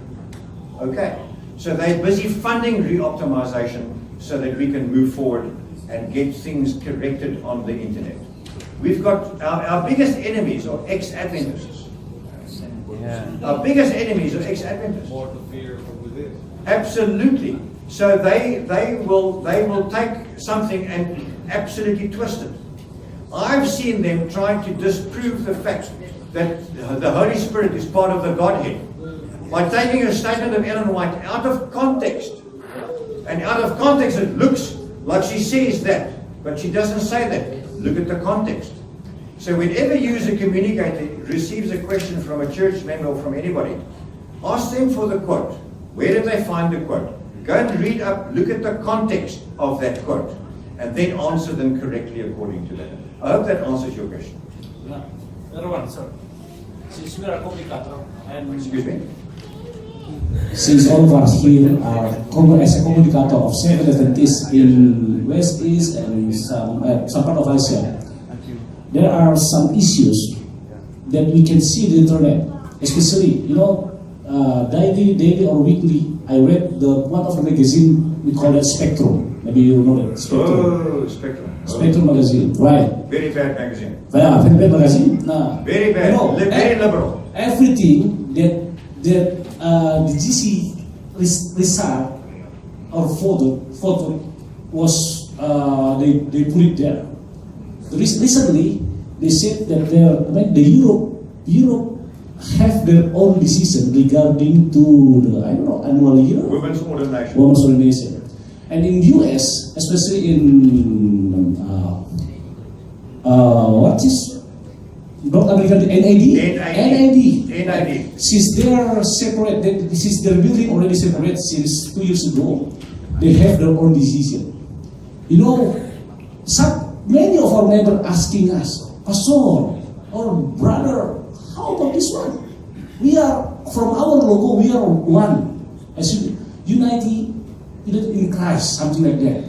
Okay, so they're busy funding re-optimization so that we can move forward and get things corrected on the internet. We've got our biggest enemies are ex-Adventists. Our biggest enemies are ex-Adventists. More to fear from within. Absolutely. So they will take something and absolutely twist it. I've seen them trying to disprove the fact that the Holy Spirit is part of the Godhead by taking a statement of Ellen White out of context. And out of context it looks like she says that, but she doesn't say that. Look at the context. So whenever you as a communicator receives a question from a church member or from anybody, ask them for the quote. Where did they find the quote? Go and read up, look at the context of that quote, and then answer them correctly according to that. I hope that answers your question. Another one, sir. Since we are a communicator and Excuse me? since all of us here are as a communicator of Seventh Adventists in West East and some part of Asia, there are some issues that we can see in the internet, especially daily or weekly. I read one of the magazine we call it Spectrum. Maybe you know that Spectrum. Oh, Spectrum. Spectrum magazine, right? Very bad magazine. Yeah, very bad magazine. Nah. Very bad. Very liberal. Everything that the GC research or photo was they put it there. Recently, they said that the Europe have their own decision regarding to the annual year Women's ordination. And in US, especially in what is North American NID. Since they are separate, since their building already separate since 2 years ago, they have their own decision. Many of our neighbors asking us, Pastor or brother, how about this one? We are from our logo. We are one, as united in Christ, something like that.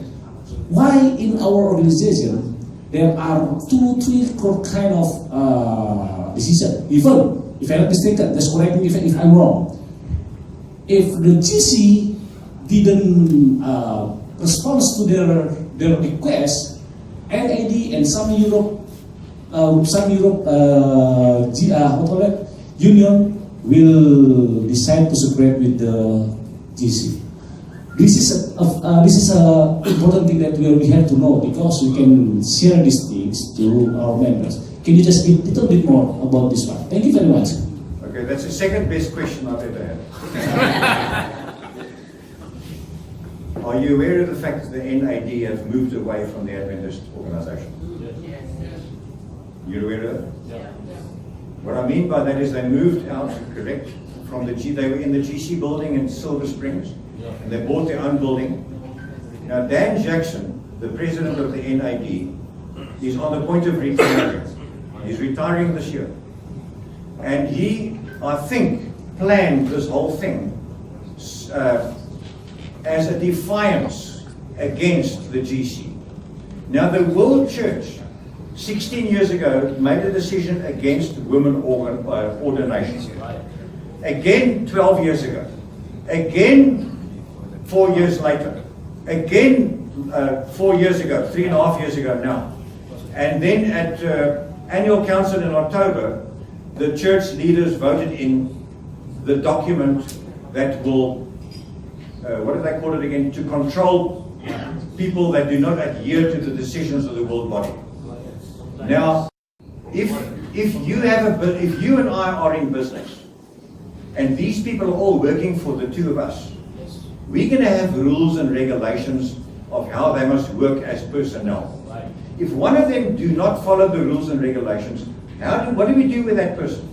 Why in our organization there are 2-3 kind of decision? Even if I'm not mistaken, just correct me if I'm wrong. If the GC didn't respond to their request, NAD and some Europe Union will decide to separate with the GC. This is a important thing that we have to know, because we can share these things to our members. Can you just give a little bit more about this one? Thank you very much. Okay, that's the second best question I've ever had. Are you aware of the fact that the NAD have moved away from the Adventist organization? Yes. You're aware of that? Yeah. What I mean by that is they moved out, correct, from they were in the GC building in Silver Springs, and they bought their own building. Now Dan Jackson, the president of the NAD, is on the point of retiring. He's retiring this year. And he, I think, planned this whole thing as a defiance against the GC. Now the World Church, 16 years ago, made a decision against women ordination. Again, 12 years ago. Again, 4 years later. Again, 4 years ago, 3.5 years ago now. And then at annual council in October, the church leaders voted in the document that will, what do they call it again, to control people that do not adhere to the decisions of the world body. Now, if you and I are in business, and these people are all working for the two of us, we're going to have rules and regulations of how they must work as personnel. If one of them do not follow the rules and regulations, what do we do with that person?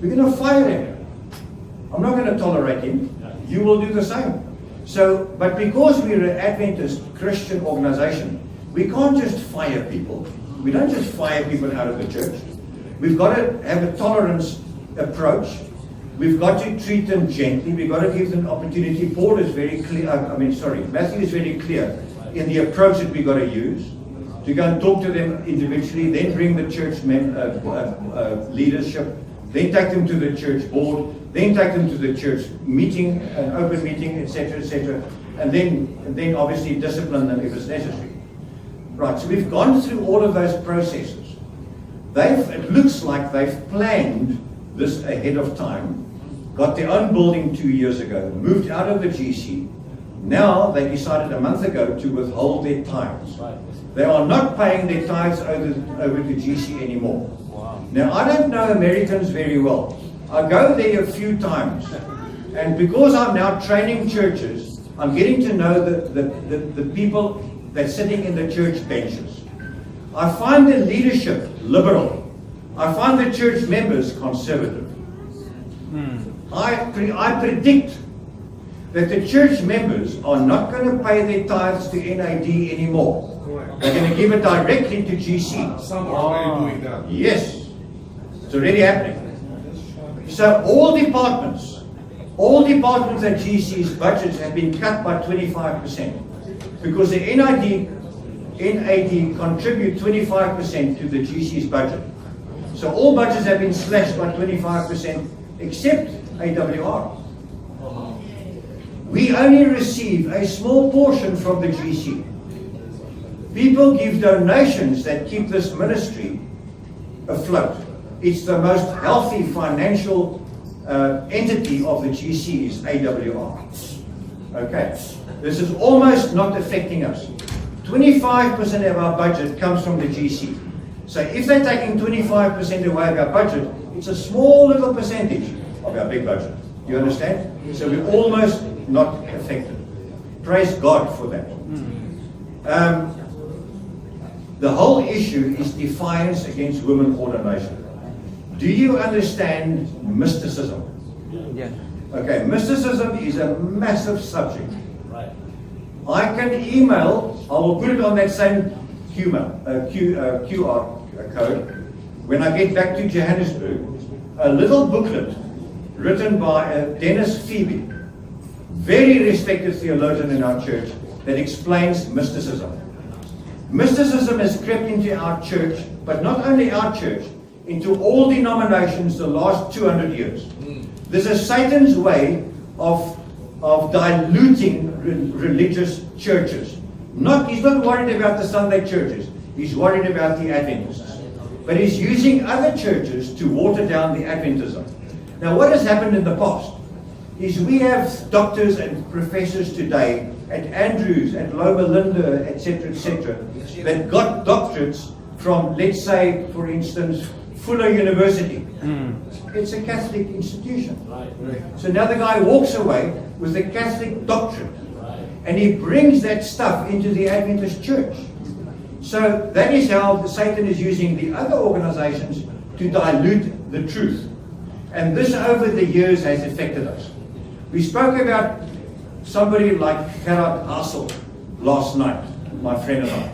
We're going to fire him. I'm not going to tolerate him. You will do the same. So, but because we're an Adventist Christian organization, we can't just fire people. We don't just fire people out of the church. We've got to have a tolerance approach. We've got to treat them gently. We've got to give them opportunity. Paul is very clear, Matthew is very clear in the approach that we've got to use. To go and talk to them individually, then bring the church leadership, then take them to the church board, then take them to the church meeting, an open meeting, etc., and then obviously discipline them if it's necessary. Right, so we've gone through all of those processes. It looks like they've planned this ahead of time, got their own building 2 years ago, moved out of the GC. Now they decided a month ago to withhold their tithes. They are not paying their tithes over to GC anymore. Now, I don't know Americans very well. I go there a few times, and because I'm now training churches, I'm getting to know the people that's sitting in the church benches. I find the leadership liberal. I find the church members conservative. I predict that the church members are not going to pay their tithes to NAD anymore. They're going to give it directly to GC. Some are already doing that. Yes, it's already happening. So all departments at GC's budgets have been cut by 25% because the NAD contribute 25% to the GC's budget. So all budgets have been slashed by 25% except AWR. We only receive a small portion from the GC. People give donations that keep this ministry afloat. It's the most healthy financial entity of the GC is AWR. Okay, this is almost not affecting us. 25% of our budget comes from the GC. So if they're taking 25% away of our budget, it's a small little percentage of our big budget. You understand? So we're almost not affected. Praise God for that. The whole issue is defiance against women ordination. Do you understand mysticism? Yeah. Okay, mysticism is a massive subject. Right. I can email, I will put it on that same QR code, when I get back to Johannesburg, a little booklet written by Dennis Phoebe, very respected theologian in our church, that explains mysticism. Mysticism has crept into our church, but not only our church, into all denominations the last 200 years. This is Satan's way of diluting religious churches. He's not worried about the Sunday churches. He's worried about the Adventists. But he's using other churches to water down the Adventism. Now, what has happened in the past is we have doctors and professors today at Andrews, at Loma Linda, etc., that got doctorates from, let's say, for instance, Fuller University. It's a Catholic institution. So now the guy walks away with a Catholic doctorate, and he brings that stuff into the Adventist church. So that is how Satan is using the other organizations to dilute the truth. And this over the years has affected us. We spoke about somebody like Gerard Hassel last night, my friend and I.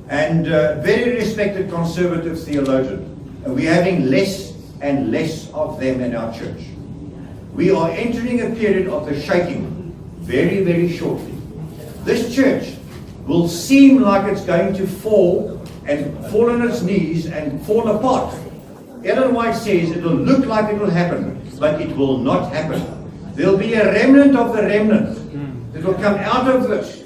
And very respected conservative theologian. And we're having less and less of them in our church. We are entering a period of the shaking very, very shortly. This church will seem like it's going to fall and fall on its knees and fall apart. Ellen White says it will look like it will happen, but it will not happen. There will be a remnant of the remnant that will come out of this,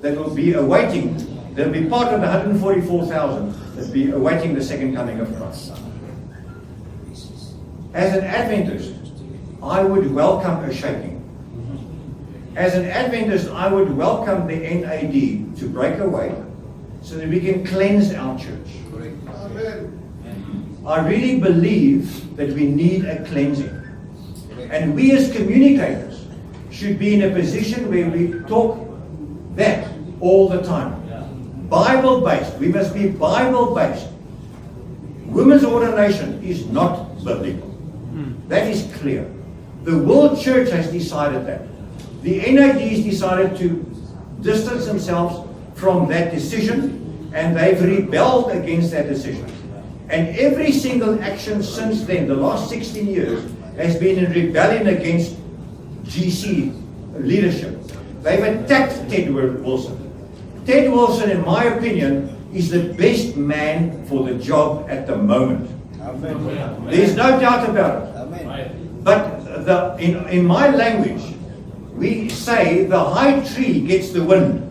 that will be awaiting. They'll be part of the 144,000 that will be awaiting the second coming of Christ. As an Adventist, I would welcome a shaking. As an Adventist, I would welcome the NAD to break away so that we can cleanse our church. I really believe that we need a cleansing. And we as communicators should be in a position where we talk that all the time. Bible-based. We must be Bible-based. Women's ordination is not biblical. That is clear. The world church has decided that. The NADs decided to distance themselves from that decision, and they've rebelled against that decision. And every single action since then, the last 16 years, has been in rebellion against GC leadership. They've attacked Ted Wilson. Ted Wilson, in my opinion, is the best man for the job at the moment. Amen. There's no doubt about it. Amen. But in my language, we say the high tree gets the wind.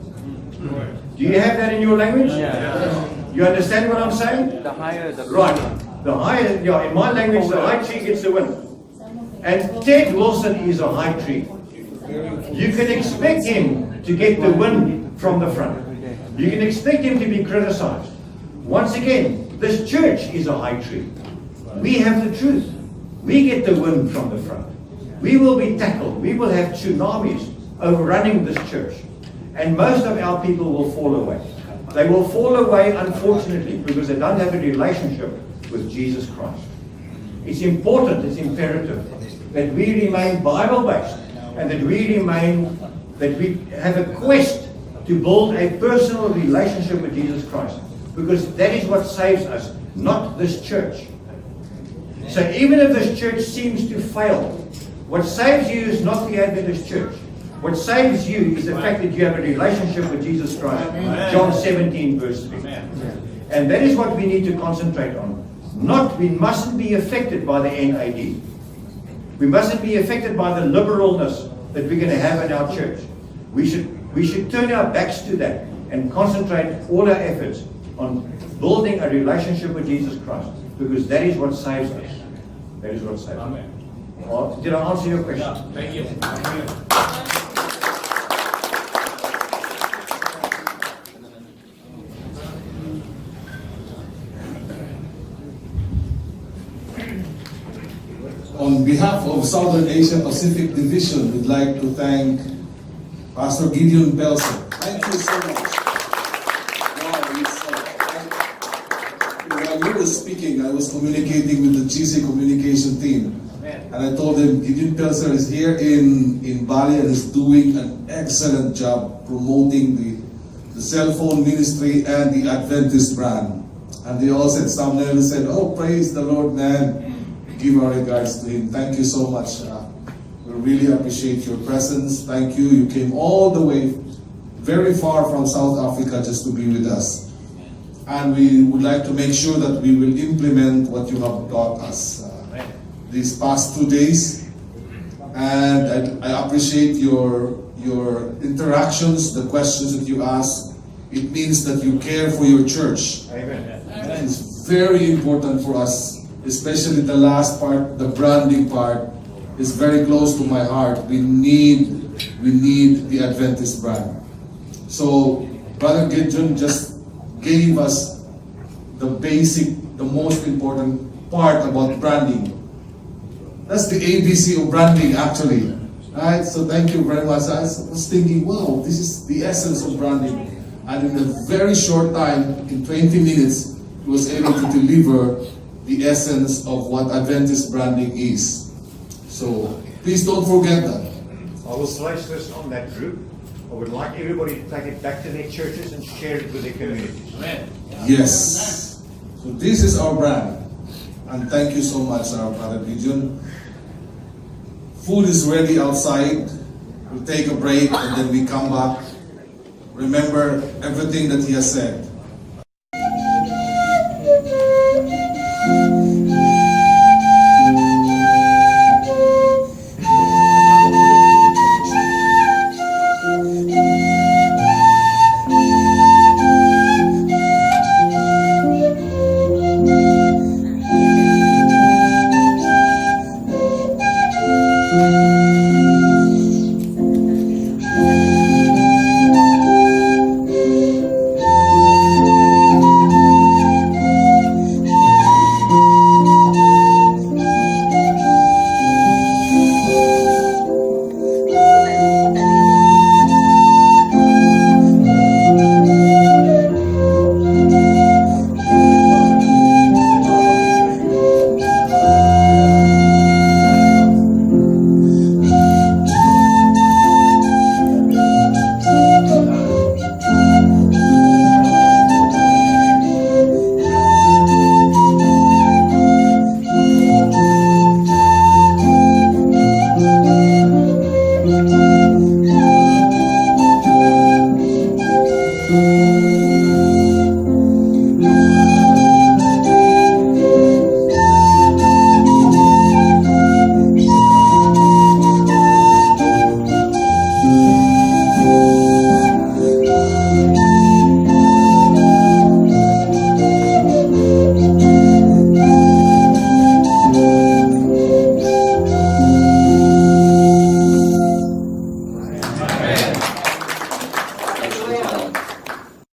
Do you have that in your language? Yeah. You understand what I'm saying? The higher the Right. The higher, yeah, in my language, the high tree gets the wind. And Ted Wilson is a high tree. You can expect him to get the wind from the front. You can expect him to be criticized. Once again, this church is a high tree. We have the truth. We get the wind from the front. We will be tackled. We will have tsunamis overrunning this church. And most of our people will fall away. They will fall away, unfortunately, because they don't have a relationship with Jesus Christ. It's important, it's imperative that we remain Bible-based and that we have a quest to build a personal relationship with Jesus Christ, because that is what saves us, not this church. So even if this church seems to fail, what saves you is not the Adventist church. What saves you is the fact that you have a relationship with Jesus Christ. John 17 verse 3. And that is what we need to concentrate on. We mustn't be affected by the NAD. We mustn't be affected by the liberalness that we're going to have in our church. We should turn our backs to that and concentrate all our efforts on building a relationship with Jesus Christ, because that is what saves us. That is what saves us. Did I answer your question? Thank you. On behalf of Southern Asia Pacific Division, we'd like to thank Pastor Gideon Pelser. Thank you so much. While you were speaking, I was communicating with the GC communication team. And I told them Gideon Pelser is here in Bali and is doing an excellent job promoting the cell phone ministry and the Adventist brand. And they all said, some of them said, oh, praise the Lord, man. Give our regards to him. Thank you so much. We really appreciate your presence. Thank you. You came all the way very far from South Africa just to be with us. And we would like to make sure that we will implement what you have taught us these past 2 days. And I appreciate your interactions, the questions that you ask. It means that you care for your church. Amen. That is very important for us, especially the last part, the branding part, is very close to my heart. We need the Adventist brand. So Brother Gideon just gave us the basic, the most important part about branding. That's the ABC of branding, actually. Right? So thank you very much. I was thinking, wow, this is the essence of branding. And in a very short time, in 20 minutes, he was able to deliver the essence of what Adventist branding is. So please don't forget that. I will place this on that group. I would like everybody to take it back to their churches and share it with their communities. Amen. Yes. So this is our brand. And thank you so much, our Brother Gideon. Food is ready outside. We'll take a break and then we come back. Remember everything that he has said.